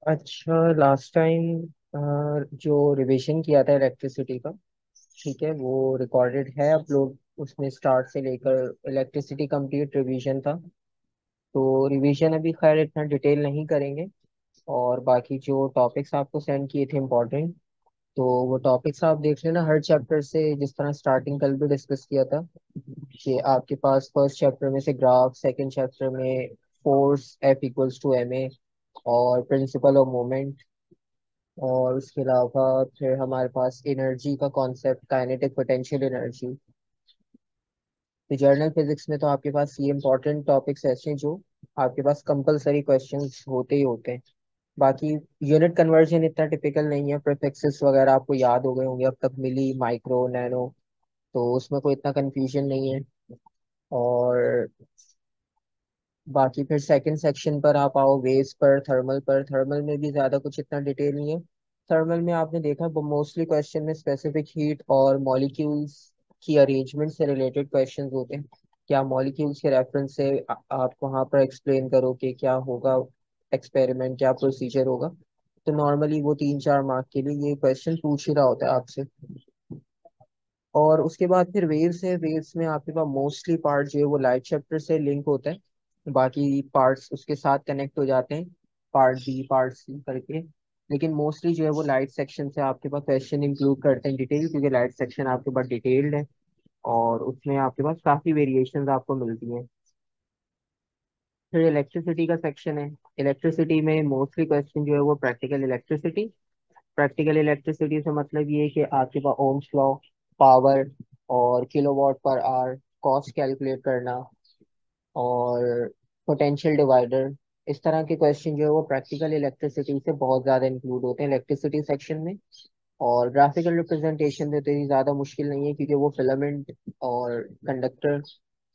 अच्छा, last time जो revision किया था इलेक्ट्रिसिटी का, ठीक है, वो रिकॉर्डेड है अपलोड। उसमें स्टार्ट से लेकर इलेक्ट्रिसिटी कंप्लीट रिवीजन था। तो रिवीजन अभी खैर इतना डिटेल नहीं करेंगे। और बाकी जो टॉपिक्स आपको सेंड किए थे इम्पोर्टेंट, तो वो टॉपिक्स आप देख लेना हर चैप्टर से, जिस तरह स्टार्टिंग कल भी डिस्कस किया था कि आपके पास फर्स्ट चैप्टर में से ग्राफ, सेकंड चैप्टर में force F equals to M A और प्रिंसिपल ऑफ मोमेंट, और उसके अलावा फिर हमारे पास एनर्जी का कॉन्सेप्ट, काइनेटिक पोटेंशियल एनर्जी। तो जर्नल फिजिक्स में तो आपके पास ये इंपॉर्टेंट टॉपिक्स ऐसे हैं जो आपके पास कंपलसरी क्वेश्चंस होते ही होते हैं। बाकी यूनिट कन्वर्जन इतना टिपिकल नहीं है, प्रीफिक्सेस वगैरह आपको याद हो गए होंगे अब तक, मिली, माइक्रो, नैनो, तो उसमें कोई इतना कंफ्यूजन नहीं है। और बाकी फिर सेकंड सेक्शन पर आप आओ, वेव्स पर, थर्मल पर। थर्मल में भी ज़्यादा कुछ इतना डिटेल नहीं है। थर्मल में आपने देखा मोस्टली क्वेश्चन में स्पेसिफिक हीट और मॉलिक्यूल्स की अरेंजमेंट से रिलेटेड क्वेश्चंस होते हैं। क्या मॉलिक्यूल्स के रेफरेंस से आप वहाँ पर एक्सप्लेन करो कि क्या होगा एक्सपेरिमेंट, क्या प्रोसीजर होगा। तो नॉर्मली वो 3-4 मार्क के लिए ये क्वेश्चन पूछ ही रहा होता है आपसे। और उसके बाद फिर वेव्स है। वेव्स में आपके पास मोस्टली पार्ट जो है वो लाइट चैप्टर से लिंक होता है, बाकी पार्ट्स उसके साथ कनेक्ट हो जाते हैं, पार्ट बी, पार्ट सी करके। लेकिन मोस्टली जो है वो लाइट सेक्शन से आपके पास क्वेश्चन इंक्लूड करते हैं डिटेल, क्योंकि लाइट सेक्शन आपके पास डिटेल्ड है और उसमें आपके पास काफ़ी वेरिएशंस आपको मिलती हैं। फिर इलेक्ट्रिसिटी का सेक्शन है। इलेक्ट्रिसिटी में मोस्टली क्वेश्चन जो है वो प्रैक्टिकल इलेक्ट्रिसिटी। प्रैक्टिकल इलेक्ट्रिसिटी से मतलब ये है कि आपके पास ओम्स लॉ, पावर और kilowatt per hour, cost calculate करना और पोटेंशियल डिवाइडर, इस तरह के क्वेश्चन जो है वो प्रैक्टिकल इलेक्ट्रिसिटी से बहुत ज़्यादा इंक्लूड होते हैं इलेक्ट्रिसिटी सेक्शन में। और ग्राफिकल रिप्रेजेंटेशन में तो ये ज़्यादा मुश्किल नहीं है, क्योंकि वो फिलामेंट और कंडक्टर,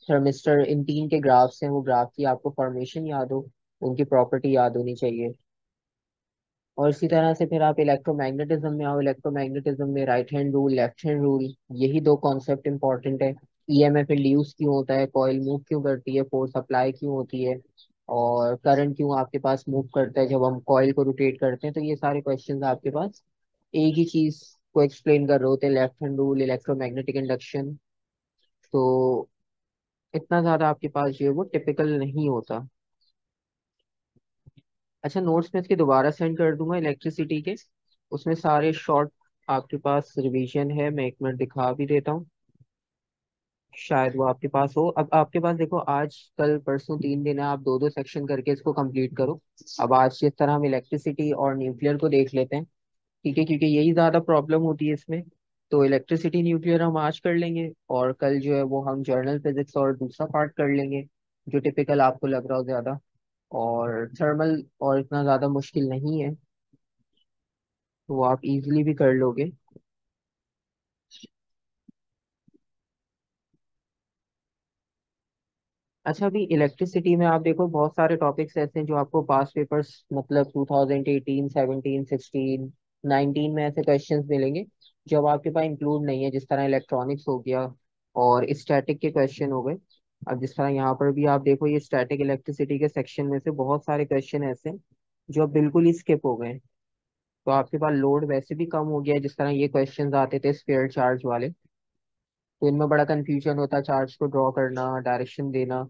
थर्मिस्टर, इन तीन के ग्राफ्स हैं। वो ग्राफ की आपको फॉर्मेशन याद हो, उनकी प्रॉपर्टी याद होनी चाहिए। और इसी तरह से फिर आप इलेक्ट्रोमैग्नेटिज्म में आओ। इलेक्ट्रोमैग्नेटिज्म में right hand rule, left hand rule, यही दो कॉन्सेप्ट इंपॉर्टेंट है। ईएमएफ इंड्यूस क्यों होता है, कॉइल मूव क्यों करती है, फोर्स अप्लाई क्यों होती है, और करंट क्यों आपके पास मूव करता है जब हम कॉइल को रोटेट करते हैं। तो ये सारे क्वेश्चंस आपके पास एक ही चीज को एक्सप्लेन कर रहे होते हैं, left hand rule, electromagnetic induction. तो इतना ज्यादा आपके पास जो है वो टिपिकल नहीं होता। अच्छा, नोट्स में इसके दोबारा सेंड कर दूंगा इलेक्ट्रिसिटी के। उसमें सारे शॉर्ट आपके पास रिवीजन है, मैं एक मिनट दिखा भी देता हूँ, शायद वो आपके पास हो। अब आपके पास देखो, आज कल परसों 3 दिन है, आप दो दो सेक्शन करके इसको कंप्लीट करो। अब आज जिस तरह हम इलेक्ट्रिसिटी और न्यूक्लियर को देख लेते हैं, ठीक है, क्योंकि यही ज्यादा प्रॉब्लम होती है इसमें। तो इलेक्ट्रिसिटी न्यूक्लियर हम आज कर लेंगे, और कल जो है वो हम जर्नल फिजिक्स और दूसरा पार्ट कर लेंगे, जो टिपिकल आपको लग रहा हो ज्यादा। और थर्मल और इतना ज्यादा मुश्किल नहीं है, तो वो आप इजीली भी कर लोगे। अच्छा, अभी इलेक्ट्रिसिटी में आप देखो बहुत सारे टॉपिक्स ऐसे हैं जो आपको पास पेपर्स, मतलब 2018, 17, 16, 19 में ऐसे क्वेश्चंस मिलेंगे जो अब आपके पास इंक्लूड नहीं है, जिस तरह इलेक्ट्रॉनिक्स हो गया और स्टैटिक के क्वेश्चन हो गए। अब जिस तरह यहाँ पर भी आप देखो, ये स्टैटिक इलेक्ट्रिसिटी के सेक्शन में से बहुत सारे क्वेश्चन ऐसे हैं जो अब बिल्कुल ही स्किप हो गए हैं। तो आपके पास लोड वैसे भी कम हो गया है, जिस तरह ये क्वेश्चंस आते थे स्फीयर चार्ज वाले, तो इनमें बड़ा कंफ्यूजन होता है, चार्ज को ड्रॉ करना, डायरेक्शन देना।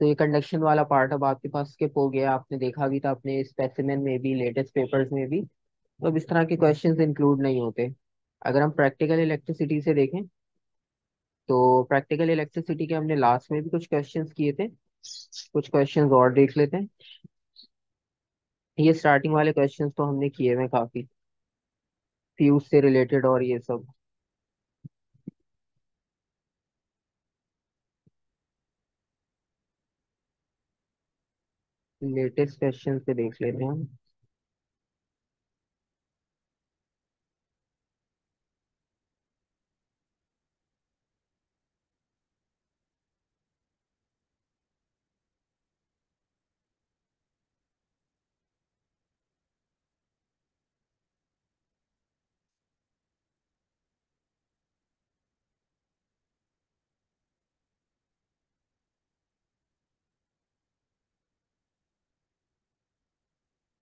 तो ये कंडक्शन वाला पार्ट अब आपके पास स्किप हो गया, आपने देखा भी था अपने स्पेसिमेन में भी, लेटेस्ट पेपर्स में भी। तो अब इस तरह के क्वेश्चंस इंक्लूड नहीं होते। अगर हम प्रैक्टिकल इलेक्ट्रिसिटी से देखें, तो प्रैक्टिकल इलेक्ट्रिसिटी के हमने लास्ट में भी कुछ क्वेश्चंस किए थे। कुछ क्वेश्चंस और देख लेते हैं। ये स्टार्टिंग वाले क्वेश्चंस तो हमने किए हुए हैं काफी, फ्यूज से रिलेटेड और ये सब। लेटेस्ट क्वेश्चन से देख लेते हैं हम।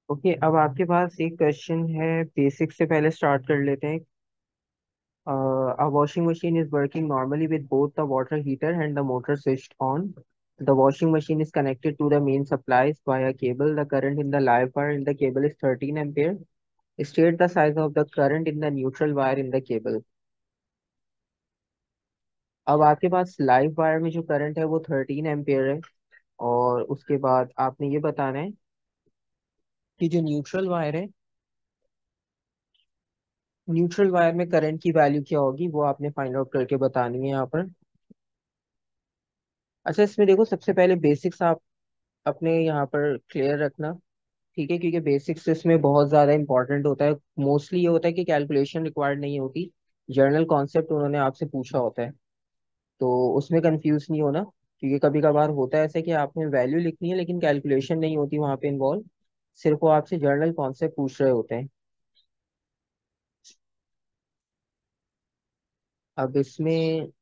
ओके, अब आपके पास एक क्वेश्चन है, बेसिक से पहले स्टार्ट कर लेते हैं। A washing machine is working normally with both the water heater and the motor switched on. The washing machine is connected to the main supplies via cable. The current in the live wire in the cable is 13 ampere. State the size of the current in the neutral wire in the cable. अब आपके पास live wire में जो current है वो 13 ampere है। और उसके बाद आपने ये बताना है कि जो न्यूट्रल वायर है, न्यूट्रल वायर में करंट की वैल्यू क्या होगी वो आपने फाइंड आउट करके बतानी है यहाँ पर। अच्छा, इसमें देखो, सबसे पहले बेसिक्स आप अपने यहाँ पर क्लियर रखना। ठीक है, क्योंकि बेसिक्स इसमें बहुत ज़्यादा इंपॉर्टेंट होता है। मोस्टली ये होता है कि कैलकुलेशन रिक्वायर्ड नहीं होती, जनरल कॉन्सेप्ट उन्होंने आपसे पूछा होता है। तो उसमें कंफ्यूज नहीं होना, क्योंकि कभी कभार होता है ऐसा कि आपने वैल्यू लिखनी है लेकिन कैलकुलेशन नहीं होती वहाँ पे इन्वॉल्व, सिर्फ वो आपसे जनरल कॉन्सेप्ट पूछ रहे होते हैं। अब इसमें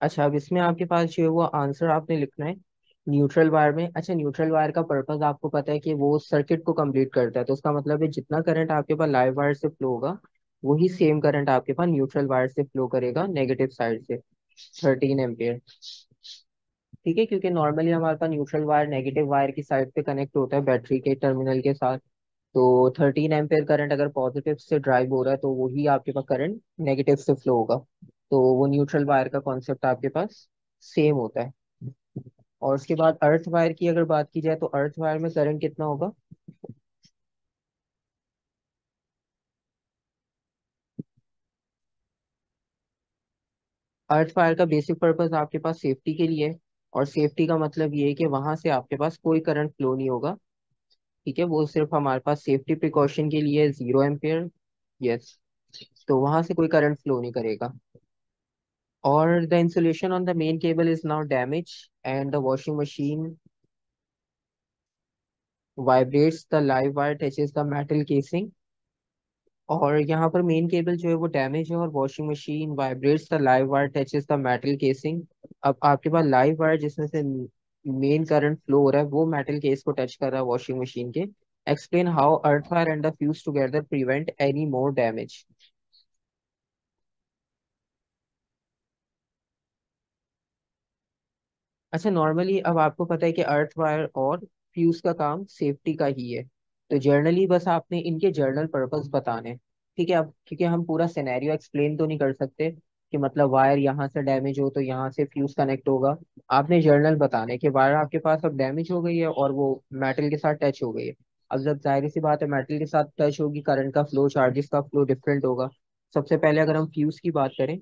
अच्छा, अब इसमें आपके पास जो है वो आंसर आपने लिखना है न्यूट्रल वायर में। अच्छा, न्यूट्रल वायर का पर्पस आपको पता है कि वो सर्किट को कंप्लीट करता है, तो उसका मतलब है जितना करंट आपके पास लाइव वायर से फ्लो होगा वही सेम करंट आपके पास न्यूट्रल वायर से फ्लो करेगा, नेगेटिव साइड से, 13 एम्पियर। ठीक है, क्योंकि नॉर्मली हमारे पास न्यूट्रल वायर नेगेटिव वायर की साइड पे कनेक्ट होता है बैटरी के टर्मिनल के साथ। तो 13 एम्पियर करंट अगर पॉजिटिव से ड्राइव हो रहा है तो वही आपके पास करंट नेगेटिव से फ्लो होगा। तो वो न्यूट्रल वायर का कॉन्सेप्ट आपके पास सेम होता है। और उसके बाद अर्थ वायर की अगर बात की जाए तो अर्थ वायर में करंट कितना होगा? अर्थ फायर का बेसिक पर्पस आपके पास सेफ्टी के लिए है। और सेफ्टी का मतलब ये है कि वहां से आपके पास कोई करंट फ्लो नहीं होगा। ठीक है, वो सिर्फ हमारे पास सेफ्टी प्रिकॉशन के लिए 0 एम्पियर। यस, तो वहां से कोई करंट फ्लो नहीं करेगा। और the insulation on the main cable is now damage and the washing machine vibrates the live wire touches the metal casing. और यहाँ पर मेन केबल जो है वो डैमेज है और washing machine vibrates the live wire touches the metal casing. अब आपके पास लाइव वायर जिसमें से मेन करंट फ्लो हो रहा है वो मेटल केस को टच कर रहा है वॉशिंग मशीन के। Explain how earth wire and the fuse together prevent any more damage. अच्छा, नॉर्मली अब आपको पता है कि अर्थ वायर और फ्यूज का काम सेफ्टी का ही है। तो जर्नली बस आपने इनके जर्नल पर्पस बताने हैं। ठीक है, अब क्योंकि हम पूरा सिनेरियो एक्सप्लेन तो नहीं कर सकते कि मतलब वायर यहाँ से डैमेज हो तो यहाँ से फ्यूज कनेक्ट होगा। आपने जर्नल बताने कि वायर आपके पास अब डैमेज हो गई है और वो मेटल के साथ टच हो गई है। अब जब जाहिर सी बात है मेटल के साथ टच होगी, करंट का फ्लो, चार्जेस का फ्लो डिफरेंट होगा। सबसे पहले अगर हम फ्यूज की बात करें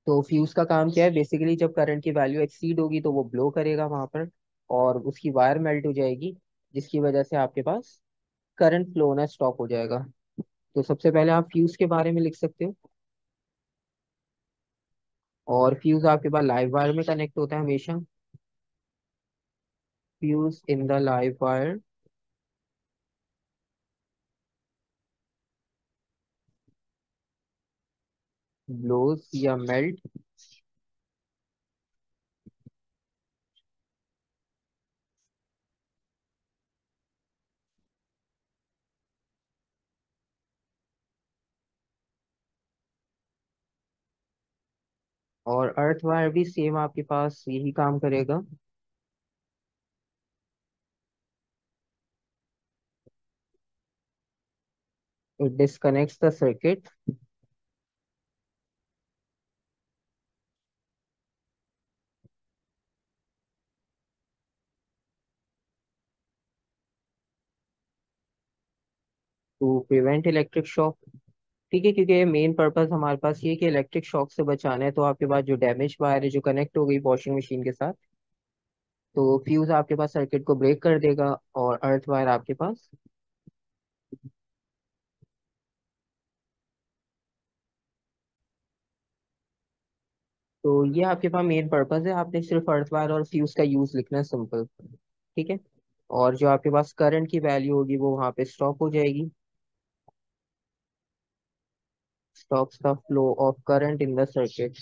तो फ्यूज का काम क्या है, बेसिकली जब करंट की वैल्यू एक्सीड होगी तो वो ब्लो करेगा वहां पर और उसकी वायर मेल्ट हो जाएगी, जिसकी वजह से आपके पास करंट फ्लो होना स्टॉप हो जाएगा। तो सबसे पहले आप फ्यूज के बारे में लिख सकते हो। और फ्यूज आपके पास लाइव वायर में कनेक्ट होता है हमेशा। Fuse in the live wire blows या मेल्ट। और अर्थ वायर भी सेम आपके पास यही काम करेगा। It disconnects the circuit. To prevent electric shock. ठीक है, क्योंकि मेन पर्पस हमारे पास ये है कि इलेक्ट्रिक शॉक से बचाना है। तो आपके पास जो डैमेज वायर है जो कनेक्ट हो गई वॉशिंग मशीन के साथ, तो फ्यूज आपके पास सर्किट को ब्रेक कर देगा और अर्थ वायर आपके पास तो ये आपके पास मेन पर्पस है, आपने सिर्फ अर्थ वायर और फ्यूज का यूज लिखना है, सिंपल। ठीक है। और जो आपके पास करंट की वैल्यू होगी वो वहां पे स्टॉप हो जाएगी। Stops the flow of current in the circuit.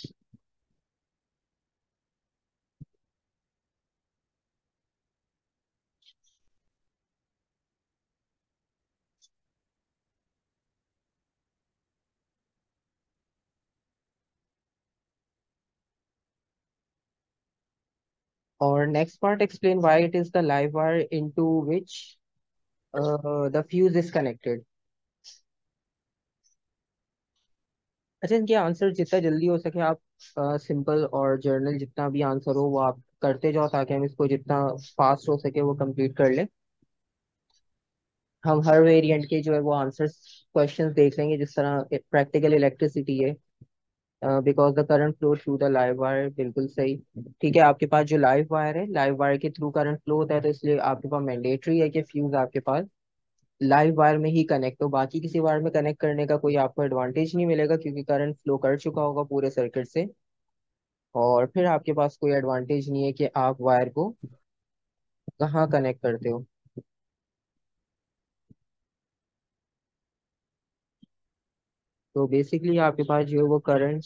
और next part, explain why it is the live wire into which the fuse is connected. अच्छा, इनके आंसर जितना जल्दी हो सके आप सिंपल और जर्नल जितना भी आंसर हो वो आप करते जाओ, ताकि हम इसको जितना फास्ट हो सके वो कंप्लीट कर लें। हम हर वेरिएंट के जो है वो आंसर्स क्वेश्चंस देख लेंगे, जिस तरह प्रैक्टिकल इलेक्ट्रिसिटी है, because the current flow through the live wire, बिल्कुल सही। ठीक है, आपके पास जो लाइव वायर है, लाइव वायर के थ्रू करंट फ्लो होता है, तो इसलिए आपके पास मैंडेटरी है कि फ्यूज आपके पास लाइव वायर में ही कनेक्ट हो। बाकी किसी वायर में कनेक्ट करने का कोई आपको एडवांटेज नहीं मिलेगा, क्योंकि करंट फ्लो कर चुका होगा पूरे सर्किट से। और फिर आपके पास कोई एडवांटेज नहीं है कि आप वायर को कहाँ कनेक्ट करते हो। तो बेसिकली आपके पास जो है वो current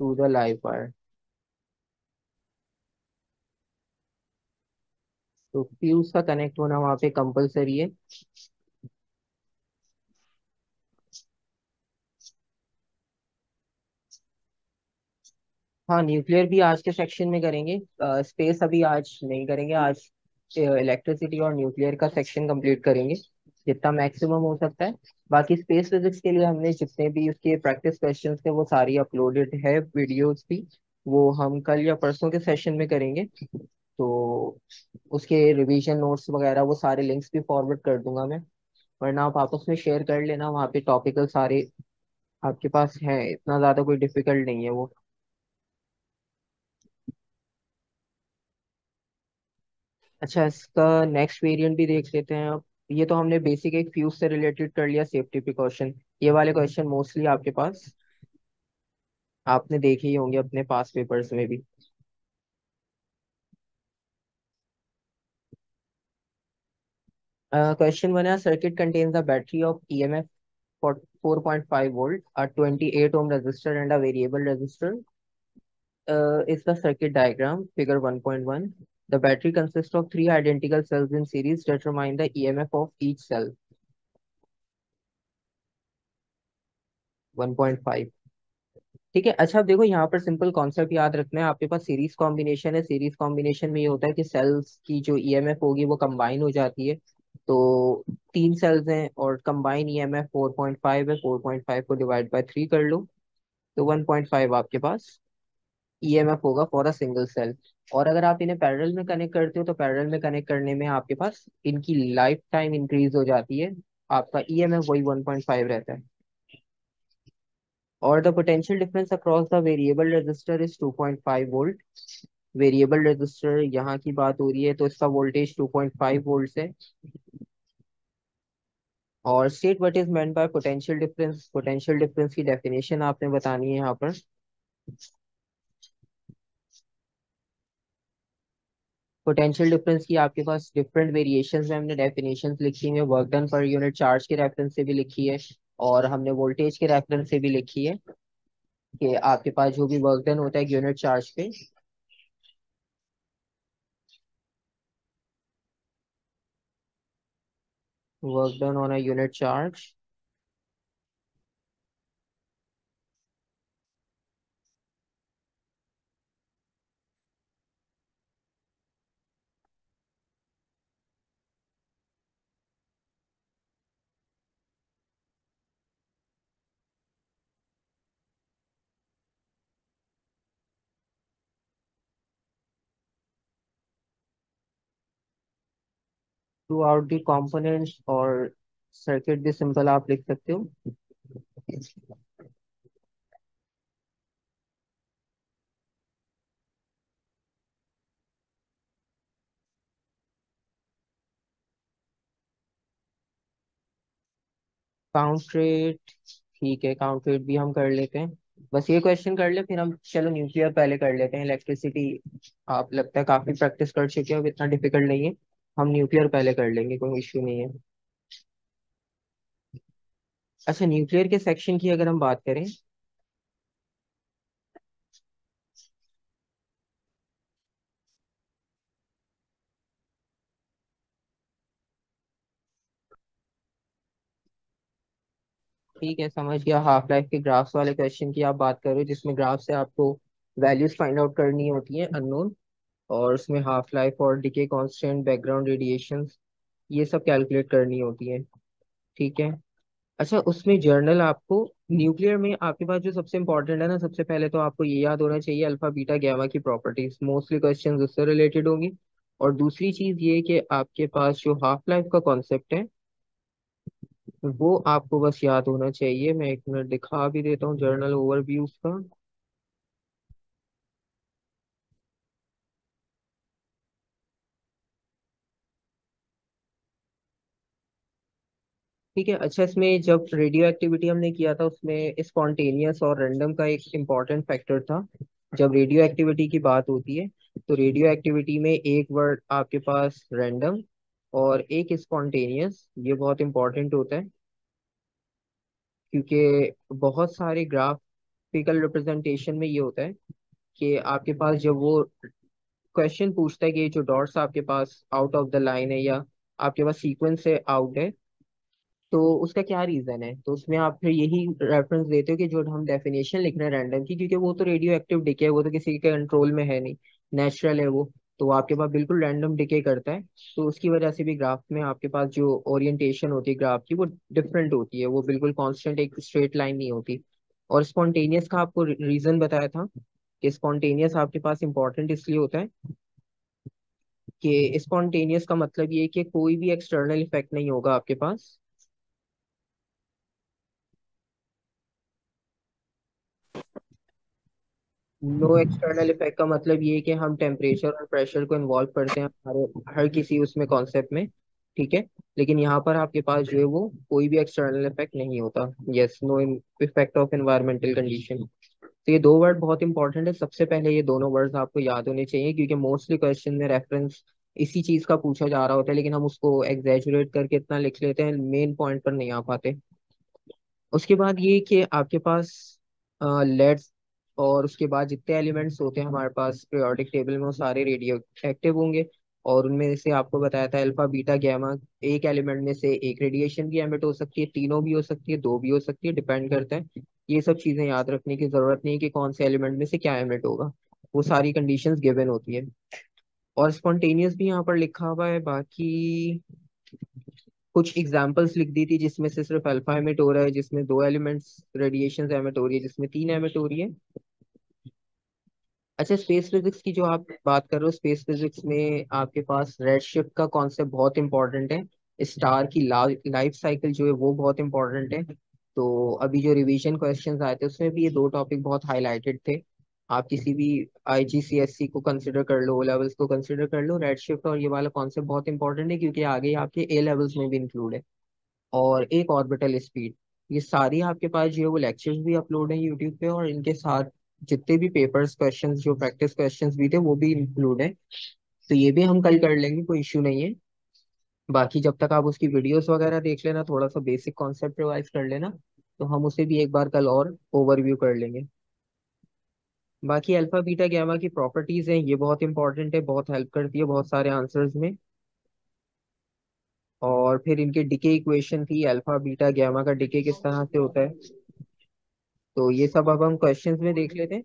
to the live wire. तो फ्यूज का कनेक्ट होना वहाँ पे कंपलसरी है। हाँ, न्यूक्लियर भी आज के सेक्शन में करेंगे, स्पेस अभी आज नहीं करेंगे। आज इलेक्ट्रिसिटी और न्यूक्लियर का सेक्शन कंप्लीट करेंगे जितना मैक्सिमम हो सकता है। बाकी स्पेस फिजिक्स के लिए हमने जितने भी उसके प्रैक्टिस क्वेश्चंस थे वो सारी अपलोडेड है, वीडियोस भी। वो हम कल या परसों के सेशन में करेंगे। तो उसके रिवीजन नोट्स वगैरह वो सारे लिंक्स भी फॉरवर्ड कर दूंगा मैं, वरना आप आपस में शेयर कर लेना, वहाँ पे टॉपिकल सारे आपके पास हैं, इतना ज़्यादा कोई डिफिकल्ट नहीं है वो। अच्छा, इसका नेक्स्ट वेरिएंट भी देख लेते हैं अब। ये तो हमने बेसिक एक फ्यूज से रिलेटेड कर लिया, सेफ्टी प्रिकॉशन। ये वाले क्वेश्चन मोस्टली आपके पास आपने देखे ही होंगे अपने पास पेपर्स में भी। क्वेश्चन बना, circuit contains a battery of EMF for 4.5 volt, a 28 ohm resistor and a variable resistor is the circuit diagram, figure 1.1. The battery consists of three identical cells in series. Determine the EMF of each cell. 1.5। ठीक है। अच्छा, अब देखो यहाँ पर simple concept याद रखना है। आपके पास सीरीज कॉम्बिनेशन है, सीरीज कॉम्बिनेशन में ये होता है कि सेल्स की जो ईएमएफ होगी वो कंबाइन हो जाती है। तो तीन सेल्स हैं और कंबाइन ईएमएफ 4.5 है, 4.5 को डिवाइड बाय 3 कर लो, तो 1.5 आपके पास ईएमएफ होगा फॉर अ सिंगल सेल। और अगर आप इन्हें पैरेलल में कनेक्ट करते हो तो पैरेलल में कनेक्ट करने में आपके पास इनकी लाइफ टाइम इंक्रीज हो जाती है, आपका ईएमएफ वही 1.5 रहता है। और the potential difference across the variable resistor is 2.5 volt. Variable resistor यहाँ की बात हो रही है, तो इसका वोल्टेज 2.5 वोल्ट है। और state what is meant by potential difference. Potential difference की डेफिनेशन आपने बतानी है यहाँ पर। पोटेंशियल डिफरेंस की आपके पास डिफरेंट वेरिएशंस में हमने डेफिनेशंस लिखी है, work done per unit charge के रेफरेंस से भी लिखी है, और हमने वोल्टेज के रेफरेंस से भी लिखी है कि आपके पास जो भी वर्क डन होता है यूनिट चार्ज पे, work done on a unit charge through out the components, और सर्किट भी सिंपल आप लिख सकते हो। काउंट रेट, ठीक है काउंट रेट भी हम कर लेते हैं। बस ये क्वेश्चन कर ले, फिर हम चलो न्यूक्लियर पहले कर लेते हैं। इलेक्ट्रिसिटी आप लगता है काफी प्रैक्टिस कर चुके हो, अब इतना डिफिकल्ट नहीं है। हम न्यूक्लियर पहले कर लेंगे, कोई इश्यू नहीं है। अच्छा, न्यूक्लियर के सेक्शन की अगर हम बात करें, ठीक है समझ गया। हाफ लाइफ के ग्राफ्स वाले क्वेश्चन की आप बात कर रहे हो, जिसमें ग्राफ से आपको वैल्यूज फाइंड आउट करनी होती है अननोन, और उसमें हाफ लाइफ और डिके कांस्टेंट, बैकग्राउंड रेडिएशन, ये सब कैलकुलेट करनी होती है। ठीक है। अच्छा, उसमें जर्नल आपको, न्यूक्लियर में आपके पास जो सबसे इंपॉर्टेंट है ना, सबसे पहले तो आपको ये याद होना चाहिए अल्फा बीटा गैमा की प्रॉपर्टीज, मोस्टली क्वेश्चन उससे रिलेटेड होंगी। और दूसरी चीज ये कि आपके पास जो हाफ लाइफ का कॉन्सेप्ट है, वो आपको बस याद होना चाहिए। मैं एक मिनट दिखा भी देता हूँ जर्नल ओवरव्यू का। ठीक है। अच्छा, इसमें जब रेडियो एक्टिविटी हमने किया था, उसमें स्पॉन्टेनियस और रैंडम का एक इम्पॉर्टेंट फैक्टर था। जब रेडियो एक्टिविटी की बात होती है, तो रेडियो एक्टिविटी में एक वर्ड आपके पास रैंडम और एक स्पॉन्टेनियस, ये बहुत इंपॉर्टेंट होता है। क्योंकि बहुत सारे ग्राफिकल रिप्रेजेंटेशन में ये होता है कि आपके पास जब वो क्वेश्चन पूछता है कि ये जो डॉट्स आपके pass out of the line है, या आपके पास सीक्वेंस से आउट है, तो उसका क्या रीजन है, तो उसमें आप फिर यही रेफरेंस देते हो कि जो हम डेफिनेशन लिख रहे हैं रैंडम की, क्योंकि वो तो रेडियो एक्टिव डिके है, वो तो किसी के कंट्रोल में है नहीं, नेचुरल है वो, तो वो आपके पास बिल्कुल रैंडम डिके करता है। तो उसकी वजह से भी ग्राफ में आपके पास जो ओरिएंटेशन होती है ग्राफ की, वो डिफरेंट होती है, वो बिल्कुल कांस्टेंट एक स्ट्रेट लाइन नहीं होती। और स्पॉन्टेनियस का आपको रीजन बताया था कि स्पॉन्टेनियस आपके पास इंपॉर्टेंट इसलिए होता है कि स्पॉन्टेनियस का मतलब ये है कि कोई भी एक्सटर्नल इफेक्ट नहीं होगा आपके पास। नो एक्सटर्नल इफेक्ट का मतलब ये है कि हम टेम्परेचर और प्रेशर को इन्वॉल्व करते हैं हमारे हर किसी उसमें कॉन्सेप्ट में। ठीक है। लेकिन यहाँ पर आपके पास जो है वो कोई भी एक्सटर्नल इफेक्ट नहीं होता। Yes, no effect of environmental condition. तो ये दो वर्ड बहुत इंपॉर्टेंट है, सबसे पहले ये दोनों वर्ड्स आपको याद होने चाहिए, क्योंकि मोस्टली क्वेश्चन में रेफरेंस इसी चीज का पूछा जा रहा होता है, लेकिन हम उसको एग्जैजुरेट करके इतना लिख लेते हैं, मेन पॉइंट पर नहीं आ पाते। उसके बाद ये कि आपके पास लेड्स, और उसके बाद जितने एलिमेंट्स होते हैं हमारे पास पीरियोडिक टेबल में, वो सारे रेडियो एक्टिव होंगे। और उनमें से आपको बताया था अल्फा बीटा गैमा, एक एलिमेंट में से एक रेडिएशन भी एमिट हो सकती है, तीनों भी हो सकती है, दो भी हो सकती है, डिपेंड करता है। ये सब चीजें याद रखने की जरूरत नहीं है कि कौन से एलिमेंट में से क्या एमिट होगा, वो सारी कंडीशंस गिवन होती है। और स्पॉन्टेनियस भी यहाँ पर लिखा हुआ है। बाकी कुछ एग्जांपल्स लिख दी थी जिसमें से सिर्फ अल्फा एमिट हो रहा है, जिसमें दो एलिमेंट्स रेडिएशन एमिट हो रही है, जिसमें तीन एमिट हो रही है। अच्छा, स्पेस फिजिक्स की जो आप बात कर रहे हो, स्पेस फिजिक्स में आपके पास रेड शिफ्ट का कॉन्सेप्ट बहुत इंपॉर्टेंट है। स्टार की लाइफ साइकिल जो है वो बहुत इंपॉर्टेंट है। तो अभी जो रिवीजन क्वेश्चंस आए थे उसमें भी ये दो टॉपिक बहुत हाईलाइटेड थे। आप किसी भी आईजीसीएससी को कंसिडर कर लो, ओ लेवल्स को कंसिडर कर लो, रेड शिफ्ट और ये वाला कॉन्सेप्ट बहुत इंपॉर्टेंट है, क्योंकि आगे आपके ए लेवल्स में भी इंक्लूड है। और एक ऑर्बिटल स्पीड, ये सारी आपके पास जो है वो लेक्चर्स भी अपलोड है यूट्यूब पे, और इनके साथ जितने भी पेपर्स क्वेश्चंस जो प्रैक्टिस क्वेश्चंस भी थे वो भी इंक्लूड है। तो ये भी हम कल कर लेंगे, कोई इश्यू नहीं है। बाकी जब तक आप उसकी वीडियोस वगैरह देख लेना, थोड़ा सा बेसिक कॉन्सेप्ट रिवाइज कर लेना, तो हम उसे भी एक बार कल और ओवरव्यू कर लेंगे। बाकी अल्फा बीटा गैमा की प्रॉपर्टीज हैं, ये बहुत इंपॉर्टेंट है, बहुत हेल्प करती है बहुत सारे आंसर्स में। और फिर इनके डिके इक्वेशन थी, अल्फा बीटा गैमा का डिके किस तरह से होता है, तो ये सब अब हम क्वेश्चंस में देख लेते हैं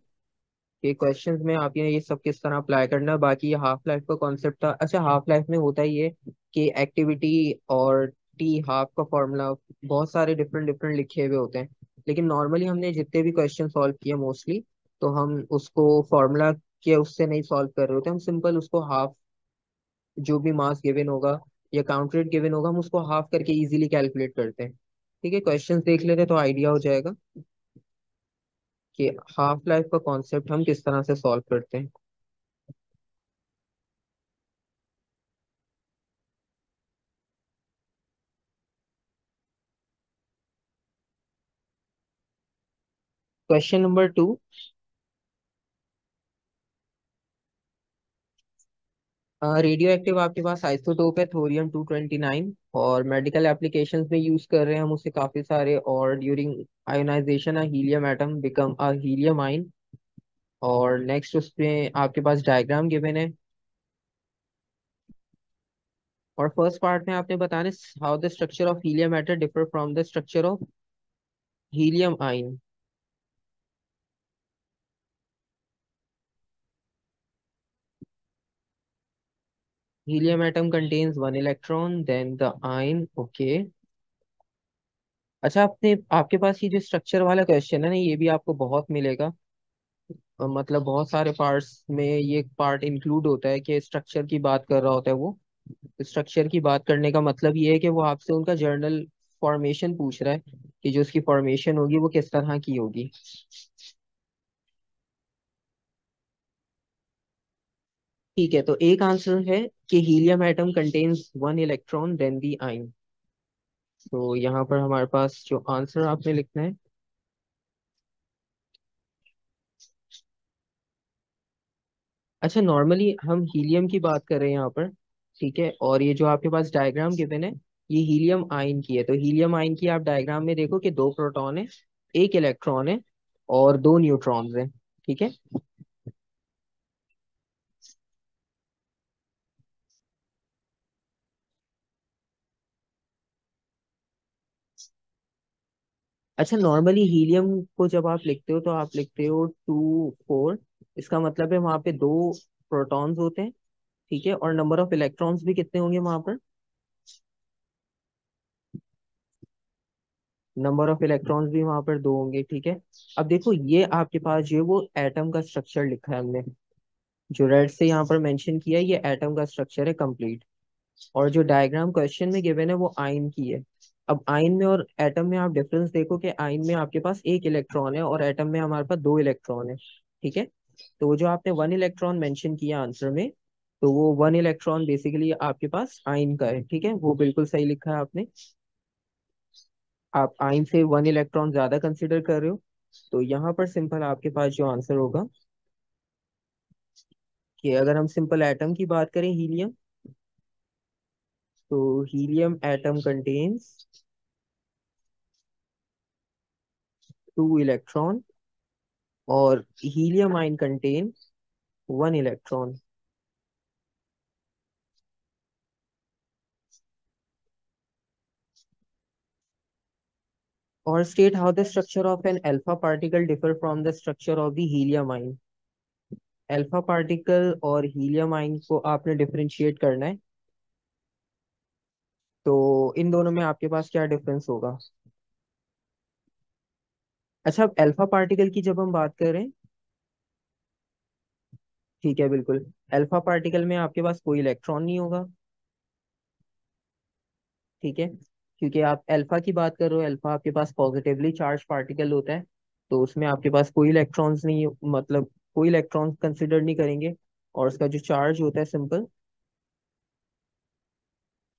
कि क्वेश्चंस में आप ये सब किस तरह अप्लाई करना है। बाकी ये हाफ लाइफ का कॉन्सेप्ट था। अच्छा, हाफ लाइफ में होता ही है कि एक्टिविटी और टी हाफ का फॉर्मूला बहुत सारे डिफरेंट डिफरेंट लिखे हुए होते हैं, लेकिन नॉर्मली हमने जितने भी क्वेश्चन सॉल्व किए मोस्टली, तो हम उसको फॉर्मूला के उससे नहीं सॉल्व कर रहे होते, हम सिंपल उसको हाफ, जो भी मास गिवन होगा या काउंट रेट गिवन होगा, हम उसको हाफ करके इजीली कैलकुलेट करते हैं। ठीक है, क्वेश्चंस देख लेते हैं तो आइडिया हो जाएगा कि हाफ लाइफ का कॉन्सेप्ट हम किस तरह से सॉल्व करते हैं। Question number 2। रेडियो एक्टिव आपके पास आइसोटोप है थोरियम 229, और मेडिकल एप्लीकेशंस में यूज कर रहे हैं हम उसे काफी सारे, और during ionization helium atom become a helium ion. और नेक्स्ट उसमें आपके पास डायग्राम गिवन है, और फर्स्ट पार्ट में आपने बताना how the structure of helium atom differ from the structure of helium ion. Helium atom contains one electron than the ion, okay. अच्छा, आपने आपके पास ये जो स्ट्रक्चर वाला क्वेश्चन है ना, ये भी आपको बहुत मिलेगा। मतलब बहुत सारे पार्ट्स में ये पार्ट इंक्लूड होता है कि स्ट्रक्चर की बात कर रहा होता है वो। स्ट्रक्चर की बात करने का मतलब ये है कि वो आपसे उनका जर्नल फॉर्मेशन पूछ रहा है, कि जो उसकी फॉर्मेशन होगी वो किस तरह की होगी। ठीक है, तो एक आंसर है कि helium atom contains one electron than the ion. तो यहाँ पर हमारे पास जो आंसर आपने लिखना है। अच्छा, नॉर्मली हम हीलियम की बात कर रहे हैं यहाँ पर। ठीक है, और ये जो आपके पास डायग्राम गिवन है, ये हीलियम आयन की है। तो हीलियम आयन की आप डायग्राम में देखो कि दो प्रोटॉन है, एक इलेक्ट्रॉन है, और दो न्यूट्रॉन्स हैं। ठीक है। अच्छा, नॉर्मली हीलियम को जब आप लिखते हो तो आप लिखते हो 2 4। इसका मतलब है वहां पे दो प्रोटॉन्स होते हैं। ठीक है, और नंबर ऑफ इलेक्ट्रॉन्स भी कितने होंगे वहां पर? नंबर ऑफ इलेक्ट्रॉन्स भी वहां पर दो होंगे। ठीक है। अब देखो, ये आपके पास जो है वो एटम का स्ट्रक्चर लिखा है हमने, जो रेड से यहाँ पर मेंशन किया है, ये एटम का स्ट्रक्चर है कंप्लीट। और जो डायग्राम क्वेश्चन में गिवन है वो आयन की है। अब आयन में और एटम में आप डिफरेंस देखो कि आयन में आपके पास एक इलेक्ट्रॉन है और एटम में हमारे पास दो इलेक्ट्रॉन है। ठीक है। तो वो जो आपने वन इलेक्ट्रॉन मेंशन किया आंसर में, तो वो वन इलेक्ट्रॉन बेसिकली आपके पास आयन का है। ठीक है, वो बिल्कुल सही लिखा है आपने। आप आयन से वन इलेक्ट्रॉन ज्यादा कंसिडर कर रहे हो। तो यहाँ पर सिंपल आपके पास जो आंसर होगा, कि अगर हम सिंपल एटम की बात करें हीलियम, तो helium atom contains two electron, और helium ion contain one electron. और state how the structure of an alpha particle differ from the structure of the helium ion. Alpha particle और helium ion को आपने differentiate करना है। तो इन दोनों में आपके पास क्या डिफरेंस होगा? अच्छा, अब अल्फा पार्टिकल की जब हम बात करें, ठीक है बिल्कुल, अल्फा पार्टिकल में आपके पास कोई इलेक्ट्रॉन नहीं होगा। ठीक है, क्योंकि आप अल्फा की बात कर रहे हो, अल्फा आपके पास पॉजिटिवली चार्ज पार्टिकल होता है। तो उसमें आपके पास कोई इलेक्ट्रॉन्स नहीं, मतलब कोई इलेक्ट्रॉन्स कंसिडर नहीं करेंगे। और उसका जो चार्ज होता है, सिंपल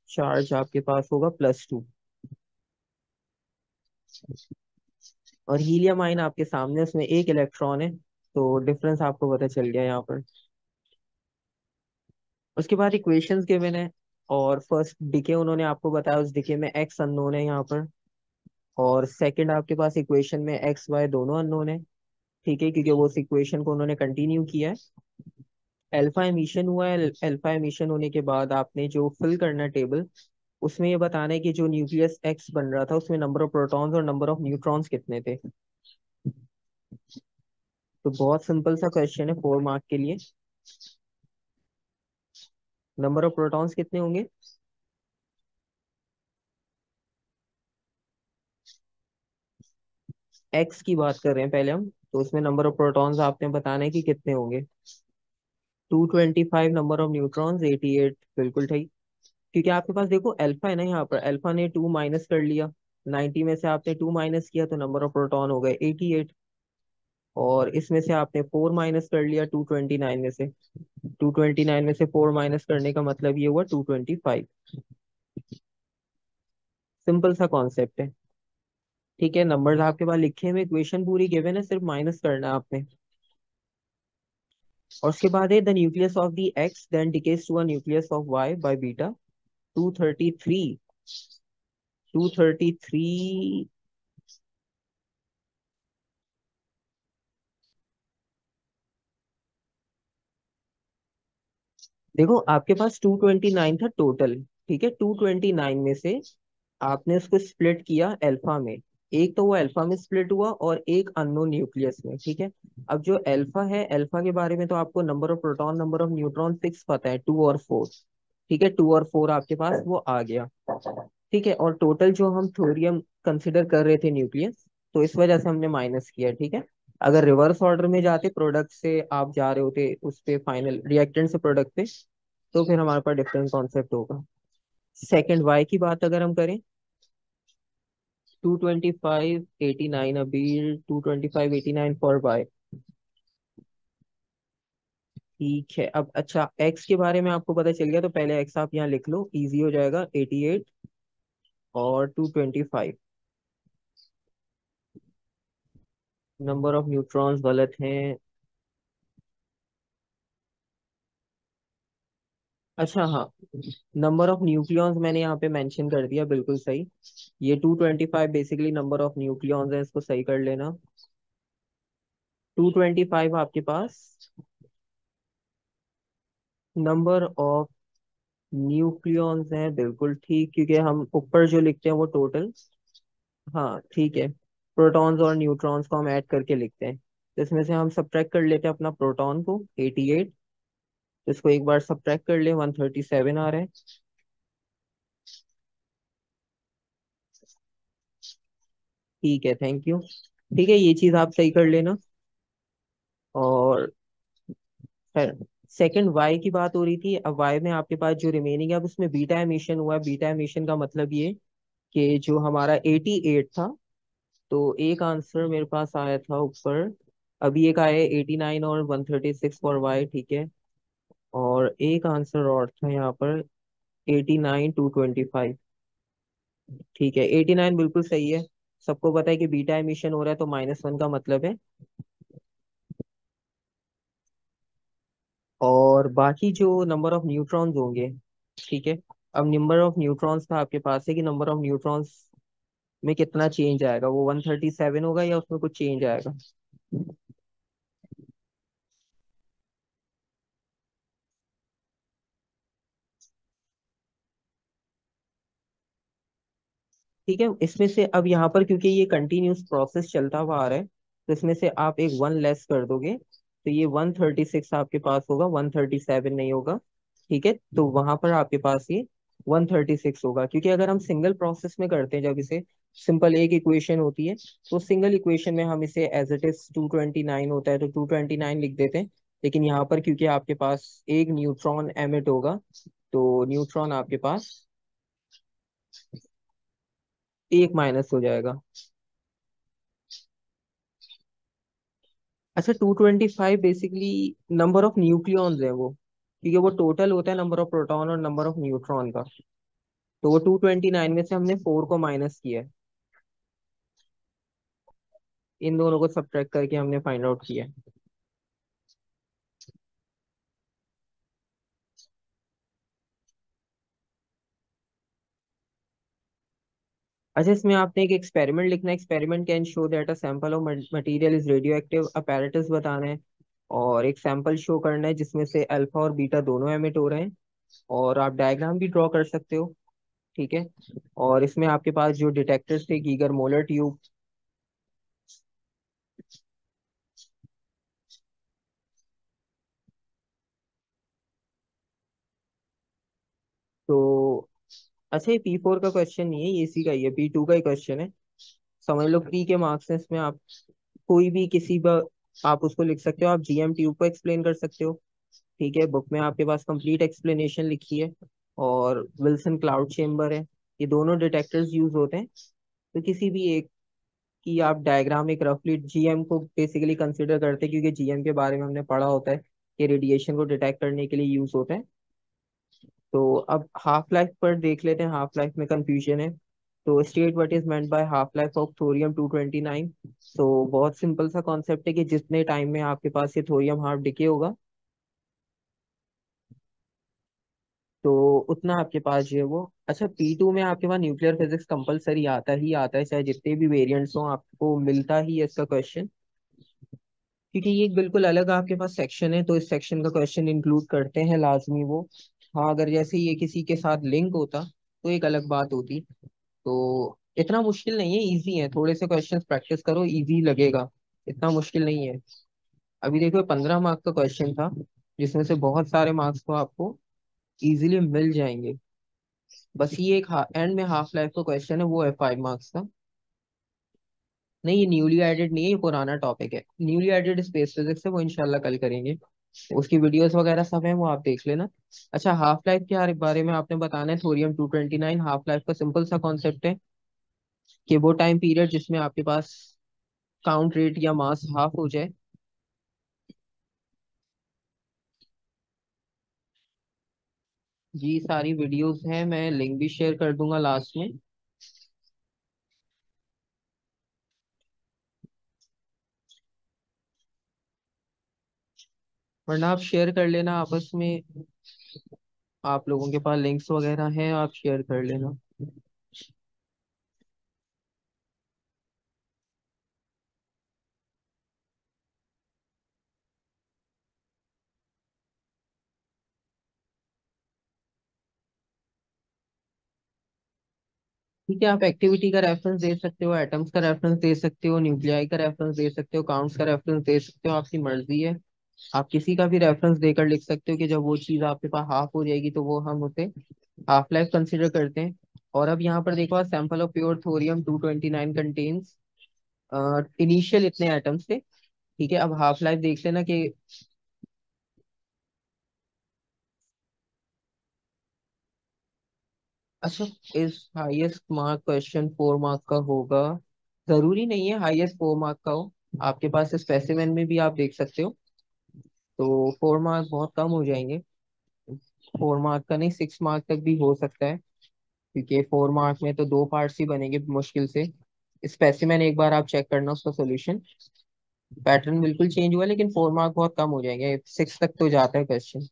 चार्ज आपके पास होगा +2। और हीलियम आयन आपके सामने, उसमें एक इलेक्ट्रॉन है। तो डिफरेंस आपको पता चल गया यहाँ पर। उसके बाद इक्वेशंस गिवन है, और फर्स्ट डिके उन्होंने आपको बताया, उस डिके में एक्स अननोन है यहाँ पर। और सेकंड आपके पास इक्वेशन में एक्स वाई दोनों अननोन है। ठीक है, क्योंकि वो उस इक्वेशन को उन्होंने कंटिन्यू किया है। अल्फा एमिशन हुआ है, अल्फा एमिशन होने के बाद आपने जो फिल करना है टेबल, उसमें ये बताना है कि जो न्यूक्लियस एक्स बन रहा था उसमें नंबर ऑफ प्रोटॉन्स और नंबर ऑफ न्यूट्रॉन्स कितने थे। तो बहुत सिंपल सा क्वेश्चन है 4 मार्क के लिए। नंबर ऑफ प्रोटॉन्स कितने होंगे? एक्स की बात कर रहे हैं पहले हम, तो उसमें नंबर ऑफ प्रोटॉन्स आपने बताना है कि कितने होंगे। 225 नंबर ऑफ न्यूट्रॉन्स 88, बिल्कुल ठीक। क्योंकि आपके पास देखो अल्फा है ना, यहाँ पर अल्फा ने 2 माइनस कर लिया, 90 में से आपने 2 माइनस किया तो नंबर ऑफ प्रोटॉन हो गए 88। और इसमें से आपने 4 माइनस कर लिया 229 में से, 229 में से 4 माइनस करने का मतलब ये हुआ 225। सिंपल सा कॉन्सेप्ट है। ठीक है, नंबर्स आपके पास लिखे हुए, इक्वेशन पूरी गिवन है, सिर्फ माइनस करना है आपने। और उसके बाद है the nucleus of the X then decays to a nucleus of Y by beta 233। 233। देखो आपके पास 229 था टोटल। ठीक है, 229 में से आपने उसको स्प्लिट किया अल्फा में। एक तो वो अल्फा में स्प्लिट हुआ और एक अननोन न्यूक्लियस में। ठीक है, अब जो अल्फा है, अल्फा के बारे में तो आपको number of proton number of neutron fix पता है, 2 और 4। ठीक है, 2 और 4 आपके पास वो आ गया। ठीक है, और टोटल जो हम थोरियम कंसिडर कर रहे थे न्यूक्लियस, तो इस वजह से हमने माइनस किया। ठीक है, अगर रिवर्स ऑर्डर में जाते, प्रोडक्ट से आप जा रहे होते उस पे, फाइनल रिएक्टेंट से प्रोडक्ट पे, तो फिर हमारे पास डिफरेंट कॉन्सेप्ट होगा। सेकंड वाई की बात अगर हम करें, 225 89 अभी, 225 89 फॉर वाई। ठीक है, अब अच्छा एक्स के बारे में आपको पता चल गया, तो पहले एक्स आप यहाँ लिख लो, इजी हो जाएगा। 88 और 225। नंबर ऑफ न्यूट्रॉन्स गलत हैं। अच्छा हाँ, नंबर ऑफ न्यूक्लियॉन्स मैंने यहाँ पे मेंशन कर दिया, बिल्कुल सही। ये 225 बेसिकली नंबर ऑफ न्यूक्लियॉन्स है, इसको सही कर लेना। 225 आपके पास नंबर ऑफ न्यूक्लियॉन्स है, बिल्कुल ठीक, क्योंकि हम ऊपर जो लिखते हैं वो टोटल। हाँ ठीक है, प्रोटॉन्स और न्यूट्रॉन्स को हम ऐड करके लिखते हैं, तो इसमें से हम सब्ट्रैक्ट कर लेते हैं अपना प्रोटॉन को 88। तो इसको एक बार सब्ट्रैक्ट कर ले, 137 आ रहा है। ठीक है, थैंक यू। ठीक है, ये चीज आप सही कर लेना। और फिर सेकंड वाई की बात हो रही थी, अब वाई में आपके पास जो रिमेनिंग है, अब उसमें बीटा एमिशन हुआ है। बीटा एमिशन का मतलब ये कि जो हमारा 88 था, तो एक आंसर मेरे पास आया था ऊपर, अभी एक आया है 89 और 136 फॉर वाई। ठीक है, और एक आंसर और था यहाँ पर, 89 225। ठीक है, 89 बिल्कुल सही है। सबको पता है कि बीटा एमिशन हो रहा है, तो -1 का मतलब है। और बाकी जो नंबर ऑफ न्यूट्रॉन्स होंगे, ठीक है, अब नंबर ऑफ न्यूट्रॉन्स का आपके पास है कि नंबर ऑफ न्यूट्रॉन्स में कितना चेंज आएगा, वो 137 होगा या उसमें कुछ चेंज आएगा। ठीक है, इसमें से अब यहाँ पर क्योंकि ये कंटिन्यूस प्रोसेस चलता हुआ आ रहा है, तो इसमें से आप एक 1 लेस कर दोगे, तो ये 136 आपके पास होगा, 137 नहीं होगा। ठीक है, तो वहां पर आपके पास ये 136 होगा, क्योंकि अगर हम सिंगल प्रोसेस में करते हैं, जब इसे सिंपल एक इक्वेशन होती है, तो सिंगल इक्वेशन में हम इसे एज इट इज 229 होता है तो 229 लिख देते हैं। लेकिन यहाँ पर क्योंकि आपके पास एक न्यूट्रॉन एमिट होगा, तो न्यूट्रॉन आपके पास एक माइनस हो जाएगा। अच्छा, 225 बेसिकली नंबर ऑफ न्यूक्लियॉन्स है वो, क्योंकि वो टोटल होता है नंबर ऑफ प्रोटॉन और नंबर ऑफ न्यूट्रॉन का। तो वो 229 में से हमने 4 को माइनस किया है, इन दोनों को सब्ट्रैक्ट करके हमने फाइंड आउट किया है। अच्छा, इसमें आपने एक एक्सपेरिमेंट लिखना है, experiment can show that a sample of material is radio active apparatus बताना है। और एक सैंपल शो करना है जिसमें से अल्फा और बीटा दोनों एमिट हो रहे हैं, और आप डायग्राम भी ड्रॉ कर सकते हो। ठीक है, और इसमें आपके पास जो डिटेक्टर्स थे, गीगर मोलर ट्यूब। तो अच्छा, ये P4 का क्वेश्चन नहीं है, ये इसी का ही है, P2 का ही क्वेश्चन है। समझ लो प्री के मार्क्स हैं इसमें, आप कोई भी किसी पर आप उसको लिख सकते हो, आप जीएम ट्यूब को एक्सप्लेन कर सकते हो। ठीक है, बुक में आपके पास कंप्लीट एक्सप्लेनेशन लिखी है। और विल्सन क्लाउड चेम्बर है, ये दोनों डिटेक्टर्स यूज होते हैं। तो किसी भी एक की आप डायग्राम एक रफली, जीएम को बेसिकली कंसिडर करते हैं, क्योंकि जीएम के बारे में हमने पढ़ा होता है कि रेडिएशन को डिटेक्ट करने के लिए यूज होता है। तो अब हाफ लाइफ पर देख लेते हैं, हाफ लाइफ में कंफ्यूजन है। तो state what is meant by half life of thorium 229। तो बहुत सिंपल सा कॉन्सेप्ट है कि जितने टाइम में आपके पास ये थोरियम हाफ डिके होगा, तो उतना आपके पास जो है वो। अच्छा, P2 में आपके पास न्यूक्लियर फिजिक्स कंपलसरी आता है, चाहे जितने भी वेरिएंट्स हों आपको मिलता ही है इसका क्वेश्चन। क्योंकि ये एक बिल्कुल अलग आपके पास सेक्शन है, तो इस सेक्शन का क्वेश्चन इंक्लूड करते हैं लाजमी वो। हाँ, अगर जैसे ये किसी के साथ लिंक होता तो एक अलग बात होती। तो इतना मुश्किल नहीं है, इजी है, थोड़े से क्वेश्चंस प्रैक्टिस करो, इजी लगेगा, इतना मुश्किल नहीं है। अभी देखो 15 मार्क्स का क्वेश्चन था, जिसमें से बहुत सारे मार्क्स तो आपको इजीली मिल जाएंगे। बस ये एक एंड में हाफ लाइफ का क्वेश्चन है, वो है 5 मार्क्स का। नहीं, ये न्यूली एडेड नहीं है, ये पुराना टॉपिक है। न्यूली एडेड स्पेस फिजिक्स है, वो इंशाल्लाह कल करेंगे। उसकी वीडियोस वगैरह सब है, वो आप देख लेना। अच्छा, हाफ लाइफ के बारे में आपने बताना है, थोरियम 229। हाफ लाइफ का सिंपल सा कॉन्सेप्ट है कि वो टाइम पीरियड जिसमें आपके पास काउंट रेट या मास हाफ हो जाए। जी, सारी वीडियोस हैं, मैं लिंक भी शेयर कर दूंगा लास्ट में। वरना आप शेयर कर लेना आपस में, आप लोगों के पास लिंक्स वगैरह हैं, आप शेयर कर लेना। ठीक है, आप एक्टिविटी का रेफरेंस दे सकते हो, एटम्स का रेफरेंस दे सकते हो, न्यूक्लियाई का रेफरेंस दे सकते हो, काउंट्स का रेफरेंस दे सकते हो, आपकी मर्जी है। आप किसी का भी रेफरेंस देकर लिख सकते हो कि जब वो चीज़ आपके पास हाफ हो जाएगी तो वो हम उसे हाफ लाइफ कंसिडर करते हैं। और अब यहाँ पर देखो, sample of pure thorium 229 contains initial इतने एटम्स थे। ठीक है, अब हाफ लाइफ देख लेना कि। अच्छा, इस हाईएस्ट मार्क क्वेश्चन 4 मार्क का होगा? जरूरी नहीं है हाईएस्ट 4 मार्क का हो, आपके पास स्पेसिमेन में भी आप देख सकते हो। तो 4 मार्क बहुत कम हो जाएंगे, 4 मार्क का नहीं, 6 मार्क तक भी हो सकता है। क्योंकि 4 मार्क में तो दो पार्ट्स ही बनेंगे मुश्किल से। स्पेसिमेन एक बार आप चेक करना, उसका सोल्यूशन पैटर्न बिल्कुल चेंज हुआ, लेकिन 4 मार्क बहुत कम हो जाएंगे, 6 तक तो जाता है क्वेश्चन।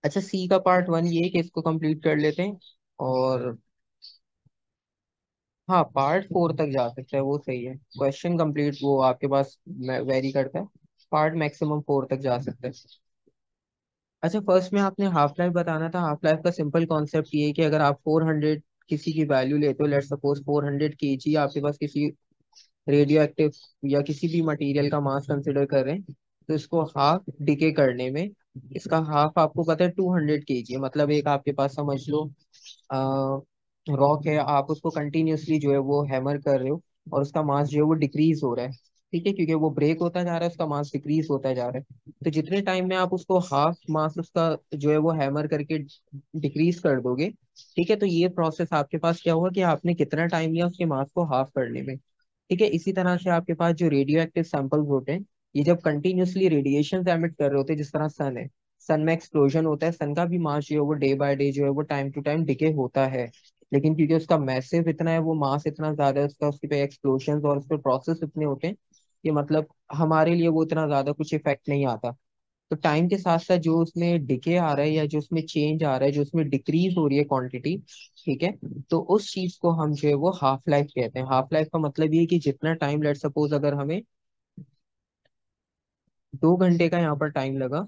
अच्छा, सी का पार्ट 1 ये है कि इसको कंप्लीट कर लेते हैं। और हाँ, पार्ट 4 तक जा सकता है, वो सही है, क्वेश्चन कंप्लीट वो आपके पास वेरी करता है। पार्ट मैक्सिमम 4 तक जा सकता है। अच्छा, फर्स्ट में आपने हाफ लाइफ बताना था। हाफ लाइफ का सिंपल कॉन्सेप्ट ये है कि अगर आप 400 किसी की वैल्यू लेते हो, लेट सपोज 400 kg आपके पास किसी रेडियो एक्टिव या किसी भी मटेरियल का मास कंसिडर कर रहे हैं, तो इसको हाफ डिके करने में, इसका हाफ आपको पता है 200 kg, मतलब एक आपके पास समझ लो रॉक है, आप उसको कंटिन्यूअसली जो है वो हैमर कर रहे हो, और उसका मास जो है वो डिक्रीज हो रहा है। ठीक है, क्योंकि वो ब्रेक होता जा रहा है, उसका मास डिक्रीज होता जा रहा है। तो जितने टाइम में आप उसको हाफ मास उसका जो है वो हैमर करके डिक्रीज कर दोगे, ठीक है, तो ये प्रोसेस आपके पास क्या हुआ कि आपने कितना टाइम लिया उसके मास को हाफ करने में। ठीक है, इसी तरह से आपके पास जो रेडियो एक्टिव सैंपल्स होते हैं, ये जब कंटिन्यूअसली रेडिएशन एमिट कर रहे होते हैं, जिस तरह सन है, सन में एक्सप्लोजन होता है, सन का भी मास जो है वो डे बाय डे जो है वो टाइम टू टाइम डिके होता है। लेकिन क्योंकि उसका मैसिव इतना है, वो मास इतना ज्यादा है उसका, उसके पे एक्सप्लोजन और उस पे प्रोसेस इतने होते हैं कि मतलब हमारे लिए वो इतना ज्यादा कुछ इफेक्ट नहीं आता। तो टाइम के साथ साथ जो उसमें डिके आ रहा है या जो उसमें चेंज आ रहा है, जो उसमें डिक्रीज हो रही है क्वांटिटी, ठीक है, तो उस चीज को हम जो है वो हाफ लाइफ कहते हैं। हाफ लाइफ का मतलब ये है कि जितना टाइम, लेट सपोज अगर हमें 2 घंटे का यहाँ पर टाइम लगा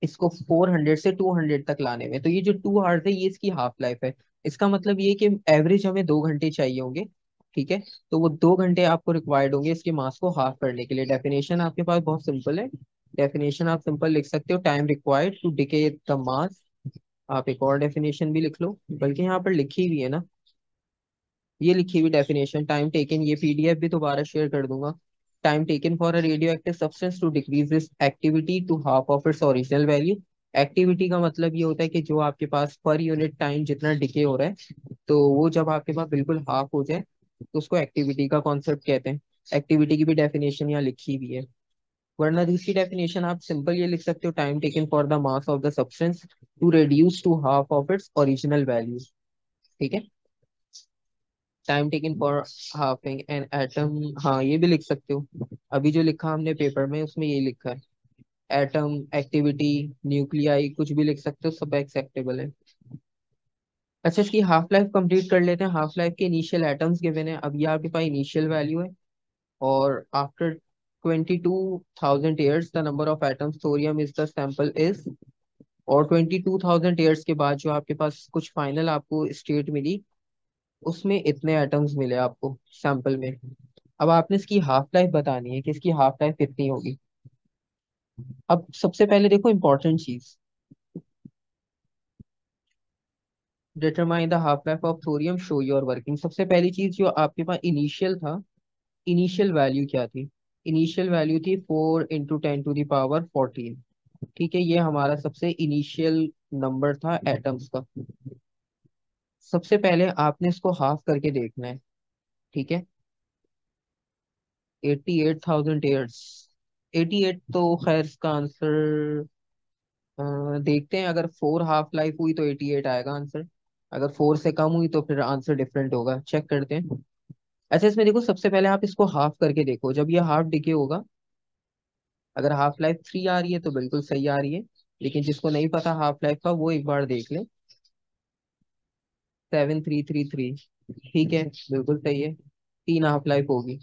इसको 400 से 200 तक लाने में, तो ये जो 2 आवर्स है ये इसकी हाफ लाइफ है। इसका मतलब ये है कि एवरेज हमें 2 घंटे चाहिए होंगे। ठीक है, तो वो 2 घंटे आपको रिक्वायर्ड होंगे इसके मास को हाफ करने के लिए। डेफिनेशन आपके पास बहुत सिंपल है, डेफिनेशन आप सिंपल लिख सकते हो, time required to decay the mass. आप एक और डेफिनेशन भी लिख लो, बल्कि यहाँ पर लिखी हुई है ना, ये लिखी हुई डेफिनेशन, टाइम टेकन, ये पीडीएफ भी दोबारा शेयर कर दूंगा। Time taken for a radio active substance to decrease this activity to half of its original value. Activity का मतलब ये होता है कि जो आपके पास पर यूनिट टाइम जितना डिके हो रहा है, तो वो जब आपके पास बिल्कुल हाफ हो जाए तो उसको एक्टिविटी का कॉन्सेप्ट कहते हैं। एक्टिविटी की भी डेफिनेशन यहाँ लिखी हुई है। वरना दूसरी डेफिनेशन आप सिंपल ये लिख सकते हो, time taken for the mass of the substance to reduce to half of its original value. ठीक है, time taken for halving an atom, हाँ ये भी लिख सकते हो। अभी जो लिखा हमने पेपर में उसमें ये लिखा है, एटम, एक्टिविटी, न्यूक्लियाई, कुछ भी लिख सकते हो, सब एक्सेप्टेबल है। अच्छा, इसकी हाफ लाइफ कंप्लीट कर लेते हैं। हाफ लाइफ के इनिशियल एटम्स गिवन है, अब ये आपके पास इनिशियल वैल्यू है। और after 22,000 years the number of atoms thorium is the sample is. और 22,000 ईयर्स के बाद जो आपके पास कुछ फाइनल आपको स्टेट मिली, उसमें इतने एटम्स मिले आपको सैंपल में। अब आपने इसकी हाफ लाइफ बतानी है कि इसकी हाफ लाइफ कितनी होगी। अब सबसे पहले देखो इंपॉर्टेंट चीज, determine the half life of thorium, show your working. सबसे पहली चीज जो आपके पास इनिशियल था, इनिशियल वैल्यू क्या थी? इनिशियल वैल्यू थी 4 × 10⁻14। ठीक है, ये हमारा सबसे इनिशियल नंबर था एटम्स का। सबसे पहले आपने इसको हाफ करके देखना है। ठीक है, 88,000 ईयर्स, 88 तो खैर इसका आंसर देखते हैं। अगर 4 हाफ लाइफ हुई तो 88 आएगा आंसर। अगर 4 से कम हुई तो फिर आंसर डिफरेंट होगा, चेक करते हैं। अच्छा, इसमें देखो सबसे पहले आप इसको हाफ करके देखो, जब ये हाफ डिके होगा, अगर हाफ लाइफ 3 आ रही है तो बिल्कुल सही आ रही है। लेकिन जिसको नहीं पता हाफ लाइफ का, वो एक बार देख ले। 7333, ठीक है, बिल्कुल सही है, 3 हाफ लाइफ होगी।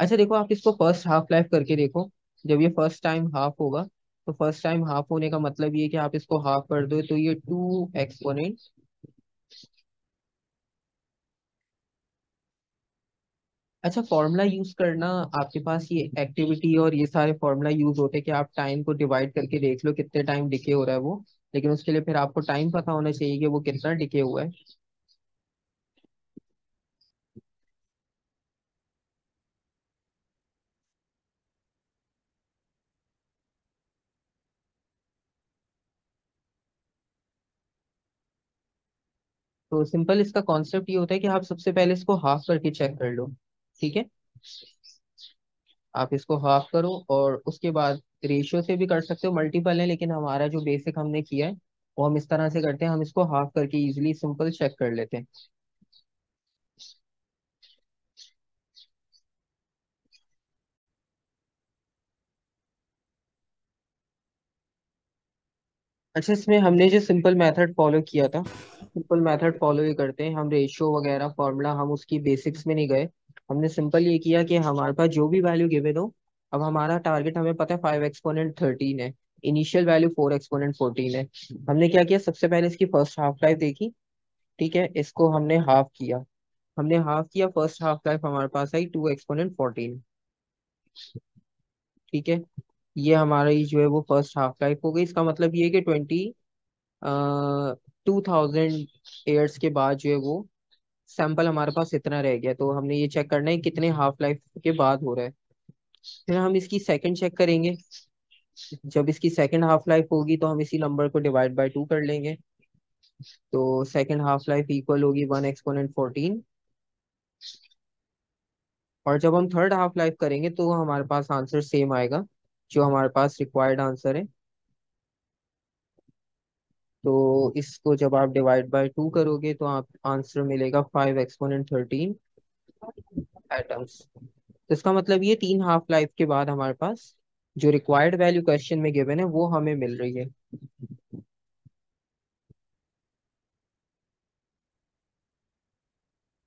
अच्छा देखो, आप इसको फर्स्ट हाफ लाइफ करके देखो। जब ये फर्स्ट टाइम हाफ होगा, तो फर्स्ट टाइम हाफ होने का मतलब ये कि आप इसको हाफ कर दो तो ये 2 एक्सपोनेंट। अच्छा, फॉर्मूला यूज करना, आपके पास ये एक्टिविटी और ये सारे फॉर्मूला यूज होते हैं कि आप टाइम को डिवाइड करके देख लो कितने टाइम डिके हो रहा है वो। लेकिन उसके लिए फिर आपको टाइम पता होना चाहिए कि वो कितना डिके हुआ है। तो सिंपल इसका कॉन्सेप्ट ये होता है कि आप सबसे पहले इसको हाफ करके चेक कर लो। ठीक है, आप इसको हाफ करो और उसके बाद रेशियो से भी कर सकते हो, मल्टीपल है, लेकिन हमारा जो बेसिक हमने किया है वो हम इस तरह से करते हैं, हम इसको हाफ करके इजीली सिंपल चेक कर लेते हैं। अच्छा, इसमें हमने जो सिंपल मेथड फॉलो किया था, सिंपल मेथड फॉलो ही करते हैं हम। रेशियो वगैरह फॉर्मूला हम उसकी बेसिक्स में नहीं गए। हमने सिंपल ये किया कि हमारे पास जो भी वैल्यू गिवन हो, अब हमारा टारगेट हमें पता है 5 एक्सपोनेंट 13 है, इनिशियल वैल्यू 4 एक्सपोनेंट 14 है। हमने क्या किया, सबसे पहले इसकी फर्स्ट हाफ लाइफ देखी। ठीक है, इसको हमने हाफ किया, हमने हाफ किया, फर्स्ट हाफ लाइफ हमारे पास आई 2 एक्सपोनेंट 14। ठीक है, ये हमारा ही जो है वो फर्स्ट हाफ लाइफ हो गई। इसका मतलब ये है कि 2000 ईयर्स के बाद जो है वो सैंपल हमारे पास इतना रह गया। तो हमने ये चेक करना है कितने हाफ लाइफ के बाद हो रहा है। फिर हम इसकी सेकंड चेक करेंगे। जब इसकी सेकंड हाफ लाइफ होगी तो हम इसी नंबर को डिवाइड बाय 2 कर लेंगे। तो सेकंड हाफ लाइफ इक्वल होगी 1 एक्सपोनेंट 14। और जब हम थर्ड हाफ लाइफ करेंगे तो हमारे पास आंसर सेम आएगा, जो हमारे पास रिक्वायर्ड आंसर है। तो इसको जब आप डिवाइड बाय 2 करोगे तो आप आंसर मिलेगा 5 एक्सपोनेंट 13 एटम्स। तो इसका मतलब ये 3 हाफ लाइफ के बाद हमारे पास जो रिक्वायर्ड वैल्यू क्वेश्चन में गिवन है वो हमें मिल रही है।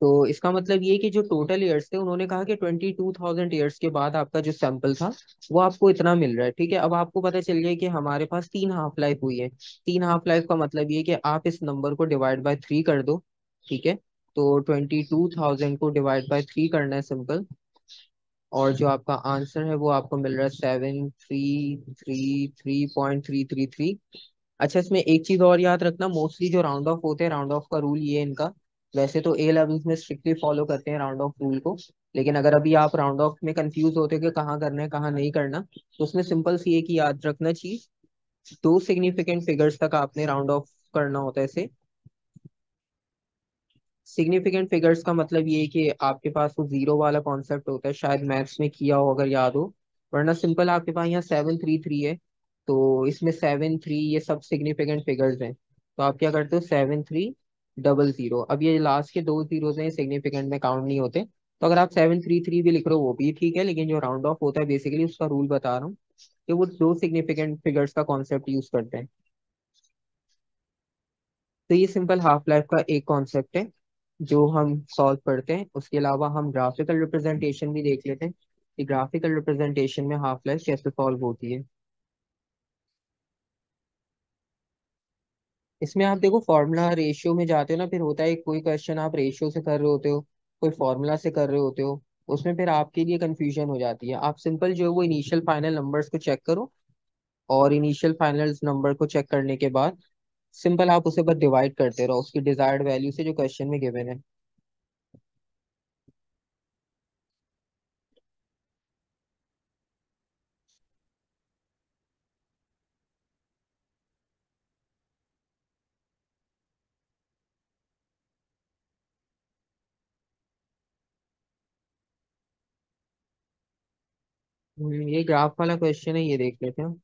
तो इसका मतलब ये कि जो टोटल ईयर्स थे, उन्होंने कहा कि 22,000 ईयर्स के बाद आपका जो सैंपल था वो आपको इतना मिल रहा है। ठीक है, अब आपको पता चल गया कि हमारे पास 3 हाफ लाइफ हुई है। 3 हाफ लाइफ का मतलब ये कि आप इस नंबर को डिवाइड बाय 3 कर दो। ठीक है, तो 22,000 को डिवाइड बाय 3 करना है सिंपल। और जो आपका आंसर है वो आपको मिल रहा है 7333.333। अच्छा, इसमें एक चीज और याद रखना, मोस्टली जो राउंड ऑफ होते हैं, राउंड ऑफ का रूल ये है इनका। वैसे तो ए लेवल्स में स्ट्रिक्टली फॉलो करते हैं राउंड ऑफ रूल को, लेकिन अगर अभी आप राउंड ऑफ में कंफ्यूज होते हो कि कहाँ करना है कहाँ नहीं करना, तो उसमें सिंपल सी एक ही याद रखना चीज, 2 सिग्निफिकेंट फिगर्स तक आपने राउंड ऑफ करना होता है इसे। सिग्निफिकेंट फिगर्स का मतलब ये है कि आपके पास वो जीरो वाला कॉन्सेप्ट होता है, शायद मैथ्स में किया हो अगर याद हो। वरना सिंपल आपके पास यहाँ 733 है, तो इसमें 7 3 ये सब सिग्निफिकेंट फिगर्स हैं, तो आप क्या करते हो 7 3 0 0। अब ये लास्ट के दो जीरोस हैं, सिग्निफिकेंट में काउंट नहीं होते, तो अगर आप 7 3 3 भी लिख रहे हो वो भी ठीक है, लेकिन जो राउंड ऑफ होता है बेसिकली उसका रूल बता रहा हूँ कि वो दो सिग्निफिकेंट फिगर्स का कॉन्सेप्ट यूज करते हैं। तो ये सिंपल हाफ लाइफ का एक कॉन्सेप्ट है जो हम सॉल्व करते हैं। उसके अलावा हम ग्राफिकल रिप्रेजेंटेशन भी देख लेते हैं कि ग्राफिकल रिप्रेजेंटेशन में हाफ लाइफ कैसे सॉल्व होती है। इसमें आप देखो फॉर्मूला रेशियो में जाते हो ना, फिर होता है कोई क्वेश्चन आप रेशियो से कर रहे होते हो, कोई फॉर्मूला से कर रहे होते हो, उसमें फिर आपके लिए कंफ्यूजन हो जाती है। आप सिंपल जो है वो इनिशियल फाइनल नंबर्स को चेक करो, और इनिशियल फाइनल नंबर को चेक करने के बाद सिंपल आप उसे बस डिवाइड करते रहो उसकी डिजायर्ड वैल्यू से जो क्वेश्चन में गिवन है। ये ग्राफ वाला क्वेश्चन है, ये देख लेते हैं।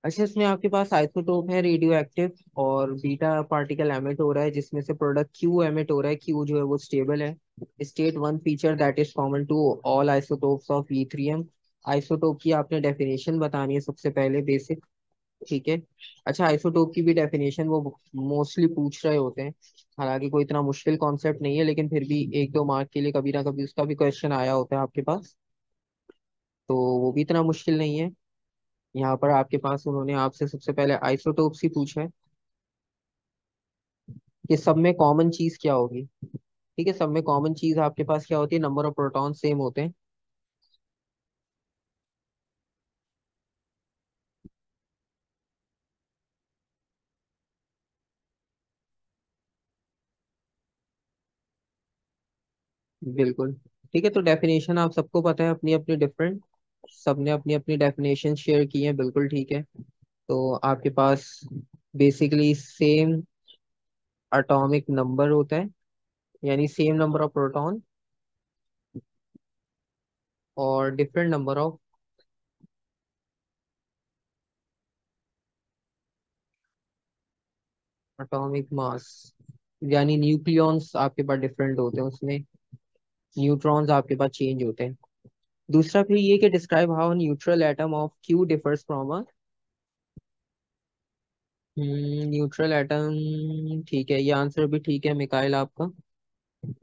अच्छा, इसमें आपके पास आइसोटोप है रेडियो एक्टिव, और बीटा पार्टिकल एमिट हो रहा है जिसमें से प्रोडक्ट क्यू एमिट हो रहा है। क्यू जो है वो स्टेबल है। State one feature that is common to all isotopes of ethereum. Isotope की आपने डेफिनेशन बतानी है सबसे पहले, बेसिक। ठीक है। अच्छा, आइसोटोप की भी डेफिनेशन वो मोस्टली पूछ रहे होते हैं, हालांकि कोई इतना मुश्किल कॉन्सेप्ट नहीं है, लेकिन फिर भी एक दो मार्क के लिए कभी ना कभी उसका भी क्वेश्चन आया होता है आपके पास, तो वो भी इतना मुश्किल नहीं है। यहाँ पर आपके पास उन्होंने आपसे सबसे पहले आइसोटोप्स ही पूछा है कि सब में कॉमन चीज क्या होगी। ठीक है, सब में कॉमन चीज आपके पास क्या होती है, नंबर ऑफ प्रोटॉन सेम होते हैं। बिल्कुल। ठीक है, तो डेफिनेशन आप सबको पता है अपनी अपनी डिफरेंट, सबने अपनी अपनी डेफिनेशन शेयर की है, बिल्कुल ठीक है। तो आपके पास बेसिकली सेम एटॉमिक नंबर होता है, यानी सेम नंबर ऑफ प्रोटॉन और different number of atomic mass, यानी न्यूक्लियॉन्स आपके पास डिफरेंट होते हैं उसमें, न्यूट्रॉन्स आपके पास चेंज होते हैं। दूसरा फिर ये कि describe how neutral atom of Q differs from a neutral atom. ठीक है, ये आंसर भी ठीक है मिकाइल आपका।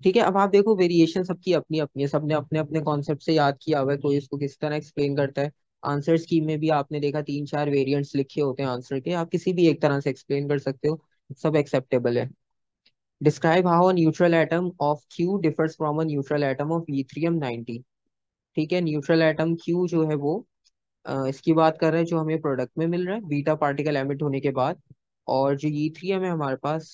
ठीक है, अब आप देखो वेरिएशन सबकी अपनी अपनी है, सबने अपने अपने कॉन्सेप्ट से याद किया हुआ है, कोई इसको किस तरह एक्सप्लेन करता है। आंसर स्कीम में भी आपने देखा तीन चार वेरिएंट्स लिखे होते हैं आंसर के, आप किसी भी एक तरह से एक्सप्लेन कर सकते हो, सब एक्सेप्टेबल है। Describe how a neutral atom of Q differs from a neutral atom of Ethereum 90। ठीक है, न्यूट्रल एटम क्यू जो है वो इसकी बात कर रहे हैं जो हमें प्रोडक्ट में मिल रहा है बीटा पार्टिकल एमिट होने के बाद। और जो ईथरियम है हमारे पास,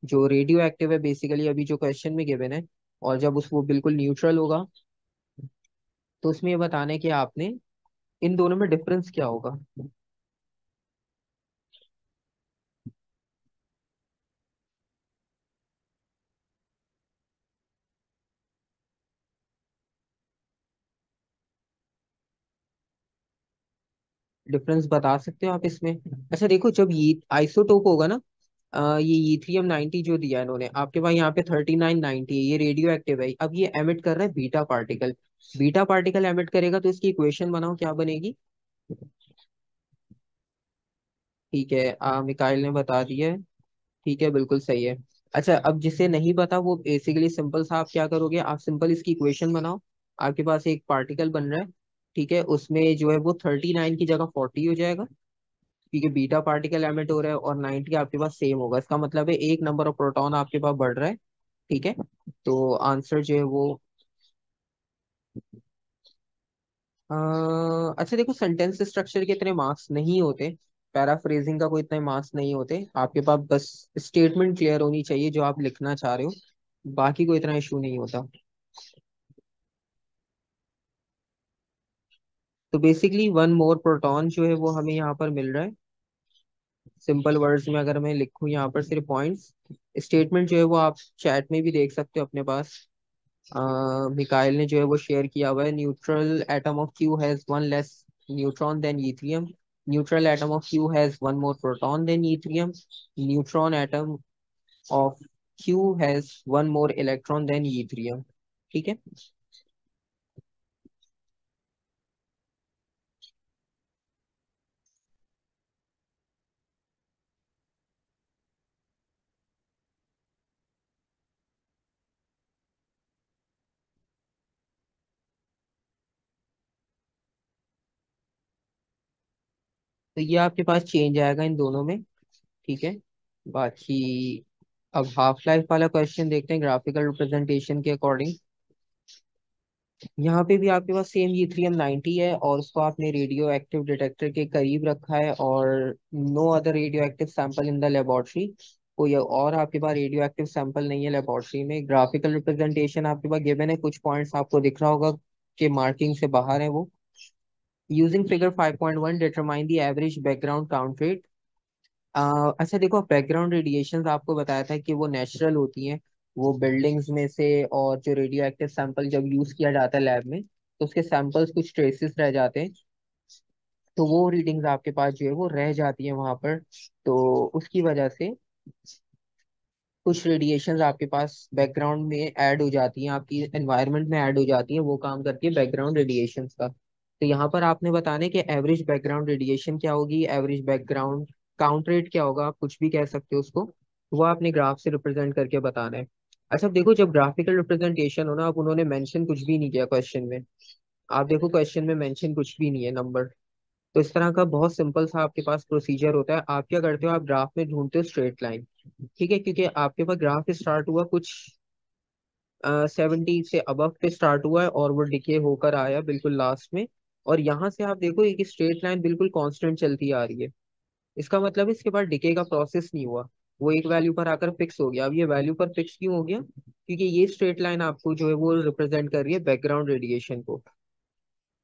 जो रेडियो एक्टिव है बेसिकली अभी जो क्वेश्चन में गिवन है, और जब उस वो बिल्कुल न्यूट्रल होगा, तो उसमें ये बताना है कि आपने इन दोनों में डिफरेंस क्या होगा। डिफरेंस बता सकते हो आप इसमें? अच्छा देखो, जब ये आइसोटोप होगा ना, ये ईथरियम 90 जो दिया है इन्होंने आपके पास यहाँ पे 3990 है, ये रेडियो एक्टिव है, अब ये एमिट कर रहा है beta particle. Beta particle emit करेगा तो इसकी इक्वेशन बनाओ क्या बनेगी। ठीक है, मिकाइल ने बता दिया है। ठीक है, बिल्कुल सही है। अच्छा, अब जिसे नहीं पता वो बेसिकली सिंपल सा आप क्या करोगे, आप सिंपल इसकी इक्वेशन बनाओ। आपके पास एक पार्टिकल बन रहा है, ठीक है, उसमें जो है वो 39 की जगह 40 हो जाएगा, क्योंकि बीटा पार्टिकल एमिट हो रहा है, और 90 आपके पास सेम होगा, इसका मतलब है एक नंबर ऑफ प्रोटॉन आपके पास बढ़ रहा है। ठीक है, तो आंसर जो है वो अच्छा देखो, सेंटेंस स्ट्रक्चर के इतने मार्क्स नहीं होते, पैराफ्रेजिंग का कोई इतने मार्क्स नहीं होते आपके पास, बस स्टेटमेंट क्लियर होनी चाहिए जो आप लिखना चाह रहे हो, बाकी कोई इतना इशू नहीं होता। तो बेसिकली वन मोर प्रोटॉन जो है वो हमें यहाँ पर मिल रहा है। सिंपल वर्ड्स में अगर मैं लिखूं यहाँ पर सिर्फ पॉइंट्स, स्टेटमेंट जो है वो आप चैट में भी देख सकते हो अपने पास। मिकाइल ने जो है वो शेयर किया हुआ है, neutral atom of Q has one less neutron than ethereum, neutral atom of Q has one more proton than ethereum, neutron atom of Q has one more electron than ethereum. ठीक है। तो ये आपके पास change आएगा इन दोनों में। ठीक है। बाकी अब हाफ लाइफ वाला क्वेश्चन देखते हैं ग्राफिकल रिप्रेजेंटेशन के अकॉर्डिंग। यहाँ पे भी आपके पास सेम यूथ्रियम 90 है और उसको आपने रेडियो एक्टिव डिटेक्टर के करीब रखा है, और no other radio active sample in the laboratory. कोई और आपके पास रेडियो एक्टिव सैंपल नहीं है लेबोरेटरी में। ग्राफिकल रिप्रेजेंटेशन आपके पास गिवन है, कुछ पॉइंट्स आपको दिख रहा होगा कि मार्किंग से बाहर है वो। Using figure 5.1 determine the average background count rate. अच्छा देखो, बैकग्राउंड रेडिएशंस आपको बताया था कि वो नेचुरल होती हैं, वो बिल्डिंग्स में से, और जो रेडियो एक्टिव सैंपल जब यूज किया जाता है लैब में तो उसके सैंपल्स कुछ ट्रेसेस रह जाते हैं, तो वो रीडिंग्स आपके पास जो है वो रह जाती है वहां पर। तो उसकी वजह से कुछ रेडिएशंस आपके पास बैकग्राउंड में ऐड हो जाती हैं, आपकी एनवायरनमेंट में ऐड हो जाती हैं, वो काम करती है बैकग्राउंड रेडिएशंस का। तो यहाँ पर आपने बताना है कि एवरेज बैकग्राउंड रेडिएशन क्या होगी, एवरेज बैकग्राउंड काउंट रेट क्या होगा, आप कुछ भी कह सकते हो उसको, वो आपने ग्राफ से रिप्रेजेंट करके बताना है। अच्छा देखो, जब ग्राफिकल रिप्रेजेंटेशन हो ना, अब उन्होंने मेंशन कुछ भी नहीं किया क्वेश्चन में। आप देखो क्वेश्चन में मेंशन कुछ भी नहीं है नंबर। तो इस तरह का बहुत सिंपल सा आपके पास प्रोसीजर होता है। आप क्या करते हो, आप ग्राफ में ढूंढते हो स्ट्रेट लाइन। ठीक है, क्योंकि आपके पास ग्राफ स्टार्ट हुआ कुछ 70 से अबव पे स्टार्ट हुआ है और वो डिके होकर आया बिल्कुल लास्ट में। और यहाँ से आप देखो एक स्ट्रेट लाइन बिल्कुल कांस्टेंट चलती आ रही है। इसका मतलब है इसके बाद डिके का प्रोसेस नहीं हुआ, वो एक वैल्यू पर आकर फिक्स हो गया। अब ये वैल्यू पर फिक्स क्यों हो गया, क्योंकि ये स्ट्रेट लाइन आपको जो है वो रिप्रेजेंट कर रही है बैकग्राउंड रेडिएशन को।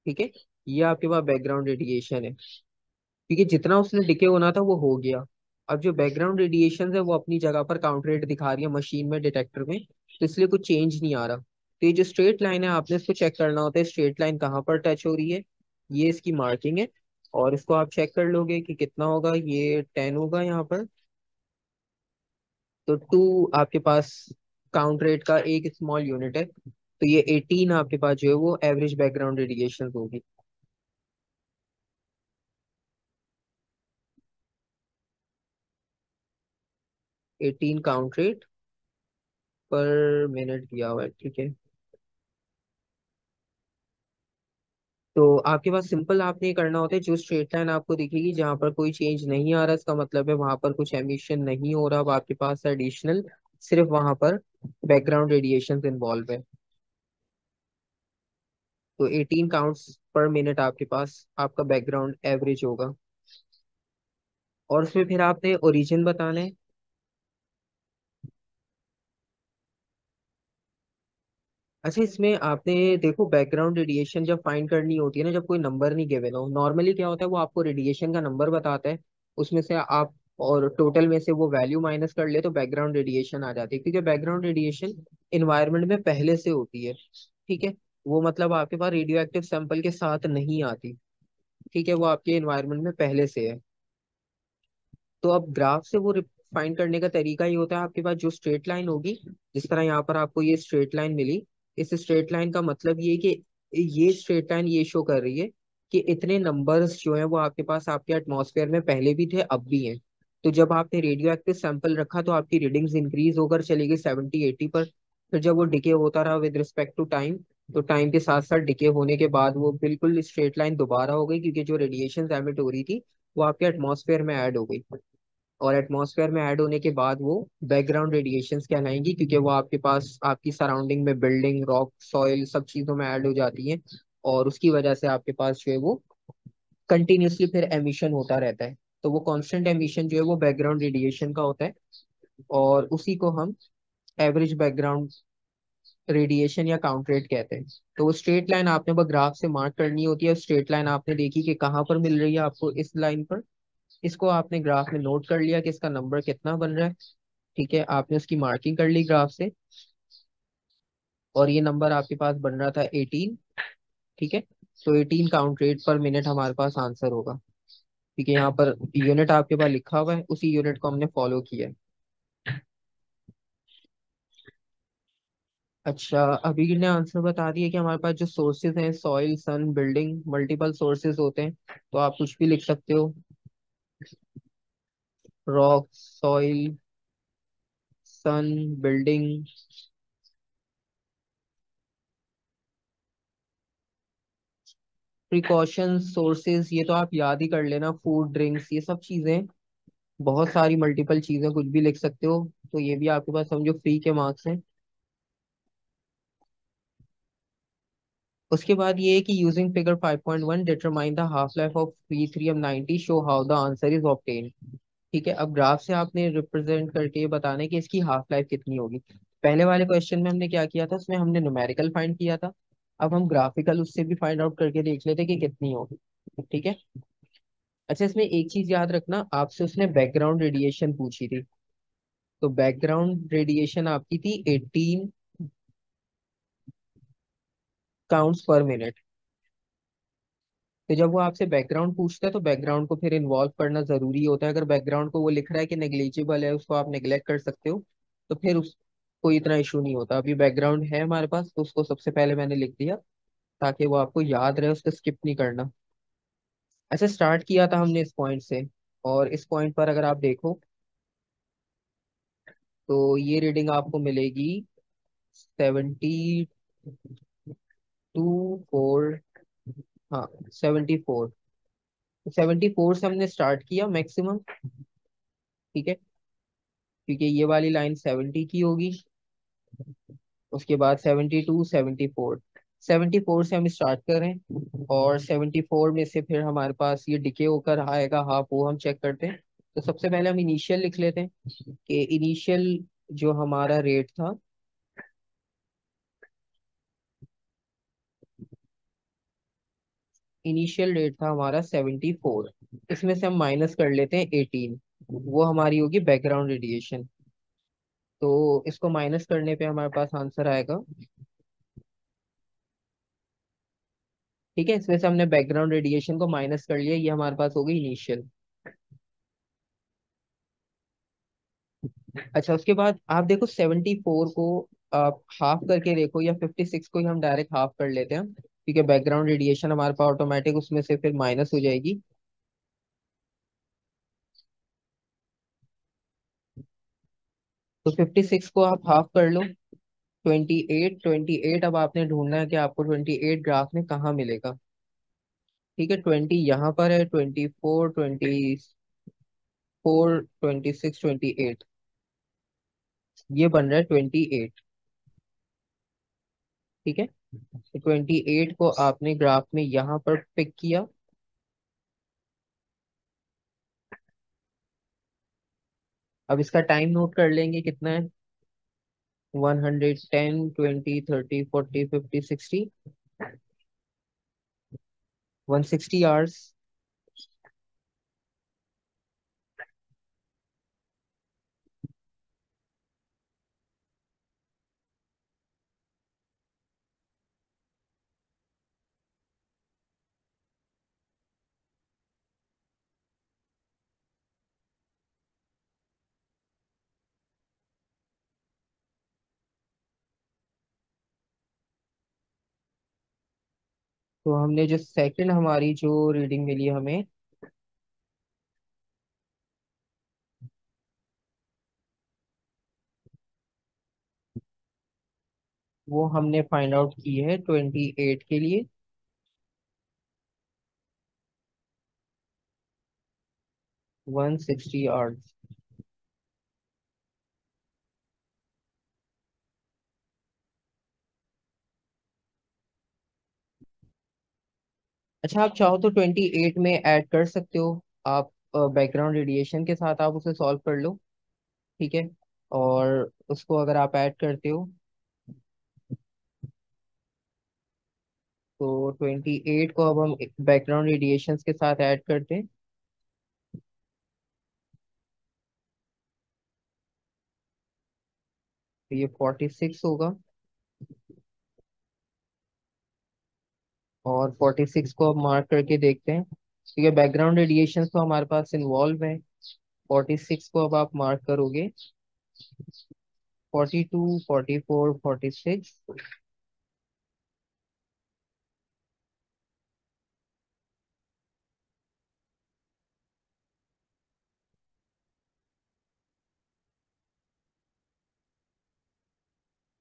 ठीक है, ये आपके पास बैकग्राउंड रेडिएशन है, क्योंकि जितना उसने डिके होना था वो हो गया। अब जो बैकग्राउंड रेडिएशन है वो अपनी जगह पर काउंट रेट दिखा रही है मशीन में, डिटेक्टर में, तो इसलिए कुछ चेंज नहीं आ रहा। तो ये जो स्ट्रेट लाइन है आपने इसको चेक करना होता है, स्ट्रेट लाइन कहाँ पर टच हो रही है, ये इसकी मार्किंग है। और इसको आप चेक कर लोगे कि कितना होगा, ये 10 होगा यहाँ पर। तो 2 आपके पास काउंट रेट का एक स्मॉल यूनिट है, तो ये 18 आपके पास जो है वो एवरेज बैकग्राउंड रेडिएशन होगी। 18 काउंट रेट पर मिनट दिया हुआ है। ठीक है, तो आपके पास सिंपल आपने ये करना होता है, जो स्ट्रेट लाइन आपको दिखेगी जहां पर कोई चेंज नहीं आ रहा, इसका मतलब है वहां पर कुछ एमिशन नहीं हो रहा, अब आपके पास एडिशनल सिर्फ वहां पर बैकग्राउंड रेडिएशन इन्वॉल्व है। तो 18 काउंट्स पर मिनट आपके पास आपका बैकग्राउंड एवरेज होगा। और उसमें फिर आपने ओरिजिन बताना है। अच्छा, इसमें आपने देखो बैकग्राउंड रेडिएशन जब फाइंड करनी होती है ना, जब कोई नंबर नहीं गिवन हो, नॉर्मली क्या होता है वो आपको रेडिएशन का नंबर बताता है, उसमें से आप और टोटल में से वो वैल्यू माइनस कर ले तो बैकग्राउंड रेडिएशन आ जाती है, क्योंकि बैकग्राउंड रेडिएशन इन्वायरमेंट में पहले से होती है। ठीक है, वो मतलब आपके पास रेडियो एक्टिव सैंपल के साथ नहीं आती। ठीक है, वो आपके इन्वायरमेंट में पहले से है। तो अब ग्राफ से वो फाइंड करने का तरीका ये होता है, आपके पास जो स्ट्रेट लाइन होगी, जिस तरह यहाँ पर आपको ये स्ट्रेट लाइन मिली, इस स्ट्रेट लाइन का मतलब ये है कि ये स्ट्रेट लाइन ये शो कर रही है कि इतने नंबर्स जो है वो आपके पास आपके एटमॉस्फेयर में पहले भी थे अब भी हैं। तो जब आपने रेडियो एक्टिव सैंपल रखा तो आपकी रीडिंग्स इंक्रीज होकर चली गई 70-80 पर। फिर जब वो डिके होता रहा विद रिस्पेक्ट टू टाइम, तो टाइम के साथ साथ डिके होने के बाद वो बिल्कुल स्ट्रेट लाइन दोबारा हो गई, क्योंकि जो रेडिएशन एमिट हो रही थी वो आपके एटमॉस्फेयर में ऐड हो गई। और एटमॉस्फेयर में ऐड होने के बाद वो बैकग्राउंड रेडिएशंस कहलाएंगी, क्योंकि वो आपके पास आपकी सराउंडिंग में बिल्डिंग, रॉक, सॉइल सब चीजों में ऐड हो जाती हैं, और उसकी वजह से आपके पास जो है वो कंटिन्यूसली फिर एमिशन होता रहता है। तो वो कांस्टेंट एमिशन जो है वो बैकग्राउंड रेडिएशन का होता है, और उसी को हम एवरेज बैकग्राउंड रेडिएशन या काउंट रेट कहते हैं। तो वो स्ट्रेट लाइन आपने वो ग्राफ से मार्क करनी होती है। स्ट्रेट लाइन आपने देखी कि कहाँ पर मिल रही है आपको, इस लाइन पर। इसको आपने ग्राफ में नोट कर लिया कि इसका नंबर कितना बन रहा है। ठीक है, आपने उसकी मार्किंग कर ली ग्राफ से, और ये नंबर आपके पास बन रहा था 18। ठीक है, तो 18 काउंट रेट पर मिनट हमारे पास आंसर होगा। ठीक है, यहाँ पर यूनिट आपके पास लिखा हुआ है, उसी यूनिट को हमने फॉलो किया है। अच्छा, अभी ने आंसर बता दिया कि हमारे पास जो सोर्सेज हैं, सॉइल, सन, बिल्डिंग, मल्टीपल सोर्सेज होते हैं। तो आप कुछ भी लिख सकते हो, रॉक, सॉइल, सन, बिल्डिंग। प्रिकॉशंस, सोर्सेज, ये तो आप याद ही कर लेना, फूड, ड्रिंक्स, ये सब चीजें, बहुत सारी मल्टीपल चीजें, कुछ भी लिख सकते हो। तो ये भी आपके पास समझो फ्री के मार्क्स हैं। उसके बाद ये है कि using figure 5.1 determine the half life of P3M90, show how the answer is obtain. ठीक है, अब ग्राफ से आपने रिप्रेजेंट करके ये बताना है कि इसकी हाफ लाइफ कितनी होगी। पहले वाले क्वेश्चन में हमने क्या किया था, उसमें हमने न्यूमेरिकल फाइंड किया था। अब हम ग्राफिकल उससे भी फाइंड आउट करके देख लेते कि कितनी होगी। ठीक है। अच्छा, इसमें एक चीज याद रखना, आपसे उसने बैकग्राउंड रेडिएशन पूछी थी। तो बैकग्राउंड रेडिएशन आपकी थी 18 काउंट्स पर मिनट। तो जब वो आपसे बैकग्राउंड पूछता है तो बैकग्राउंड को फिर इन्वॉल्व करना जरूरी होता है। अगर बैकग्राउंड को वो लिख रहा है कि नेग्लिजिबल है, उसको आप नेग्लेक्ट कर सकते हो, तो फिर उस कोई इतना इशू नहीं होता। अभी बैकग्राउंड है हमारे पास, तो उसको सबसे पहले मैंने लिख दिया ताकि वो आपको याद रहे, उसको स्किप नहीं करना। अच्छा, स्टार्ट किया था हमने इस पॉइंट से, और इस पॉइंट पर अगर आप देखो तो ये रीडिंग आपको मिलेगी 72, 4, हाँ 74। 74 से हमने स्टार्ट किया मैक्सिमम। ठीक है, क्योंकि ये वाली लाइन 70 की होगी। उसके बाद 72, 74, 74 से हम स्टार्ट करें, और 74 में से फिर हमारे पास ये डिके होकर आएगा हाफ, वो हम चेक करते हैं। तो सबसे पहले हम इनिशियल लिख लेते हैं कि इनिशियल जो हमारा रेट था, इनिशियल रेट था हमारा 74। इसमें से हम माइनस कर लेते हैं 18, वो हमारी होगी बैकग्राउंड रेडिएशन। तो इसको माइनस करने पे हमारे पास आंसर आएगा। ठीक है, इसमें से हमने बैकग्राउंड रेडिएशन को माइनस कर लिया, ये हमारे पास हो गई इनिशियल। अच्छा, उसके बाद आप देखो 74 को आप हाफ करके देखो, या 56 को ही हम डायरेक्ट हाफ कर लेते हैं, क्योंकि बैकग्राउंड रेडिएशन हमारे पास ऑटोमेटिक उसमें से फिर माइनस हो जाएगी। तो 56 को आप हाफ कर लो, 28, 28 अब आपने ढूंढना है कि आपको 28 ग्राफ में कहाँ मिलेगा। ठीक है, 20 यहाँ पर है, 24, 24, 26, 28, ये बन रहा है 28। ठीक है, तो 28 को आपने ग्राफ में यहाँ पर पिक किया। अब इसका टाइम नोट कर लेंगे कितना है, 110, 20, 30, 40, 50, 60, 160 आवर्स। तो हमने जो सेकंड हमारी जो रीडिंग मिली हमें, वो हमने फाइंड आउट की है 28 के लिए, 160 आवर्स। अच्छा, आप चाहो तो 28 में ऐड कर सकते हो आप, बैकग्राउंड रेडिएशन के साथ आप उसे सॉल्व कर लो। ठीक है, और उसको अगर आप ऐड करते हो तो 28 को अब हम बैकग्राउंड रेडिएशन के साथ ऐड करते हैं। तो ये 46 होगा। और 46 को अब मार्क करके देखते हैं, ठीक है। बैकग्राउंड रेडिएशन तो हमारे पास इन्वॉल्व है। 46 को अब आप मार्क करोगे। 42, 44, 46।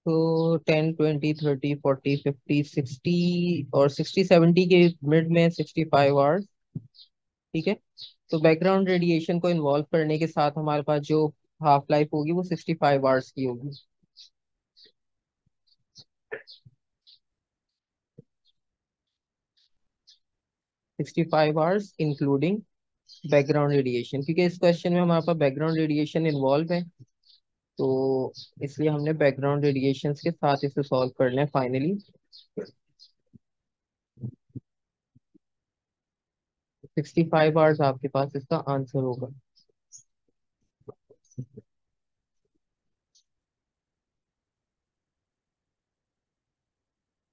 तो 10, 20, 30, 40, 50, 60 और 60, 70 के मिड में 65 आवर्स। ठीक है। तो बैकग्राउंड रेडिएशन को इन्वॉल्व करने के साथ हमारे पास जो हाफ लाइफ होगी वो 65 आवर्स की होगी। 65 आवर्स इंक्लूडिंग बैकग्राउंड रेडिएशन, क्योंकि इस क्वेश्चन में हमारे पास बैकग्राउंड रेडिएशन इन्वॉल्व है। तो इसलिए हमने बैकग्राउंड रेडिएशन के साथ इसे सॉल्व करना है फाइनली। 65 आवर्स आपके पास इसका आंसर होगा।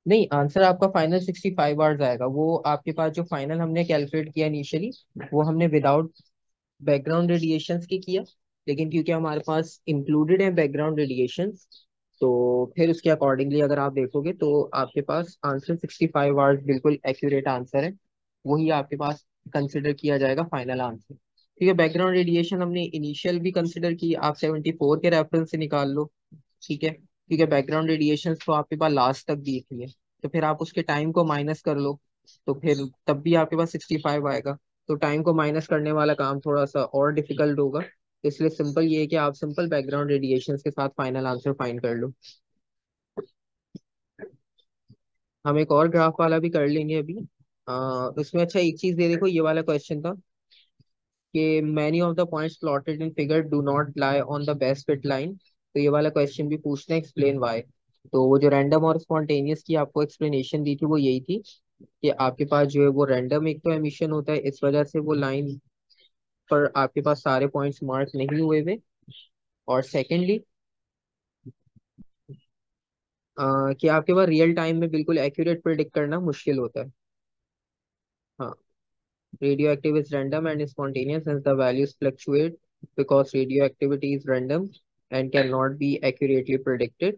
नहीं, आंसर आपका फाइनल 65 आवर्स आएगा। वो आपके पास जो फाइनल हमने कैलकुलेट किया इनिशियली, वो हमने विदाउट बैकग्राउंड रेडिएशंस की किया। लेकिन क्योंकि हमारे पास इंक्लूडेड है बैकग्राउंड रेडिएशंस, तो फिर उसके अकॉर्डिंगली अगर आप देखोगे तो आपके पास आंसर 65 आवर्स बिल्कुल एक्यूरेट आंसर है। वही आपके पास कंसिडर किया जाएगा फाइनल आंसर। ठीक है। बैकग्राउंड रेडिएशन हमने इनिशियल भी कंसिडर की, आप 74 के रेफरेंस से निकाल लो। ठीक है, क्योंकि बैकग्राउंड रेडिएशन तो आपके पास लास्ट तक दी थी है। तो फिर आप उसके टाइम को माइनस कर लो, तो फिर तब भी आपके पास 65 आएगा। तो टाइम को माइनस करने वाला काम थोड़ा सा और डिफिकल्ट होगा, तो इसलिए सिंपल ये है कि आप सिंपल बैकग्राउंड रेडिएशन के साथ फाइनल आंसर फाइंड कर लो। हम एक और ग्राफ वाला भी कर लेंगे अभी। इसमें अच्छा एक चीज दे, देखो ये वाला क्वेश्चन था कि many of the points plotted in figure do not lie on the best fit line. तो ये वाला क्वेश्चन भी पूछना है, एक्सप्लेन वाई। तो वो जो रैंडम और स्पॉन्टेनियस की आपको एक्सप्लेनेशन दी थी वो यही थी कि आपके पास जो है वो रैंडम एक तो एमिशन होता है, इस वजह से वो लाइन पर आपके पास सारे पॉइंट्स मार्क नहीं हुए हुए। और सेकेंडली कि आपके पास रियल टाइम में बिल्कुल एक्यूरेट प्रिडिक्ट करना मुश्किल होता है। हाँ, radioactive is random and spontaneous since the values fluctuate because radioactivity is random and cannot be accurately predicted।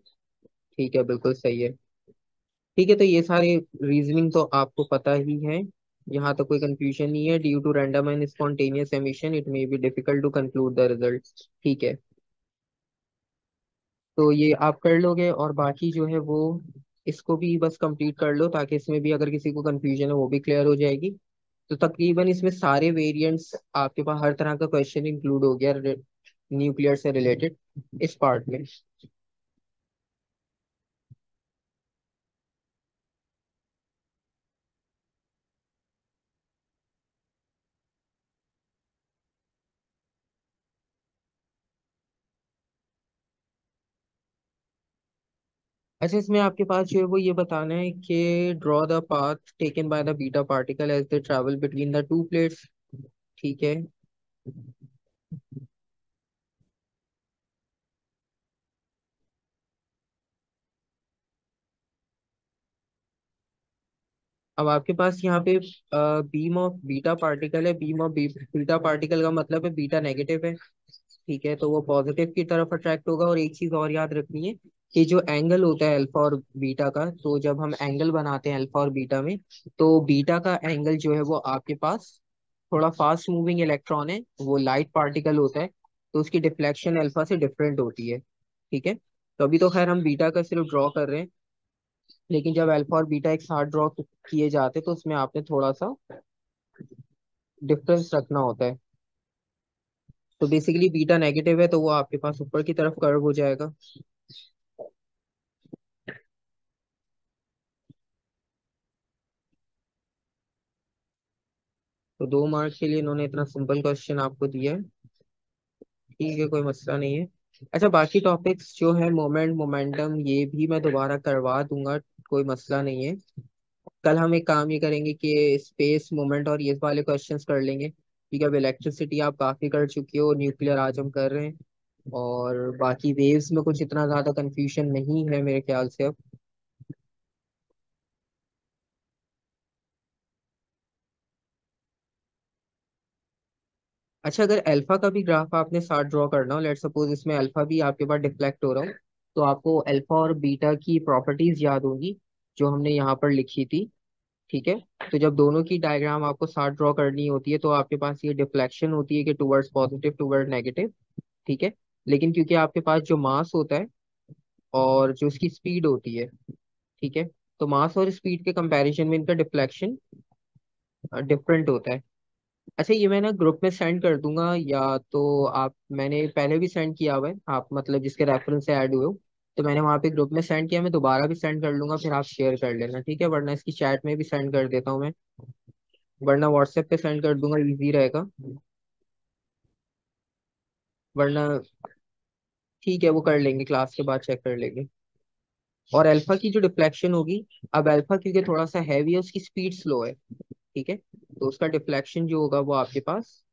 ठीक है, बिल्कुल सही है। ठीक है, तो ये सारे रीजनिंग तो आपको पता ही है। यहाँ तो कोई कंफ्यूजन नहीं है। Due to random and spontaneous emission it may be difficult to conclude the result. ठीक है, तो ये आप कर लोगे और बाकी जो है वो इसको भी बस कंप्लीट कर लो, ताकि इसमें भी अगर किसी को कंफ्यूजन है वो भी क्लियर हो जाएगी। तो तकरीबन इसमें सारे वेरिएंट्स आपके पास हर तरह का क्वेश्चन इंक्लूड हो गया न्यूक्लियर से रिलेटेड इस पार्ट में। अच्छा, इसमें आपके पास जो है वो ये बताना है कि draw the path taken by the beta particle as they travel between the two plates. ठीक है। अब आपके पास यहाँ पे बीम ऑफ बीटा पार्टिकल है। बीम ऑफ बीटा पार्टिकल का मतलब है बीटा नेगेटिव है। ठीक है, तो वो पॉजिटिव की तरफ अट्रैक्ट होगा। और एक चीज और याद रखनी है कि जो एंगल होता है अल्फा और बीटा का, तो जब हम एंगल बनाते हैं अल्फा और बीटा में, तो बीटा का एंगल जो है वो आपके पास थोड़ा फास्ट मूविंग इलेक्ट्रॉन है, वो लाइट पार्टिकल होता है, तो उसकी डिफ्लेक्शन अल्फा से डिफरेंट होती है। ठीक है, तो अभी तो खैर हम बीटा का सिर्फ ड्रॉ कर रहे हैं, लेकिन जब अल्फा और बीटा एक साथ ड्रॉ किए जाते हैं तो उसमें आपने थोड़ा सा डिफरेंस रखना होता है। तो बेसिकली बीटा नेगेटिव है तो वो आपके पास ऊपर की तरफ कर्व हो जाएगा। तो 2 मार्क के लिए इन्होंने इतना सिंपल क्वेश्चन आपको दिया है। ठीक है, कोई मसला नहीं है। अच्छा, बाकी टॉपिक्स जो है मोमेंट मोमेंटम ये भी मैं दोबारा करवा दूंगा, कोई मसला नहीं है। कल हम एक काम ये करेंगे कि स्पेस मोमेंट और ये वाले क्वेश्चंस कर लेंगे, क्योंकि अब इलेक्ट्रिसिटी आप काफी कर चुकी हो, न्यूक्लियर आज हम कर रहे हैं। और बाकी वेव्स में कुछ इतना ज्यादा कंफ्यूजन नहीं है मेरे ख्याल से अब। अच्छा, अगर अल्फा का भी ग्राफ आपने साथ ड्रॉ करना हो, लेट सपोज इसमें अल्फा भी आपके पास डिफ्लेक्ट हो रहा हो, तो आपको अल्फा और बीटा की प्रॉपर्टीज याद होगी जो हमने यहाँ पर लिखी थी। ठीक है। तो जब दोनों की डायग्राम आपको साथ ड्रॉ करनी होती है तो आपके पास ये डिफ्लेक्शन होती है कि टुवर्ड्स पॉजिटिव टुवर्ड नेगेटिव। ठीक है। लेकिन क्योंकि आपके पास जो मास होता है और जो उसकी स्पीड होती है, ठीक है, तो मास और स्पीड के कंपैरिजन में इनका डिफ्लेक्शन डिफरेंट होता है। अच्छा, ये मैं ना ग्रुप में सेंड कर दूंगा, या तो आप, मैंने पहले भी सेंड किया हुआ है, आप मतलब जिसके रेफरेंस से ऐड हुए हो, तो मैंने वहाँ पे ग्रुप में सेंड किया, मैं दोबारा भी सेंड कर लूंगा, फिर आप शेयर कर लेना, ठीक है, वरना इसकी चैट में भी सेंड कर देता हूँ मैं, वरना व्हाट्सएप पे सेंड कर दूंगा, इजी रहेगा। वरना ठीक है, वो कर लेंगे, क्लास के बाद चेक कर लेंगे। और अल्फा की जो डिफ्लेक्शन होगी, अब अल्फा क्योंकि थोड़ा सा हैवी है, उसकी स्पीड स्लो है, ठीक है, तो उसका डिफ्लेक्शन जो होगा वो आपके पास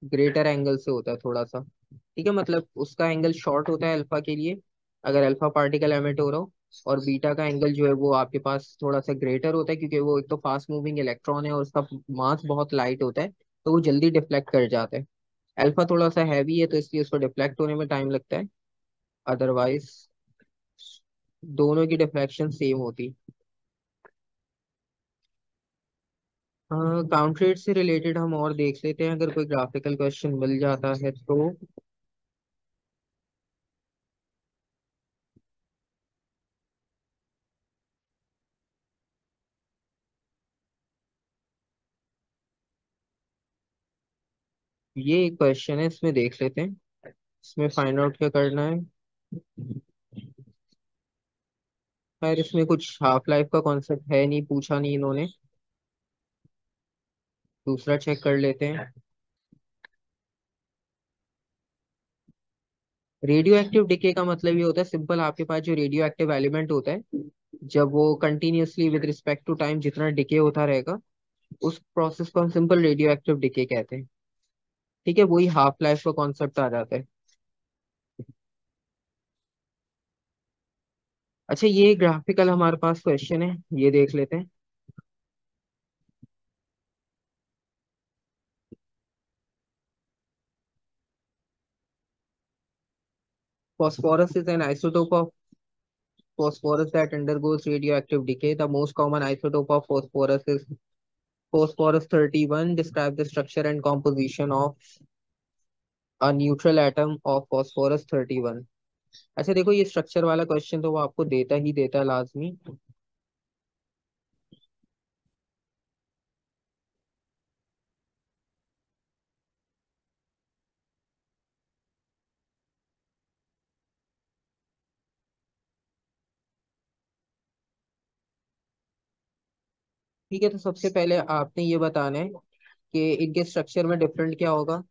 ग्रेटर एंगल से होता है थोड़ा सा। ठीक है, मतलब उसका एंगल शॉर्ट होता है अल्फा के लिए, अगर अल्फा पार्टिकल एमिट हो रहा हो। और बीटा का एंगल जो है वो आपके पास थोड़ा सा ग्रेटर होता है, क्योंकि वो एक तो फास्ट मूविंग इलेक्ट्रॉन है और उसका मास बहुत लाइट होता है, तो वो जल्दी डिफ्लेक्ट कर जाता है। अल्फा थोड़ा सा हैवी है तो इसलिए उसको डिफ्लेक्ट होने में टाइम लगता है, अदरवाइज दोनों की डिफ्लेक्शन सेम होती। काउंट रेट से रिलेटेड हम और देख लेते हैं, अगर कोई ग्राफिकल क्वेश्चन मिल जाता है तो। ये एक क्वेश्चन है, इसमें देख लेते हैं, इसमें फाइंड आउट क्या करना है। खैर इसमें कुछ हाफ लाइफ का कॉन्सेप्ट है नहीं, पूछा नहीं इन्होंने, दूसरा चेक कर लेते हैं। रेडियो एक्टिव डिके का मतलब ये होता है सिंपल, आपके पास जो रेडियो एक्टिव एलिमेंट होता है, जब वो continuously with respect to time जितना डिके होता रहेगा, उस प्रोसेस को हम सिंपल रेडियो एक्टिव डिके कहते हैं। ठीक है, वही हाफ लाइफ का कॉन्सेप्ट आ जाता है। अच्छा, ये ग्राफिकल हमारे पास क्वेश्चन है, ये देख लेते हैं। Phosphorus is an isotope of phosphorus that undergoes radioactive decay. The most common isotope of phosphorus is phosphorus 31. Describe the structure and composition of a neutral atom of phosphorus 31. अच्छा देखो, ये structure वाला question तो वो आपको देता ही देता है लाजमी। ठीक है, तो सबसे पहले आपने ये बताना है कि इनके स्ट्रक्चर में डिफरेंट क्या होगा।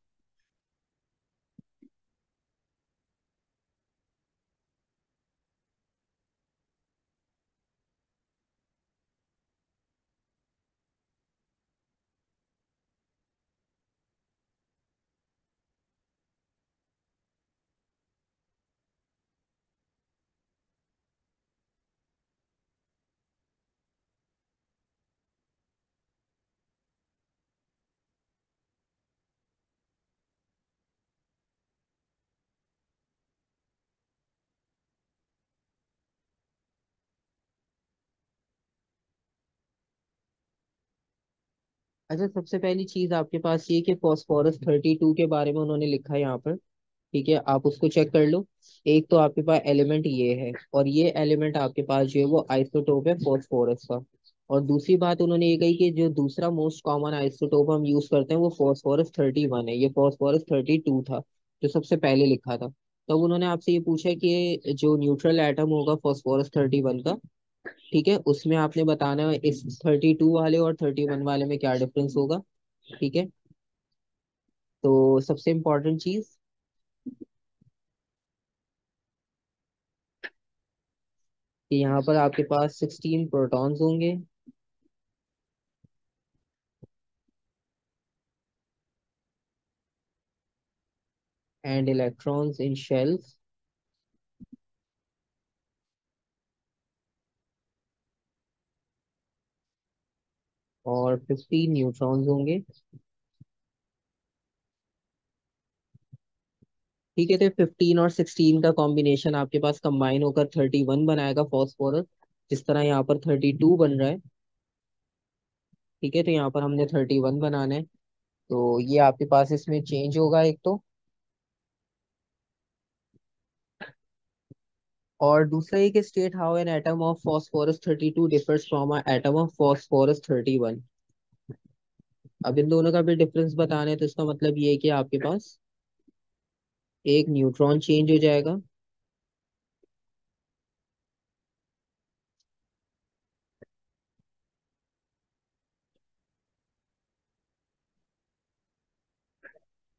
अच्छा, सबसे पहली चीज आपके पास ये कि फॉस्फोरस 32 के बारे में उन्होंने लिखा है यहाँ पर। ठीक है, आप उसको चेक कर लो। एक तो आपके पास एलिमेंट ये है, और ये एलिमेंट आपके पास जो है वो आइसोटोप है फॉस्फोरस का। और दूसरी बात उन्होंने ये कही कि जो दूसरा मोस्ट कॉमन आइसोटोप हम यूज करते हैं वो फॉस्फोरस 31 है, ये फॉस्फोरस 32 था जो सबसे पहले लिखा था। तब उन्होंने आपसे ये पूछा कि जो न्यूट्रल एटम होगा फॉस्फोरस 31 का, ठीक है, उसमें आपने बताना है इस 32 वाले और 31 वाले में क्या डिफरेंस होगा। ठीक है, तो सबसे इम्पोर्टेंट चीज, कि यहाँ पर आपके पास 16 प्रोटॉन्स होंगे एंड इलेक्ट्रॉन्स इन शेल्स, और 15 न्यूट्रॉन्स होंगे। ठीक है, तो 15 और 16 का कॉम्बिनेशन आपके पास कंबाइन होकर 31 बनाएगा फॉस्फोरस, जिस तरह यहाँ पर 32 बन रहा है। ठीक है, तो यहाँ पर हमने 31 बनाना है, तो ये आपके पास इसमें चेंज होगा एक तो। और दूसरा एक state how an atom of phosphorus 32 differs from a atom of phosphorus 31। अब इन दोनों का भी डिफरेंस बताना है, तो इसका मतलब ये है कि आपके पास एक न्यूट्रॉन चेंज हो जाएगा,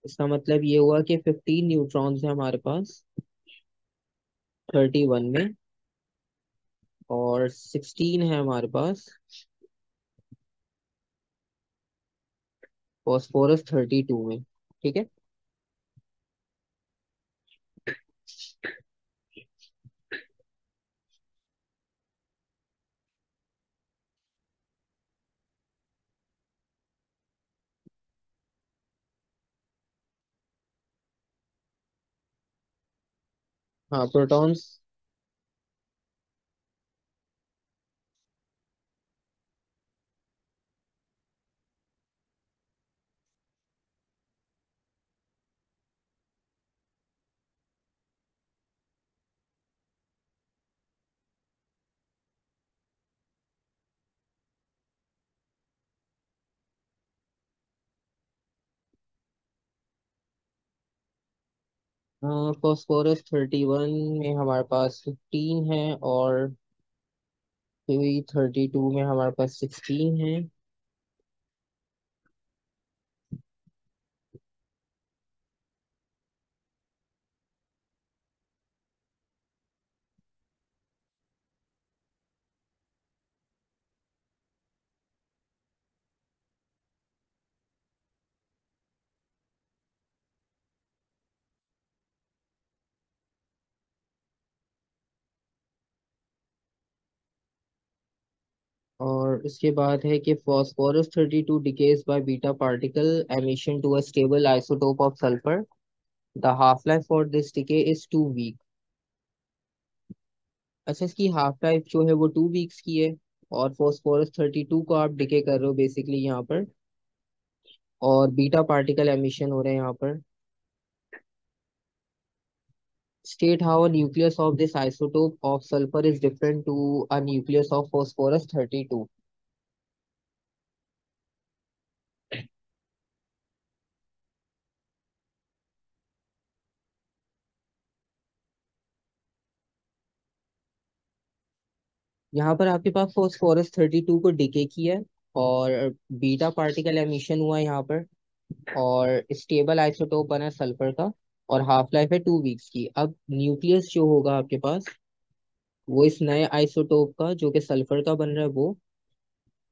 इसका मतलब ये हुआ कि 15 न्यूट्रॉन्स है हमारे पास 31 में, और 16 है हमारे पास फॉस्फोरस 32 में। ठीक है। हाँ, प्रोटॉन्स। फॉस्फोरस 31 में हमारे पास 15 है, और 32 में हमारे पास 16 है। और इसके बाद है कि phosphorus 32 decays by beta particle emission to a stable isotope of sulphur. The half life for this decay is 2 week. अच्छा, इसकी हाफ लाइफ जो है वो 2 वीक्स की है, और फॉस्फोरस 32 को आप डिके कर रहे हो बेसिकली यहाँ पर, और बीटा पार्टिकल एमिशन हो रहे हैं यहाँ पर। State how a nucleus of this isotope of sulfur is different to a nucleus of phosphorus 32। यहाँ पर आपके पास फॉस्फोरस 32 को डिके किया है, और बीटा पार्टिकल एमिशन हुआ है यहाँ पर, और स्टेबल आइसोटोप बना सल्फर का, और हाफ लाइफ है 2 वीक्स की। अब न्यूक्लियस जो होगा आपके पास, वो इस नए आइसोटोप का जो कि सल्फर का बन रहा है वो,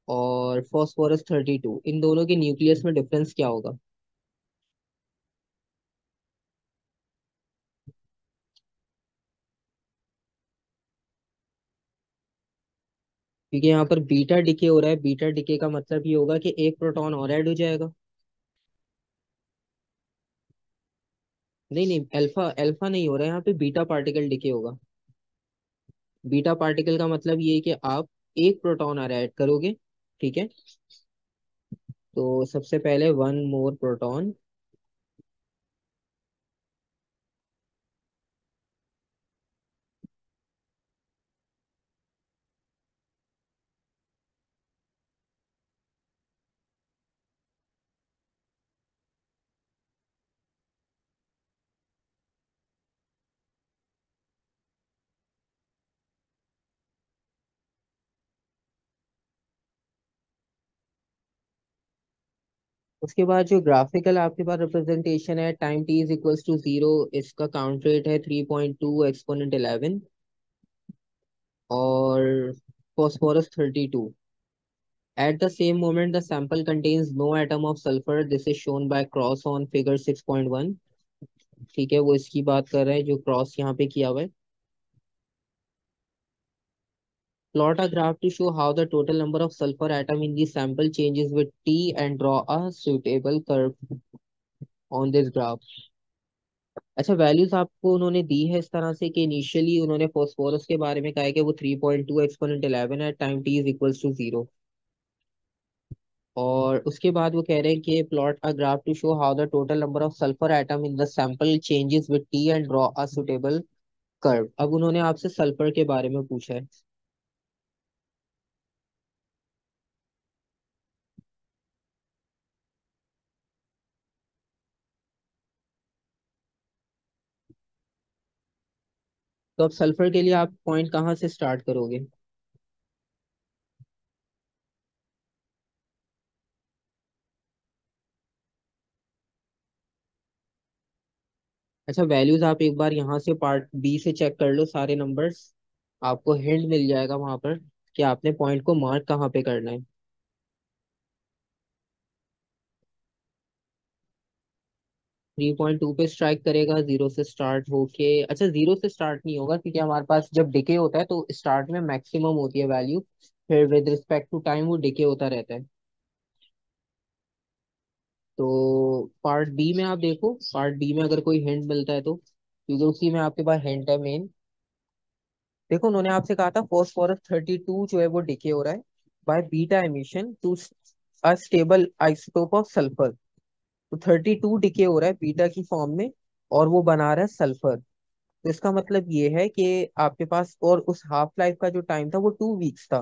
और फॉस्फोरस 32, इन दोनों के न्यूक्लियस में डिफरेंस क्या होगा? क्योंकि यहाँ पर बीटा डिके हो रहा है, बीटा डिके का मतलब ये होगा कि एक प्रोटॉन और ऐड हो जाएगा। नहीं नहीं, अल्फा अल्फा नहीं हो रहा है, यहाँ पे बीटा पार्टिकल डिके होगा। बीटा पार्टिकल का मतलब ये है कि आप एक प्रोटॉन और ऐड करोगे। ठीक है, तो सबसे पहले 1 मोर प्रोटॉन। उसके बाद जो ग्राफिकल आपके पास रिप्रेजेंटेशन है, time T is equals to 0, इसका काउंट रेट है 3.2 exponent 11, phosphorus 32. At the same moment, the sample contains no atom of sulfur. This is shown by cross on figure 6.1. ठीक है, वो इसकी बात कर रहे हैं जो क्रॉस यहाँ पे किया हुआ है. Plot a graph to show how the total number of sulfur atom in the sample changes with T and draw a suitable curve on this graph. अच्छा, वैल्यूज आपको उन्होंने दी है इस तरह से कि इनिशियली उन्होंने फॉस्फोरस के बारे में कहा है कि वो 3.2 एक्सपोनेंट 11 है, time T is equals to 0. और उसके बाद वो कह रहे हैं कि plot a graph to show how the total number of sulphur atom in the sample changes with T and draw a suitable curve. अब उन्होंने आपसे सल्फर के बारे में पूछा है. तो अब सल्फर के लिए आप पॉइंट कहाँ से स्टार्ट करोगे? अच्छा, वैल्यूज आप एक बार यहाँ से पार्ट बी से चेक कर लो सारे नंबर्स. आपको हिंट मिल जाएगा वहां पर कि आपने पॉइंट को मार्क कहाँ पे करना है. 3.2 पे स्ट्राइक करेगा, जीरो से स्टार्ट होके. अच्छा, जीरो से स्टार्ट नहीं होगा क्योंकि हमारे पास जब डिके होता है तो स्टार्ट में मैक्सिमम होती है वैल्यू, फिर विद रिस्पेक्ट टू टाइम वो डिके होता रहता है. तो पार्ट बी में आप देखो, पार्ट बी में अगर कोई हिंट मिलता है तो, क्योंकि उसी में आपके पास हिंट है मेन. देखो, उन्होंने आपसे कहा था फॉस्फोरस 32 जो है वो डिके हो रहा है by beta emission to a stable isotope of sulphur. तो 32 डिके हो रहा है बीटा की फॉर्म में और वो बना रहा है सल्फर. तो इसका मतलब ये है कि आपके पास, और उस हाफ लाइफ का जो टाइम था वो 2 वीक्स था.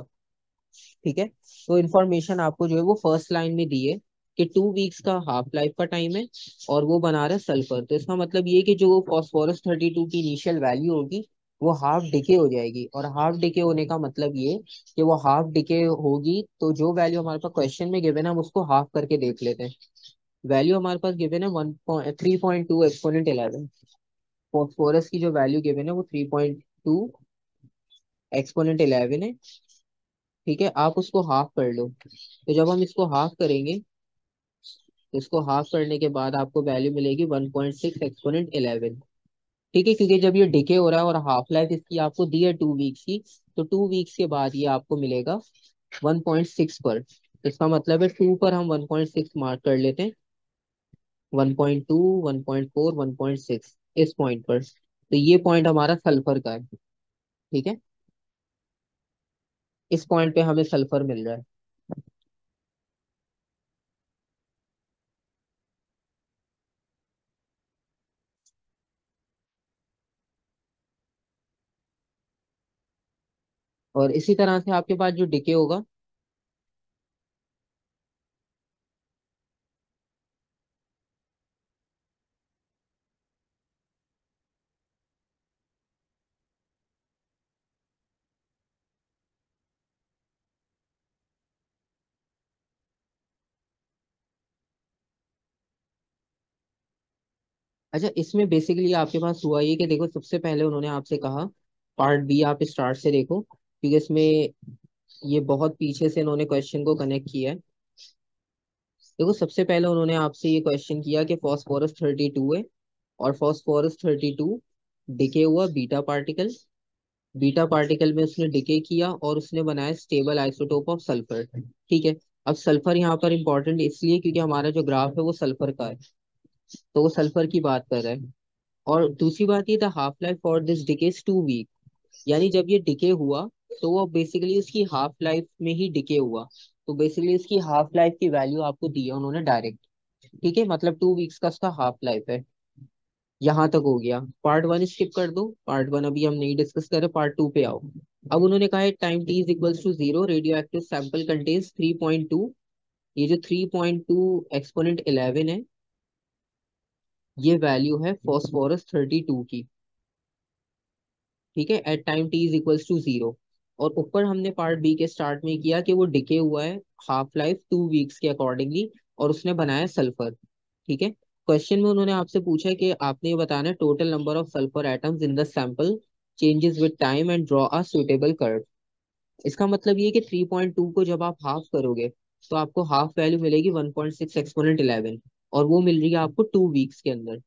ठीक है, तो इन्फॉर्मेशन आपको जो है वो फर्स्ट लाइन में दी है कि 2 वीक्स का हाफ लाइफ का टाइम है और वो बना रहा है सल्फर. तो इसका मतलब ये कि जो फॉस्फोरस 32 की इनिशियल वैल्यू होगी वो हाफ डिके हो जाएगी. और हाफ डिके होने का मतलब ये कि वो हाफ डिके होगी, तो जो वैल्यू हमारे पास क्वेश्चन में गिवन है हम उसको हाफ करके देख लेते हैं. वैल्यू हमारे पास गिवन है 3.2 एक्सपोनेंट 11. फॉस्फोरस की जो वैल्यू गिवन है वो 3.2 एक्सपोनेंट 11 है. ठीक है, आप उसको हाफ कर लो. तो जब हम इसको हाफ करेंगे तो इसको हाफ करने के बाद आपको वैल्यू मिलेगी 1.6 एक्सपोनेंट 11. ठीक है, क्योंकि जब ये डिके हो रहा है और हाफ लाइफ इसकी आपको दी है 2 वीक्स की, तो 2 वीक्स के बाद ये आपको मिलेगा 1.6 पर. तो इसका मतलब है 2 पर हम 1.6 मार्क कर लेते हैं. 1.2, 1.4, 1.6 इस पॉइंट पर. तो ये पॉइंट हमारा सल्फर का है. ठीक है, इस पॉइंट पे हमें सल्फर मिल रहा है. और इसी तरह से आपके पास जो डिके होगा. अच्छा, इसमें बेसिकली आपके पास हुआ ये कि देखो, सबसे पहले उन्होंने आपसे कहा पार्ट बी आप स्टार्ट से देखो क्योंकि इसमें ये बहुत पीछे से इन्होंने क्वेश्चन को कनेक्ट किया है. देखो, सबसे पहले उन्होंने आपसे ये क्वेश्चन किया कि फॉस्फोरस 32 है और फॉस्फोरस 32 डिके हुआ बीटा पार्टिकल. बीटा पार्टिकल में उसने डिके किया और उसने बनाया स्टेबल आइसोटोप ऑफ सल्फर. ठीक है, अब सल्फर यहाँ पर इंपॉर्टेंट इसलिए क्योंकि हमारा जो ग्राफ है वो सल्फर का है, तो वो सल्फर की बात कर रहा है. और दूसरी बात ये था half life for this decay is 2 week. यानी जब ये डिके हुआ तो वो बेसिकली उसकी हाफ लाइफ में ही डिके हुआ. तो बेसिकली इसकी हाफ लाइफ की वैल्यू आपको दी है उन्होंने डायरेक्ट. ठीक है, मतलब 2 वीक्स का उसका हाफ लाइफ है. यहाँ तक हो गया. पार्ट वन स्किप कर दो, पार्ट वन अभी हम नहीं डिस्कस करें, पार्ट टू पे आओ. अब उन्होंने कहा है time T is equals to 0, radio active sample contains 3.2. ये जो 3.2 एक्सपोनेंट 11 है ये वैल्यू है फॉस्फोरस 32 की. ठीक है, at time T is equals to 0. और ऊपर हमने पार्ट बी के स्टार्ट में किया कि वो डिके हुआ है हाफ लाइफ 2 वीक्स के अकॉर्डिंगली और उसने बनाया सल्फर. ठीक है, क्वेश्चन में उन्होंने आपसे पूछा कि आपने ये बताना है total number of sulphur atoms in the sample changes with time and draw a suitable curve. इसका मतलब ये कि 3.2 को जब आप हाफ करोगे तो आपको हाफ वैल्यू मिलेगी 1.6 एक्सपोनेंट 11, और वो मिल रही है आपको 2 वीक्स के अंदर।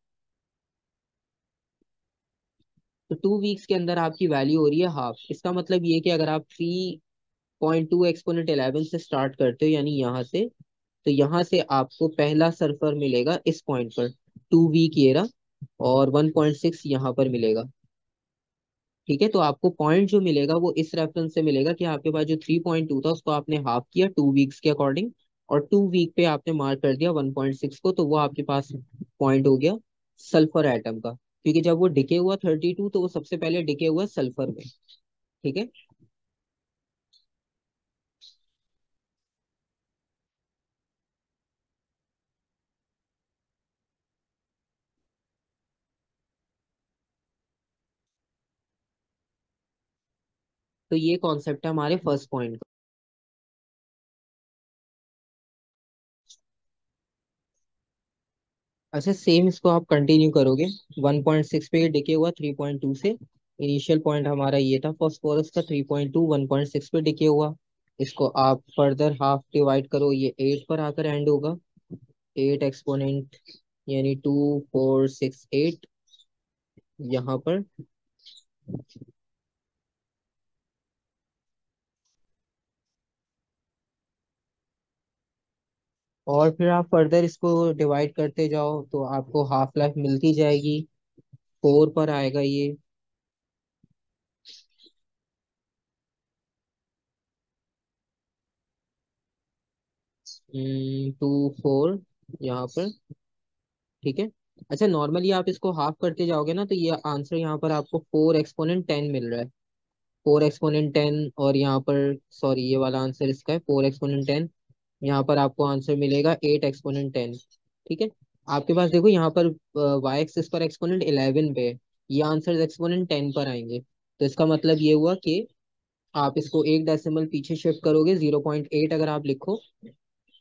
तो 2 वीक्स के अंदर आपकी वैल्यू हो रही है हाफ। इसका मतलब ये कि अगर आप 3.2 एक्सपोनेंट 11 से स्टार्ट करते हो, यानी यहाँ से, तो यहाँ से आपको पहला सल्फर मिलेगा इस पॉइंट पर, 2 वीक ये रहा, और 1.6 यहाँ पर मिलेगा। ठीक है, तो आपको पॉइंट जो मिलेगा वो इस रेफरेंस से मिलेगा कि आपके पास जो 3.2 था उसको आपने हाफ किया 2 वीक्स के अकॉर्डिंग, और 2 वीक पे आपने मार्क कर दिया 1.6 को, तो वो आपके पास पॉइंट हो गया सल्फर एटम का। क्योंकि जब वो डिके हुआ 32, तो वो सबसे पहले डिके हुआ सल्फर में। ठीक है। तो ये कॉन्सेप्ट है हमारे फर्स्ट पॉइंट। अच्छा, सेम इसको आप कंटिन्यू करोगे। 1.6 पे डिके हुआ 3.2 से। इनिशियल पॉइंट हमारा ये था फॉस्फोरस का, 3.2 1.6 पे डिके हुआ। इसको आप फर्दर हाफ डिवाइड करो, ये 8 पर आकर एंड होगा। 8 एक्सपोनेंट, यानी 2 4 6 8 यहाँ पर। और फिर आप फर्दर इसको डिवाइड करते जाओ तो आपको हाफ लाइफ मिलती जाएगी। 4 पर आएगा ये। 2 4 यहाँ पर। ठीक है। अच्छा, नॉर्मली आप इसको हाफ करते जाओगे ना, तो ये आंसर यहाँ पर आपको 4 एक्सपोनेंट 10 मिल रहा है। 4 एक्सपोनेंट 10, और यहाँ पर सॉरी, ये वाला आंसर इसका है 4 एक्सपोनेंट 10। यहाँ पर आपको आंसर मिलेगा 8 एक्सपोनेंट 10। ठीक है। आपके पास देखो यहाँ पर वाई एक्सिस पर एक्सपोनेंट 11 पे है। ये आंसर एक्सपोनेंट 10 पर आएंगे। तो इसका मतलब ये हुआ कि आप इसको एक डेसिमल पीछे शिफ्ट करोगे, 0.8 अगर आप लिखो,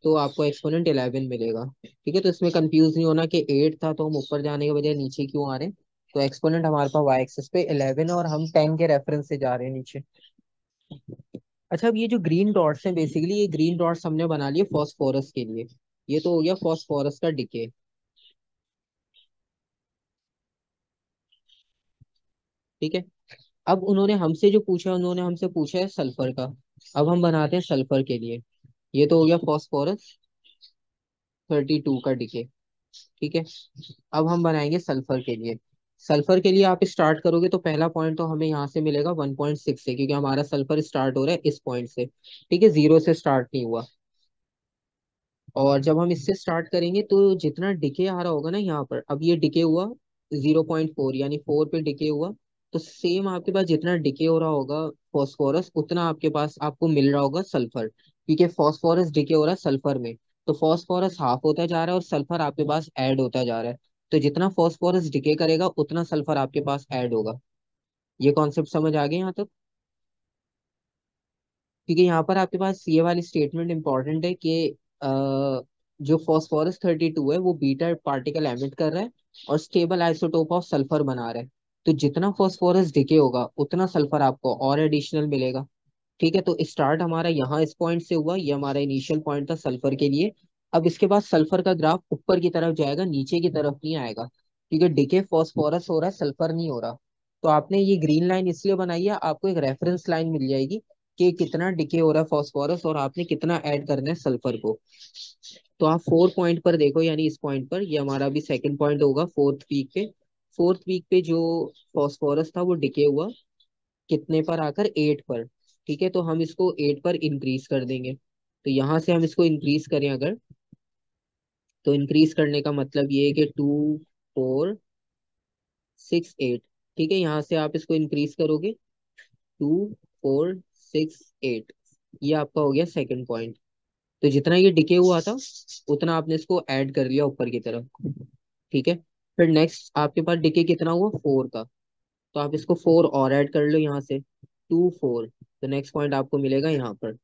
तो आपको एक्सपोनेंट 11 मिलेगा। ठीक है, तो इसमें कंफ्यूज नहीं होना कि 8 था तो हम ऊपर जाने के बजाय नीचे क्यों आ रहे हैं। तो एक्सपोनेंट हमारे पास वाई एक्सिस पे 11 है, और हम 10 के रेफरेंस से जा रहे हैं नीचे। अच्छा, अब ये जो ग्रीन डॉट्स हैं, बेसिकली ये ग्रीन डॉट्स हमने बना लिए फॉस्फोरस के लिए। ये तो हो गया फॉस्फोरस का डिके। ठीक है। अब उन्होंने हमसे जो पूछा, उन्होंने हमसे पूछा है सल्फर का। अब हम बनाते हैं सल्फर के लिए। ये तो हो गया फॉस्फोरस 32 का डिके। ठीक है। अब हम बनाएंगे सल्फर के लिए। सल्फर के लिए आप स्टार्ट करोगे तो पहला पॉइंट तो हमें यहाँ से मिलेगा 1.6 से, क्योंकि हमारा सल्फर स्टार्ट हो रहा है इस पॉइंट से। ठीक है, जीरो से स्टार्ट नहीं हुआ। और जब हम इससे स्टार्ट करेंगे तो जितना डिके आ रहा होगा ना यहाँ पर, अब ये डिके हुआ 0.4, यानी 4 पे डिके हुआ। तो सेम आपके पास जितना डिके हो रहा होगा फॉस्फोरस, उतना आपके पास आपको मिल रहा होगा सल्फर, क्योंकि फॉस्फोरस डिके हो रहा है सल्फर में। तो फॉस्फोरस हाफ होता जा रहा है और सल्फर आपके पास ऐड होता जा रहा है। तो जितना फॉस्फोरस डिके करेगा उतना सल्फर आपके पास ऐड होगा। ये कॉन्सेप्ट समझ आ गया यहाँ तक? क्योंकि यहाँ पर आपके पास ये वाली स्टेटमेंट इंपॉर्टेंट है कि जो फॉस्फोरस 32 है वो बीटा पार्टिकल एमिट कर रहा है और स्टेबल आइसोटोप ऑफ सल्फर बना रहा है। तो जितना फॉस्फोरस डिके होगा उतना सल्फर आपको और एडिशनल मिलेगा। ठीक है, तो स्टार्ट हमारा यहाँ इस पॉइंट से हुआ, ये हमारा इनिशियल पॉइंट था सल्फर के लिए। अब इसके बाद सल्फर का ग्राफ ऊपर की तरफ जाएगा, नीचे की तरफ नहीं आएगा, क्योंकि डिके फॉस्फोरस हो रहा है, सल्फर नहीं हो रहा। तो आपने ये ग्रीन लाइन इसलिए बनाई है, आपको एक रेफरेंस लाइन मिल जाएगी कि कितना डिके हो रहा है फॉस्फोरस और आपने कितना ऐड करना है सल्फर को। तो आप 4 पॉइंट पर देखो, यानी इस पॉइंट पर, ये हमारा भी सेकंड पॉइंट होगा 4th वीक पे। 4th वीक पे जो फॉस्फोरस था वो डिके हुआ कितने पर आकर, 8 पर। ठीक है, तो हम इसको 8 पर इंक्रीज कर देंगे। तो यहाँ से हम इसको इंक्रीज करें अगर, तो इंक्रीज करने का मतलब ये है कि 2 4 6 8। ठीक है, यहाँ से आप इसको इंक्रीज करोगे 2 4 6 8। ये आपका हो गया सेकंड पॉइंट। तो जितना ये डिके हुआ था उतना आपने इसको ऐड कर लिया ऊपर की तरफ। ठीक है। फिर नेक्स्ट आपके पास डिके कितना हुआ, 4 का। तो आप इसको 4 और ऐड कर लो यहाँ से, 2 4। तो नेक्स्ट पॉइंट आपको मिलेगा यहाँ पर।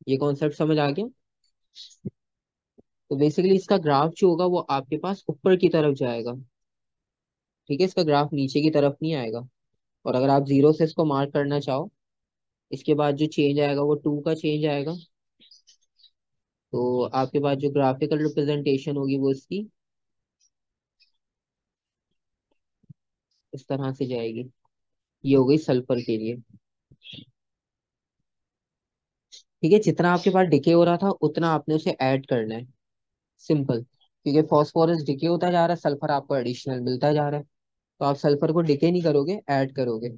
ये कॉन्सेप्ट समझ आ गया? तो बेसिकली इसका ग्राफ जो होगा वो आपके पास ऊपर की तरफ जाएगा। ठीक है, इसका ग्राफ नीचे की तरफ नहीं आएगा। और अगर आप जीरो से इसको मार्क करना चाहो, इसके बाद जो चेंज आएगा वो टू का चेंज आएगा। तो आपके पास जो ग्राफिकल रिप्रेजेंटेशन होगी वो इसकी इस तरह से जाएगी। ये हो गई सल्फर के लिए। ठीक है, जितना आपके पास डिके हो रहा था उतना आपने उसे ऐड करना है। सिंपल, क्योंकि फॉस्फोरस डिके होता जा रहा है, सल्फर आपको एडिशनल मिलता जा रहा है। तो आप सल्फर को डिके नहीं करोगे, ऐड करोगे।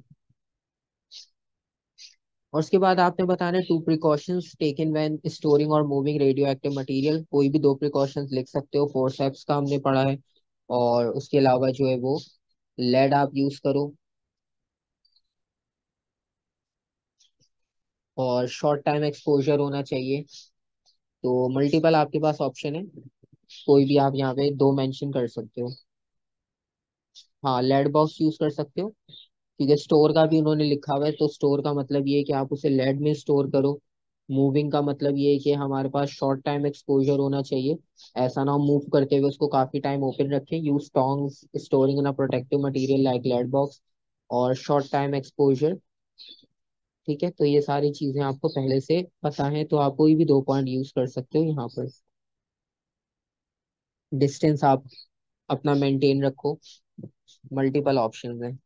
और उसके बाद आपने बताना है two precautions taken when storing और मूविंग रेडियो एक्टिव मटेरियल। कोई भी दो प्रिकॉशंस लिख सकते हो, फोर्सेप्स का हमने पढ़ा है। और उसके अलावा जो है वो लेड आप यूज करो। और शॉर्ट टाइम एक्सपोजर होना चाहिए। तो मल्टीपल आपके पास ऑप्शन है, कोई भी आप यहाँ पे दो मेंशन कर सकते हो। हाँ, लेड बॉक्स यूज कर सकते हो, क्योंकि स्टोर का भी उन्होंने लिखा हुआ है। तो स्टोर का मतलब ये है कि आप उसे लेड में स्टोर करो। मूविंग का मतलब ये है कि हमारे पास शॉर्ट टाइम एक्सपोजर होना चाहिए। ऐसा ना हो मूव करते हुए उसको काफी टाइम ओपन रखें। Use tongs storing in a protective material like lead box. और शॉर्ट टाइम एक्सपोजर। ठीक है, तो ये सारी चीजें आपको पहले से पता है, तो आप कोई भी दो पॉइंट यूज कर सकते हो यहाँ पर। डिस्टेंस आप अपना मेंटेन रखो। मल्टीपल ऑप्शंस हैं।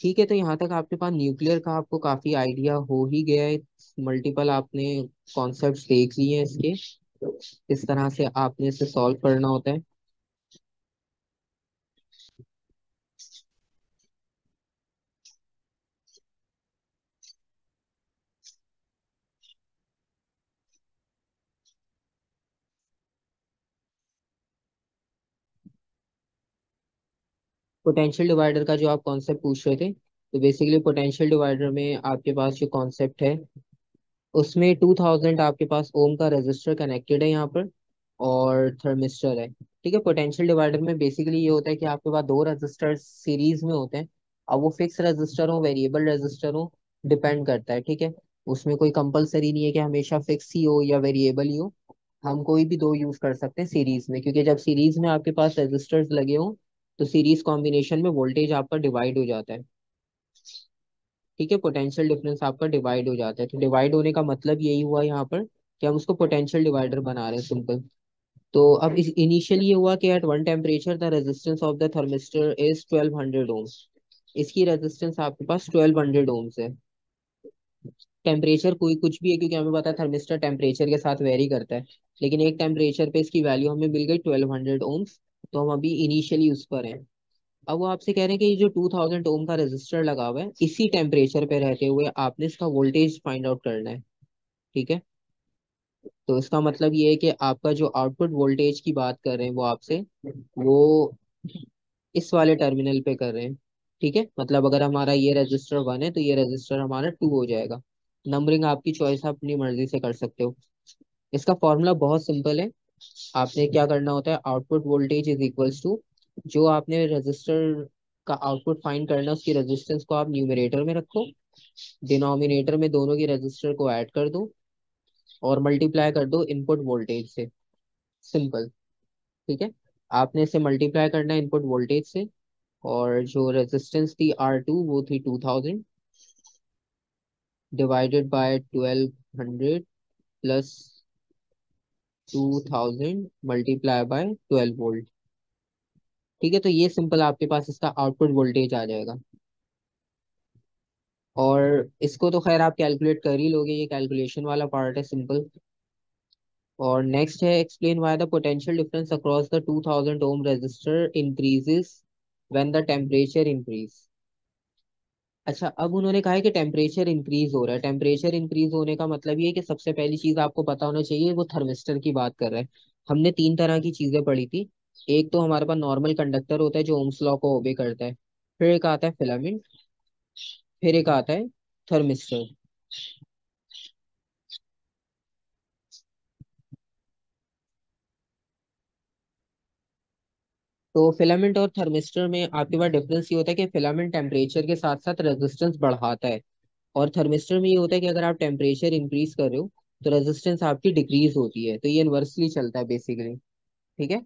ठीक है, तो यहाँ तक आपके पास न्यूक्लियर का आपको काफी आइडिया हो ही गया है। मल्टीपल आपने कॉन्सेप्ट्स देख लिए हैं इसके, इस तरह से आपने इसे सॉल्व करना होता है। पोटेंशियल डिवाइडर का जो आप कॉन्सेप्ट पूछ रहे थे, तो बेसिकली पोटेंशियल डिवाइडर में आपके पास जो कॉन्सेप्ट है उसमें 2000 आपके पास ओम का रेजिस्टर कनेक्टेड है यहाँ पर, और थर्मिस्टर है। ठीक है, पोटेंशियल डिवाइडर में बेसिकली ये होता है कि आपके पास दो रेजिस्टर सीरीज में होते हैं। अब वो फिक्स रेजिस्टर हो, वेरिएबल रेजिस्टर हो, डिपेंड करता है। ठीक है, उसमें कोई कंपलसरी नहीं है कि हमेशा फिक्स ही हो या वेरिएबल ही हो। हम कोई भी दो यूज कर सकते हैं सीरीज में, क्योंकि जब सीरीज में आपके पास रेजिस्टर्स लगे हों तो सीरीज कॉम्बिनेशन में वोल्टेज आपका डिवाइड हो जाता है। ठीक है, पोटेंशियल डिफरेंस आपका डिवाइड हो जाता है। तो डिवाइड होने का मतलब यही हुआ यहाँ पर कि हम उसको पोटेंशियल डिवाइडर बना रहे हैं, सिंपल। तो अब इस इनिशियल ये हुआ कि at one temperature the resistance of the thermistor is 1200 ohms. इसकी रेजिस्टेंस आपके पास 1200 ओम्स है। टेम्परेचर कोई कुछ भी है, क्योंकि हमें पता है थर्मिस्टर टेम्परेचर के साथ वेरी करता है। लेकिन एक टेम्परेचर पे इसकी वैल्यू हमें मिल गई 1200 ओम्स। तो हम अभी इनिशियली उस पर हैं। अब वो आपसे कह रहे हैं कि ये जो 2000 ओम का रेजिस्टर लगा हुआ है, इसी टेम्परेचर पे रहते हुए आपने इसका वोल्टेज फाइंड आउट करना है। ठीक है, तो इसका मतलब ये है कि आपका जो आउटपुट वोल्टेज की बात कर रहे हैं वो आपसे, वो इस वाले टर्मिनल पे कर रहे हैं। ठीक है, मतलब अगर हमारा ये रजिस्टर वन है तो ये रजिस्टर हमारा टू हो जाएगा। नंबरिंग आपकी चॉइस, आप अपनी मर्जी से कर सकते हो। इसका फॉर्मूला बहुत सिंपल है। आपने क्या करना होता है, output voltage is equals to, जो आपने रजिस्टर का आउटपुट फाइंड करना है उसकी रेजिस्टेंस को आप न्यूमरेटर में रखो, डिनोमिनेटर में दोनों की रेजिस्टर को ऐड कर दो, और मल्टीप्लाई कर दो इनपुट वोल्टेज से। सिंपल। ठीक है, आपने इसे मल्टीप्लाई करना है इनपुट वोल्टेज से। और जो रेजिस्टेंस थी R2 वो थी 2000, divided by 1200 plus 2000 multiply by 12 volt. ठीक है, तो ये सिंपल आपके पास इसका आउटपुट वोल्टेज आ जाएगा। और इसको तो खैर आप कैलकुलेट कर ही लोगे, ये कैलकुलेशन वाला पार्ट है, सिंपल। और नेक्स्ट है explain why the potential difference across the 2000 ohm resistor increases when the temperature increase. अच्छा, अब उन्होंने कहा है कि टेम्परेचर इंक्रीज हो रहा है। टेम्परेचर इंक्रीज होने का मतलब ये है कि सबसे पहली चीज आपको पता होना चाहिए, वो थर्मिस्टर की बात कर रहे हैं। हमने तीन तरह की चीजें पढ़ी थी। एक तो हमारे पास नॉर्मल कंडक्टर होता है जो ओम्स लॉ को ओबे करता है। फिर एक आता है फिलामेंट। फिर एक आता है थर्मिस्टर। तो फिलामेंट और थर्मिस्टर में आपके पास डिफरेंस ये होता है कि फिलामेंट टेम्परेचर के साथ साथ रेजिस्टेंस बढ़ाता है, और थर्मिस्टर में ये होता है कि अगर आप टेम्परेचर इंक्रीज कर रहे हो तो रेजिस्टेंस आपकी डिक्रीज होती है। तो ये इनवर्सली चलता है बेसिकली। ठीक है,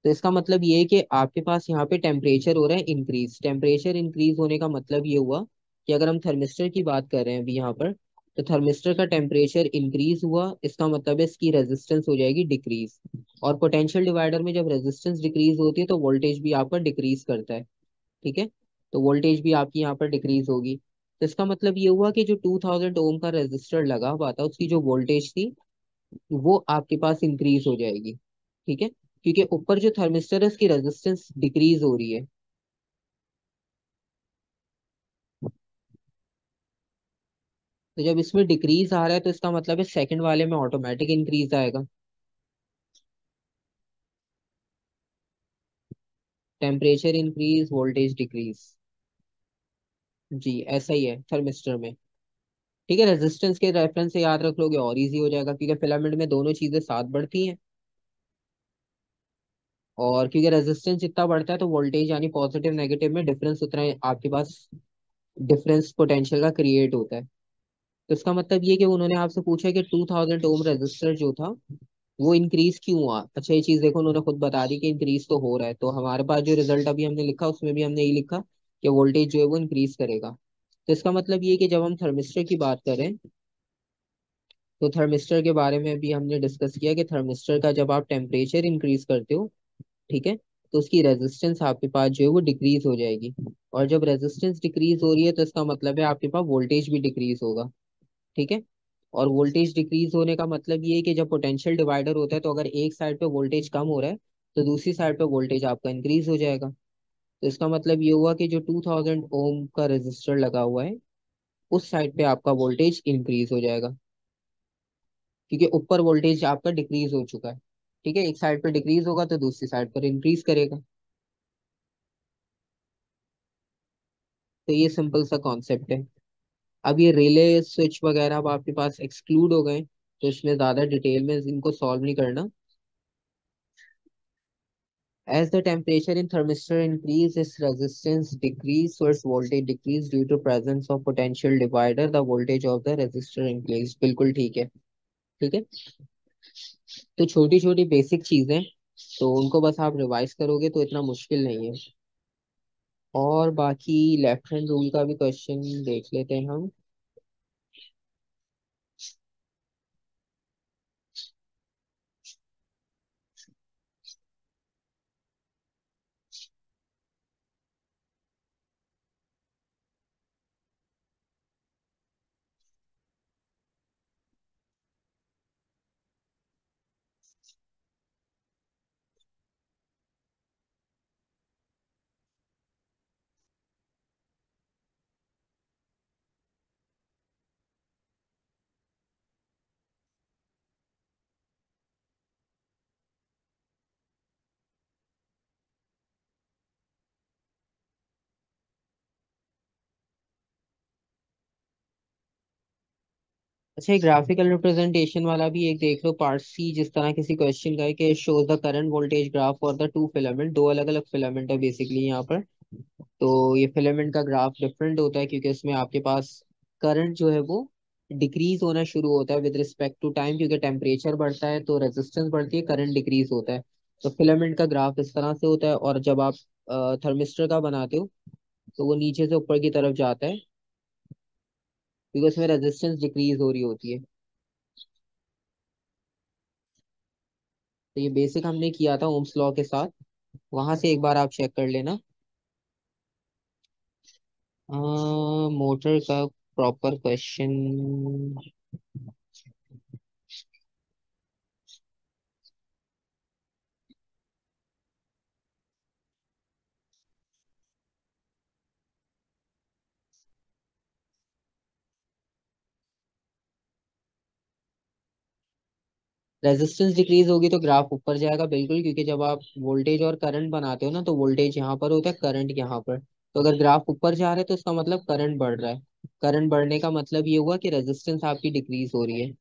तो इसका मतलब ये है कि आपके पास यहाँ पे टेम्परेचर हो रहा है इंक्रीज। टेम्परेचर इंक्रीज होने का मतलब ये हुआ कि अगर हम थर्मिस्टर की बात कर रहे हैं अभी यहाँ पर, तो थर्मिस्टर का टेम्परेचर इंक्रीज हुआ, इसका मतलब है इसकी रेजिस्टेंस हो जाएगी डिक्रीज। और पोटेंशियल डिवाइडर में जब रेजिस्टेंस डिक्रीज होती है तो वोल्टेज भी आपका डिक्रीज करता है। ठीक है, तो वोल्टेज भी आपकी यहाँ पर डिक्रीज होगी। तो इसका मतलब ये हुआ कि जो 2000 ओम का रेजिस्टर लगा हुआ था उसकी जो वोल्टेज थी वो आपके पास इंक्रीज हो जाएगी। ठीक है, क्योंकि ऊपर जो थर्मिस्टर है उसकी रेजिस्टेंस डिक्रीज हो रही है। तो जब इसमें डिक्रीज आ रहा है तो इसका मतलब है सेकंड वाले में ऑटोमेटिक इंक्रीज आएगा। Temperature increase, voltage decrease. जी ऐसा ही है थर्मिस्टर में। ठीक है, रेजिस्टेंस के रेफरेंस से याद रख लोगे और इजी हो जाएगा, क्योंकि फिलामेंट में दोनों चीजें साथ बढ़ती हैं। और क्योंकि रेजिस्टेंस जितना बढ़ता है तो वोल्टेज यानी पॉजिटिव नेगेटिव में डिफरेंस उतना ही आपके पास डिफरेंस पोटेंशियल का क्रिएट होता है। तो इसका मतलब ये कि उन्होंने आपसे पूछा कि 2000 ओम रेजिस्टर जो था वो इंक्रीज क्यों हुआ। अच्छा, ये चीज देखो उन्होंने खुद बता दी कि इंक्रीज तो हो रहा है, तो हमारे पास जो रिजल्ट अभी हमने लिखा उसमें भी हमने यही लिखा कि वोल्टेज जो है वो इंक्रीज करेगा। तो इसका मतलब ये कि जब हम थर्मिस्टर की बात करें तो थर्मिस्टर के बारे में भी हमने डिस्कस किया कि थर्मिस्टर का जब आप टेम्परेचर इंक्रीज करते हो, ठीक है, तो उसकी रेजिस्टेंस आपके पास जो है वो डिक्रीज हो जाएगी। और जब रेजिस्टेंस डिक्रीज हो रही है तो इसका मतलब है आपके पास वोल्टेज भी डिक्रीज होगा। ठीक है, और वोल्टेज डिक्रीज होने का मतलब ये है कि जब पोटेंशियल डिवाइडर होता है तो अगर एक साइड पे वोल्टेज कम हो रहा है तो दूसरी साइड पे वोल्टेज आपका इंक्रीज हो जाएगा। तो इसका मतलब ये हुआ कि जो 2000 ओम का रेजिस्टर लगा हुआ है उस साइड पे आपका वोल्टेज इंक्रीज हो जाएगा, क्योंकि ऊपर वोल्टेज आपका डिक्रीज हो चुका है। ठीक है, एक साइड पर डिक्रीज होगा तो दूसरी साइड पर इंक्रीज करेगा। तो ये सिंपल सा कॉन्सेप्ट है। अब ये रिले स्विच वगैरह अब आपके पास एक्सक्लूड हो गए, तो इसमें ज्यादा डिटेल में इनको सॉल्व नहीं करना। As the temperature in thermistor increase, its resistance decrease, so its voltage decrease due to presence of potential divider, the voltage of the resistor increase। बिल्कुल ठीक है। ठीक है, तो छोटी छोटी बेसिक चीजें, तो उनको बस आप रिवाइज करोगे तो इतना मुश्किल नहीं है। और बाकी लेफ्ट हैंड रूल का भी क्वेश्चन देख लेते हैं हम। अच्छा, एक ग्राफिकल रिप्रेजेंटेशन वाला भी एक देख लो, पार्ट सी जिस तरह किसी क्वेश्चन का है कि shows the current voltage graph for the two filament. दो अलग अलग फिलामेंट है बेसिकली यहाँ पर। तो ये फिलामेंट का ग्राफ डिफरेंट होता है क्योंकि इसमें आपके पास करंट जो है वो डिक्रीज होना शुरू होता है विद रिस्पेक्ट टू टाइम, क्योंकि टेम्परेचर बढ़ता है तो रेजिस्टेंस बढ़ती है, करंट डिक्रीज होता है। तो फिलामेंट का ग्राफ इस तरह से होता है। और जब आप थर्मिस्टर का बनाते हो तो वो नीचे से ऊपर की तरफ जाता है, क्योंकि उसमें रेजिस्टेंस डिक्रीज हो रही होती है। तो ये बेसिक हमने किया था ओम्स लॉ के साथ, वहां से एक बार आप चेक कर लेना। मोटर का प्रॉपर क्वेश्चन। रेजिस्टेंस डिक्रीज होगी तो ग्राफ ऊपर जाएगा बिल्कुल, क्योंकि जब आप वोल्टेज और करंट बनाते हो ना तो वोल्टेज यहाँ पर होता है, करंट यहाँ पर। तो अगर ग्राफ ऊपर जा रहा है तो इसका मतलब करंट बढ़ रहा है। करंट बढ़ने का मतलब ये हुआ कि रेजिस्टेंस आपकी डिक्रीज हो रही है।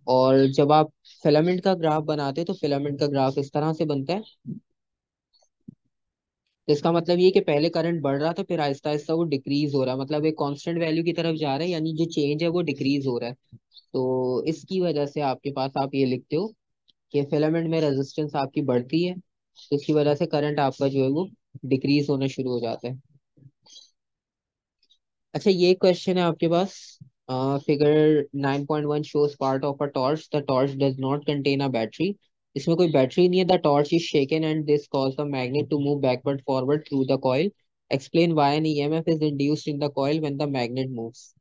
और जब आप फिलामेंट का ग्राफ बनाते हो तो फिलामेंट का ग्राफ इस तरह से बनता है। तो इसका मतलब ये कि पहले करंट बढ़ रहा था, फिर आहिस्ता आहिस्ता वो डिक्रीज हो रहा है, मतलब एक कांस्टेंट वैल्यू की तरफ जा रहा है, यानी जो चेंज है वो डिक्रीज हो रहा है। तो इसकी वजह से आपके पास आप ये लिखते हो कि फिलामेंट में रेजिस्टेंस आपकी बढ़ती है। तो इसकी वजह से करंट आपका जो है वो डिक्रीज होना शुरू हो जाता है। अच्छा, ये क्वेश्चन है आपके पास। Figure 9.1 shows part of a torch, the torch does not contain a battery. इसमें कोई बैटरी नहीं है। The torch is shaken and this cause the magnet to move backward forward through the coil. Explain why an EMF is induced in the coil when the magnet moves.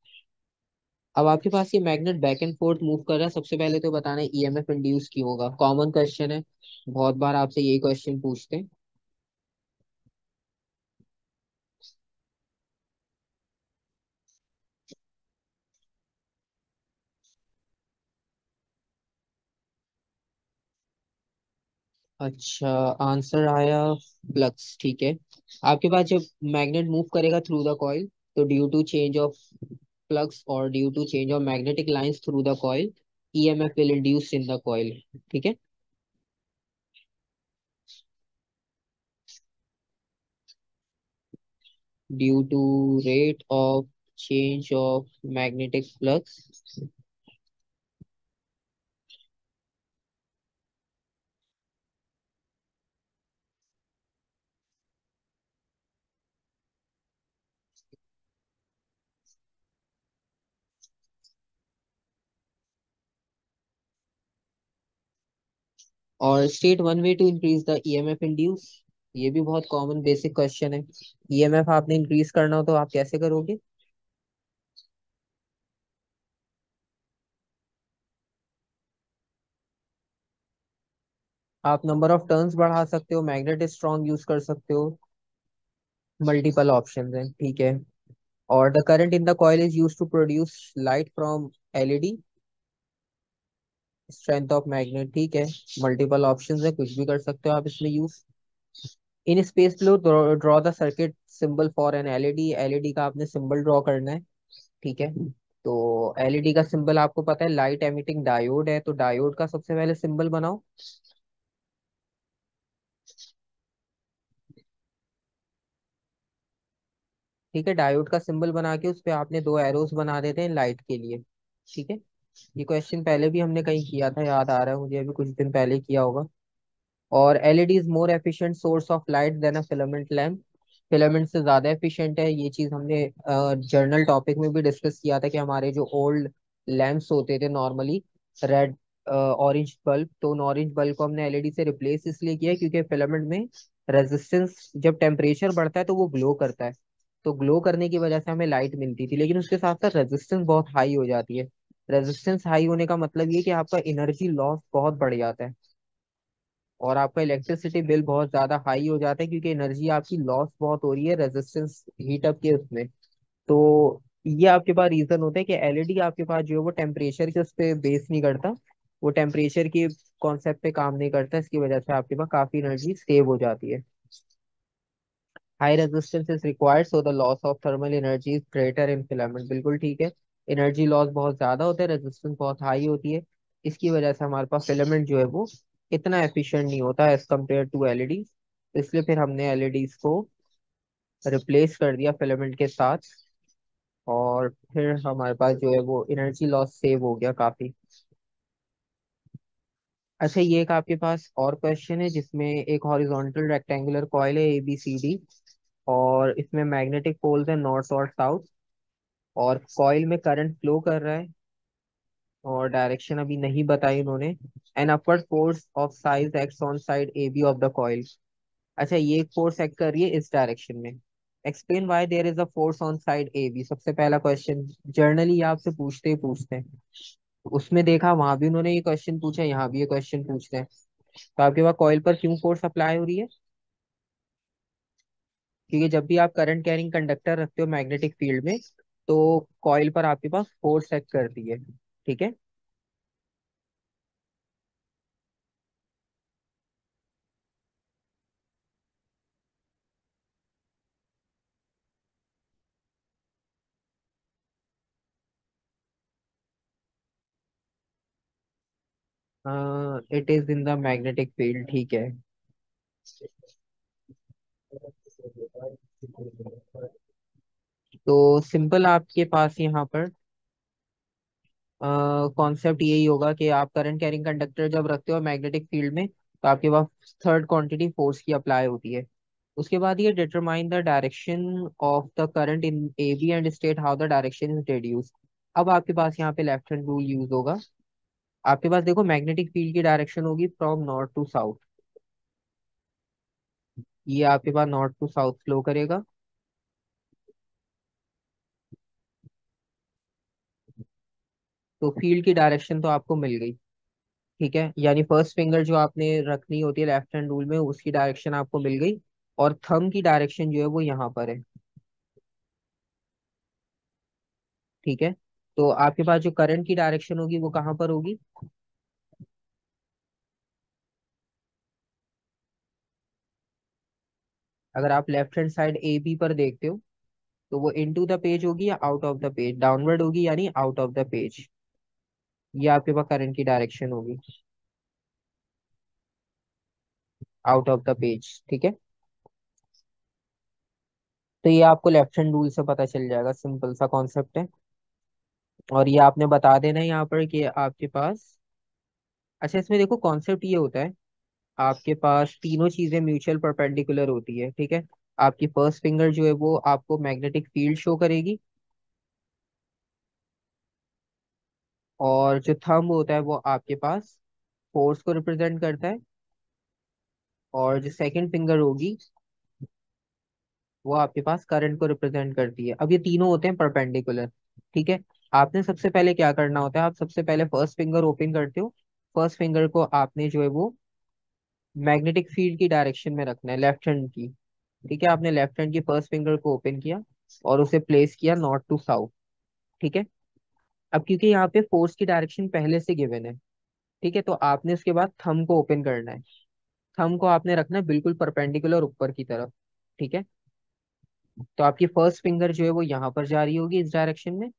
अब आपके पास ये magnet back and forth move कर रहा है। सबसे पहले तो बताना है ईएमएफ इंड्यूस क्यों होगा। कॉमन क्वेश्चन है, बहुत बार आपसे यही क्वेश्चन पूछते हैं। अच्छा, आंसर आया फ्लक्स। ठीक है। आपके पास जब मैग्नेट मूव करेगा थ्रू द कॉइल, तो due to change of flux और due to change of magnetic lines through the coil, EMF will induce in the coil. ठीक है। Due to rate of change of magnetic flux. और state one way to increase the EMF induce. ये भी बहुत common basic question है। EMF आपने increase करना हो तो आप कैसे करोगे? आप नंबर ऑफ टर्न्स बढ़ा सकते हो, मैग्नेट स्ट्रॉन्ग यूज कर सकते हो। मल्टीपल ऑप्शंस हैं। ठीक है। और the current in the coil is use to produce light from LED. Strength of magnet. ठीक है। मल्टीपल ऑप्शंस है, कुछ भी कर सकते हो आप इसमें use. In space flow draw the circuit symbol for an LED. LED का आपने सिंबल ड्रॉ करना है। ठीक है। तो एलईडी का सिंबल आपको पता है, लाइट एमिटिंग डायोड है, तो डायोड का सबसे पहले सिंबल बनाओ। ठीक है, डायोड का सिंबल बना के उस पे आपने दो एरोस बना देते हैं लाइट के लिए। ठीक है। ये क्वेश्चन पहले भी हमने कहीं किया था, याद आ रहा है मुझे, अभी कुछ दिन पहले किया होगा। और LED is more efficient source of light than a filament lamp. Filament से ज्यादा एफिशिएंट है। ये चीज हमने जर्नल टॉपिक में भी डिस्कस किया था कि हमारे जो ओल्ड लैम्प्स होते थे नॉर्मली, रेड ऑरेंज बल्ब, तो उन ऑरेंज बल्ब को हमने एलईडी से रिप्लेस इसलिए किया क्योंकि फिलामेंट में रेजिस्टेंस, जब टेम्परेचर बढ़ता है तो वो ग्लो करता है। तो ग्लो करने की वजह से हमें लाइट मिलती थी, लेकिन उसके साथ साथ रेजिस्टेंस बहुत हाई हो जाती है। रेजिस्टेंस हाई होने का मतलब ये कि आपका एनर्जी लॉस बहुत बढ़ जाता है और आपका इलेक्ट्रिसिटी बिल बहुत ज्यादा हाई हो जाता है क्योंकि एनर्जी आपकी लॉस बहुत हो रही है रेजिस्टेंस हीटअप के उसमें। तो ये आपके पास रीजन होता है कि एलईडी आपके पास जो है वो टेम्परेचर के उस पर बेस नहीं करता, वो टेम्परेचर के कॉन्सेप्ट पे काम नहीं करता। इसकी वजह से आपके पास काफी एनर्जी सेव हो जाती है। High resistance is required so the loss of thermal energy is greater in filament. बिल्कुल ठीक है। एनर्जी लॉस बहुत ज्यादा होता है, रेजिस्टेंस बहुत हाई होती है। इसकी वजह से हमारे पास फिलामेंट जो है वो इतना एफिशिएंट नहीं होता एज कम्पेयर टू एलईडी। इसलिए फिर हमने एलईडीज को रिप्लेस कर दिया फिलामेंट के साथ, और फिर हमारे पास जो है वो एनर्जी लॉस सेव हो गया काफी। अच्छा, ये एक आपके पास और क्वेश्चन है जिसमें एक हॉरिजॉन्टल रेक्टेंगुलर कॉइल है ABCD, और इसमें मैग्नेटिक पोल्स है नॉर्थ और साउथ, और कॉइल में करंट फ्लो कर रहा है, और डायरेक्शन अभी नहीं बताई उन्होंने। An upward force of size acts on side AB of the coil. अच्छा, ये एक फोर्स एक्ट कर रही है इस डायरेक्शन में। Explain why there is a force on side AB। सबसे पहला क्वेश्चन जर्नली आपसे पूछते ही पूछते हैं। उसमें देखा, वहां भी उन्होंने ये क्वेश्चन पूछा, यहाँ भी ये क्वेश्चन पूछते हैं। तो आपके पास कॉइल पर क्यों फोर्स अप्लाई हो रही है? क्योंकि जब भी आप करंट कैरिंग कंडक्टर रखते हो मैग्नेटिक फील्ड में, तो कॉइल पर आपके पास फोर्स एक्ट करती है। ठीक है। It is in the magnetic field. ठीक है। तो सिंपल आपके पास यहाँ पर कॉन्सेप्ट यही होगा कि आप करंट कैरिंग कंडक्टर जब रखते हो मैग्नेटिक फील्ड में, तो आपके पास थर्ड क्वांटिटी फोर्स की अप्लाई होती है। उसके बाद ये determine the direction of the current in A B and state how the direction is reduce. अब आपके पास यहाँ पे लेफ्ट हैंड रूल यूज होगा। आपके पास देखो मैग्नेटिक फील्ड की डायरेक्शन होगी फ्रॉम नॉर्थ टू साउथ। ये आपके पास नॉर्थ टू साउथ फ्लो करेगा। तो फील्ड की डायरेक्शन तो आपको मिल गई। ठीक है, यानी फर्स्ट फिंगर जो आपने रखनी होती है लेफ्ट हैंड रूल में उसकी डायरेक्शन आपको मिल गई। और थंब की डायरेक्शन जो है वो यहाँ पर है। ठीक है, तो आपके पास जो करंट की डायरेक्शन होगी वो कहाँ पर होगी? अगर आप left hand side A B पर देखते हो तो वो इनटू द पेज होगी या out of the page? Downward होगी यानी आउट ऑफ द पेज। ये आपके पास करंट की डायरेक्शन होगी, आउट ऑफ द पेज। ठीक है, तो ये आपको लेफ्ट हैंड रूल से पता चल जाएगा, सिंपल सा कॉन्सेप्ट है। और ये आपने बता देना है यहाँ पर कि आपके पास, अच्छा इसमें देखो कॉन्सेप्ट ये होता है, आपके पास तीनों चीजें म्यूचुअल परपेंडिकुलर होती है। ठीक है, आपकी फर्स्ट फिंगर जो है वो आपको मैग्नेटिक फील्ड शो करेगी, और जो थंब होता है वो आपके पास फोर्स को रिप्रेजेंट करता है, और जो सेकंड फिंगर होगी वो आपके पास करंट को रिप्रेजेंट करती है। अब ये तीनों होते हैं परपेंडिकुलर। ठीक है, आपने सबसे पहले क्या करना होता है, आप सबसे पहले फर्स्ट फिंगर ओपन करते हो। फर्स्ट फिंगर को आपने जो है वो मैग्नेटिक फील्ड की डायरेक्शन में रखना है, लेफ्ट हैंड की। ठीक है, आपने लेफ्ट हैंड की फर्स्ट फिंगर को ओपन किया और उसे प्लेस किया नॉर्थ टू साउथ। ठीक है, अब क्योंकि यहाँ पे फोर्स की डायरेक्शन पहले से गिवन है, ठीक है, तो आपने उसके बाद थंब को ओपन करना है। थंब को आपने रखना है बिल्कुल परपेंडिकुलर ऊपर की तरफ। ठीक है, तो आपकी फर्स्ट फिंगर जो है वो यहाँ पर जा रही होगी इस डायरेक्शन में।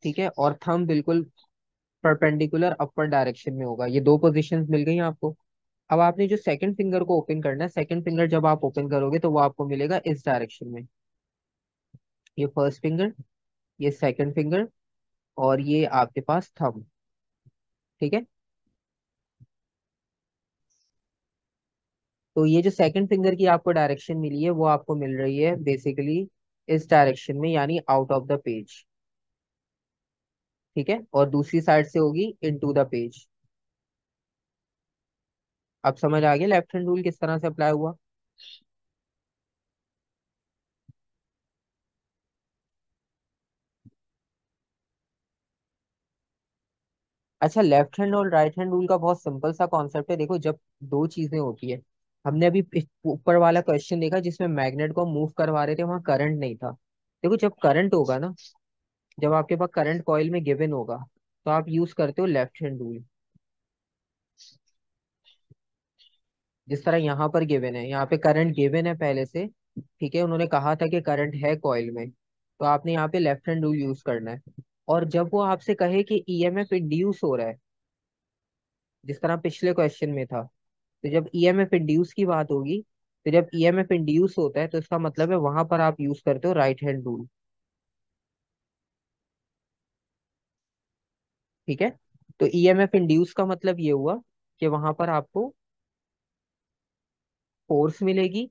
ठीक है, और थंब बिल्कुल परपेंडिकुलर अपर डायरेक्शन में होगा। ये दो पोजीशंस मिल गई आपको। अब आपने जो सेकंड फिंगर को ओपन करना है, सेकंड फिंगर जब आप ओपन करोगे तो वो आपको मिलेगा इस डायरेक्शन में। ये फर्स्ट फिंगर, ये सेकंड फिंगर, और ये आपके पास थंब। ठीक है, तो ये जो सेकंड फिंगर की आपको डायरेक्शन मिली है वो आपको मिल रही है बेसिकली इस डायरेक्शन में, यानी आउट ऑफ द पेज। ठीक है, और दूसरी साइड से होगी इनटू द पेज। अब समझ आ गया लेफ्ट हैंड रूल किस तरह से अप्लाई हुआ? अच्छा, लेफ्ट हैंड और राइट हैंड रूल का बहुत सिंपल सा कॉन्सेप्ट है। देखो जब दो चीजें होती है, हमने अभी ऊपर वाला क्वेश्चन देखा जिसमें मैग्नेट को मूव करवा रहे थे, वहां करंट नहीं था। देखो जब करंट होगा ना, जब आपके पास करंट कॉइल में गिवन होगा तो आप यूज करते हो लेफ्ट हैंड रूल। जिस तरह यहाँ पर गिवन है, यहाँ पे करंट गिवन है पहले से। ठीक है, उन्होंने कहा था कि करंट है कॉइल में, तो आपने यहाँ पे लेफ्ट हैंड रूल यूज करना है। और जब वो आपसे कहे कि ईएमएफ इंड्यूस हो रहा है, जिस तरह पिछले क्वेश्चन में था, तो जब ईएमएफ इंड्यूस की बात होगी, तो जब ईएमएफ इंड्यूस होता है तो इसका मतलब है वहां पर आप यूज करते हो राइट हैंड रूल। ठीक है, तो ईएमएफ इंड्यूस का मतलब ये हुआ कि वहां पर आपको फोर्स मिलेगी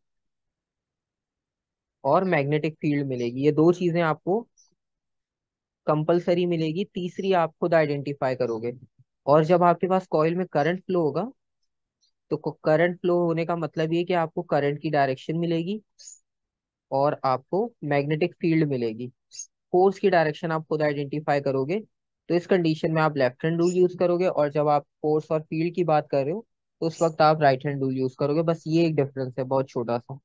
और मैग्नेटिक फील्ड मिलेगी। ये दो चीजें आपको कंपलसरी मिलेगी, तीसरी आप खुद आइडेंटिफाई करोगे। और जब आपके पास कॉइल में करंट फ्लो होगा, तो करंट फ्लो होने का मतलब ये कि आपको करंट की डायरेक्शन मिलेगी और आपको मैग्नेटिक फील्ड मिलेगी। फोर्स की डायरेक्शन आप खुद आइडेंटिफाई करोगे, तो इस कंडीशन में आप लेफ्ट हैंड रूल यूज करोगे, और जब आप फोर्स और फील्ड की बात कर रहे हो तो उस वक्त आप राइट हैंड रूल यूज करोगे। बस ये एक डिफरेंस है, बहुत छोटा सा।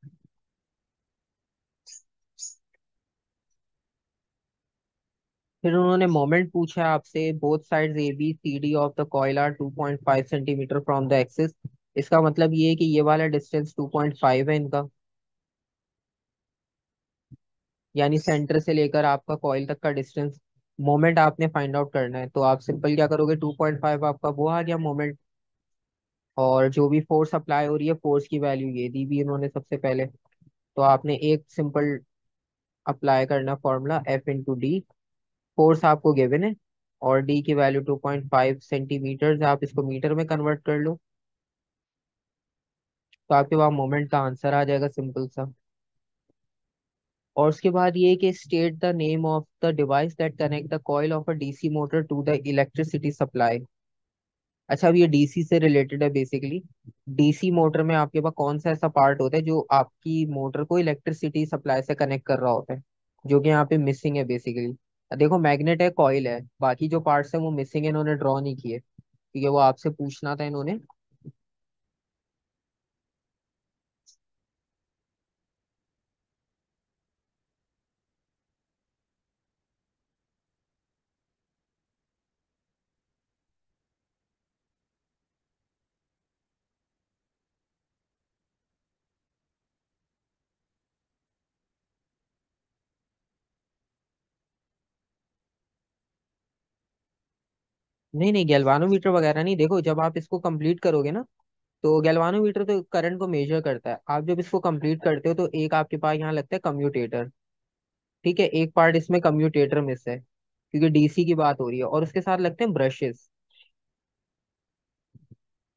फिर उन्होंने मोमेंट पूछा है आपसे, both sides A B C D of the coil are 2.5 centimetre from the axis. इसका मतलब ये है कि ये वाला डिस्टेंस 2.5 है इनका, यानी सेंटर से लेकर आपका कॉइल तक का डिस्टेंस। मोमेंट आपने फाइंड आउट करना है, तो आप सिंपल क्या करोगे, 2.5 आपका वो आ गया मोमेंट, और जो भी फोर्स अप्लाई हो रही है फोर्स की वैल्यू ये दी भी इन्होंने सबसे पहले, तो आपने एक सिंपल अप्लाई करना फॉर्मूला F × D। फोर्स आपको गिवन है, और डी की वैल्यू 2.5 सेंटीमीटर, आप इसको मीटर में कन्वर्ट कर लो। तो आपके पास मोमेंट का आंसर आ जाएगा, सिंपल सा। और उसके बाद ये कि state the name of the device that connect the coil of a DC motor to the electricity supply. अच्छा, अब ये डीसी से रिलेटेड है बेसिकली। डीसी मोटर में आपके पास कौन सा ऐसा पार्ट होता है जो आपकी मोटर को इलेक्ट्रिसिटी सप्लाई से कनेक्ट कर रहा होता है, जो कि यहाँ पे मिसिंग है बेसिकली। देखो, मैग्नेट है, कॉइल है, बाकी जो पार्ट्स है वो मिसिंग है, इन्होंने ड्रॉ नहीं किए, क्योंकि वो आपसे पूछना था इन्होंने। नहीं नहीं, गैल्वानोमीटर वगैरह नहीं। देखो, जब आप इसको कंप्लीट करोगे ना, तो गैल्वानोमीटर तो करंट को मेजर करता है। आप जब इसको कंप्लीट करते हो तो एक आपके पास यहाँ लगता है कम्यूटेटर। ठीक है, एक पार्ट इसमें कम्यूटेटर मिस है, क्योंकि डीसी की बात हो रही है। और उसके साथ लगते हैं ब्रशेस।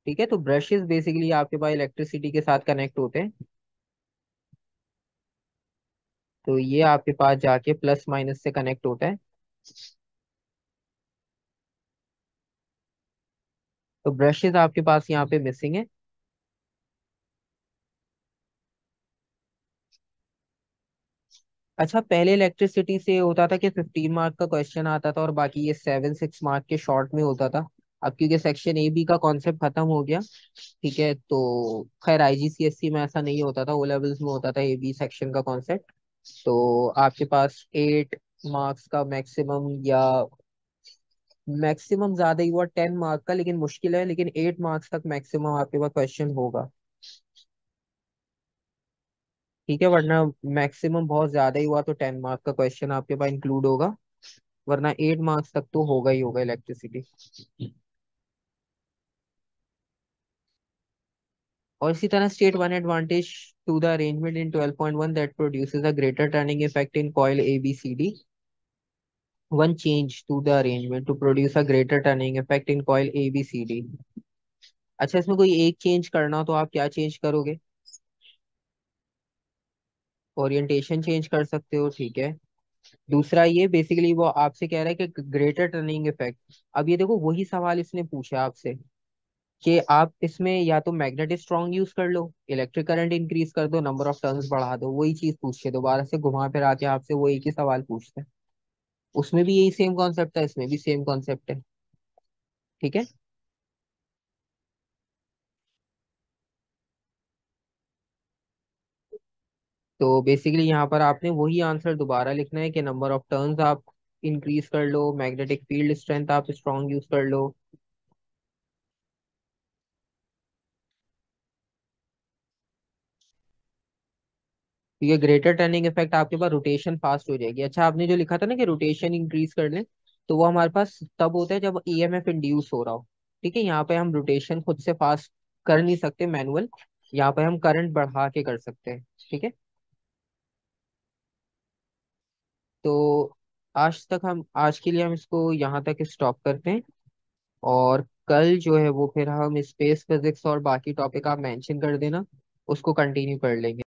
ठीक है, तो ब्रशेस बेसिकली आपके पास इलेक्ट्रिसिटी के साथ कनेक्ट होते हैं। तो ये आपके पास जाके प्लस माइनस से कनेक्ट होता है। तो ब्रशेस आपके पास यहाँ पे मिसिंग है। अच्छा, पहले इलेक्ट्रिसिटी से होता था कि 15 मार्क का क्वेश्चन आता था और बाकी ये 7 6 मार्क के शॉर्ट में होता था। अब क्योंकि सेक्शन ए बी का कॉन्सेप्ट खत्म हो गया, ठीक है, तो खैर आईजीसीएससी में ऐसा नहीं होता था, ओ लेवल्स में होता था ए बी सेक्शन का कॉन्सेप्ट। तो आपके पास 8 मार्क्स का मैक्सिमम, या मैक्सिमम ज्यादा ही हुआ 10 मार्क का, लेकिन मुश्किल है, लेकिन 8 मार्क्स तक मैक्सिमम आपके पास क्वेश्चन होगा। ठीक है, वरना मैक्सिमम बहुत ज्यादा ही हुआ तो 10 मार्क का क्वेश्चन आपके पास इंक्लूड होगा, वरना 8 मार्क्स तक तो होगा ही होगा इलेक्ट्रिसिटी। और इसी तरह state one advantage to the arrangement in 12.1 that produces a greater turning effect in coil A B C D. One change to the arrangement to produce a greater turning effect in coil A B C D. अच्छा, इसमें कोई एक change करना हो तो आप क्या change करोगे? ओरिएंटेशन चेंज कर सकते हो, ठीक है। दूसरा ये बेसिकली वो आपसे कह रहा है कि ग्रेटर टर्निंग इफेक्ट। अब ये देखो, वही सवाल इसने पूछा आपसे कि आप इसमें या तो मैग्नेटिक स्ट्रॉन्ग यूज कर लो, इलेक्ट्रिक करंट इंक्रीज कर दो, नंबर ऑफ टर्न्स बढ़ा दो, वही चीज पूछे दोबारा से घुमा फिरा के आपसे, वो एक ही सवाल पूछते हैं। उसमें भी यही सेम कॉन्सेप्ट है, इसमें भी सेम कॉन्सेप्ट है। ठीक है, तो बेसिकली यहाँ पर आपने वही आंसर दोबारा लिखना है कि नंबर ऑफ टर्न्स आप इंक्रीज कर लो, मैग्नेटिक फील्ड स्ट्रेंथ आप स्ट्रॉन्ग यूज कर लो। ये ग्रेटर टर्निंग इफेक्ट आपके पास रोटेशन फास्ट हो जाएगी। अच्छा, आपने जो लिखा था ना कि रोटेशन इंक्रीज कर लें, तो वो हमारे पास तब होता है जब ईएमएफ इंड्यूस हो रहा हो। ठीक है, यहाँ पे हम रोटेशन खुद से फास्ट कर नहीं सकते मैनुअल, यहाँ पे हम करंट बढ़ा के कर सकते हैं। ठीक है, तो आज के लिए हम इसको यहाँ तक स्टॉप करते हैं। और कल जो है वो फिर हम स्पेस फिजिक्स और बाकी टॉपिक आप मेंशन कर देना, उसको कंटिन्यू कर लेंगे।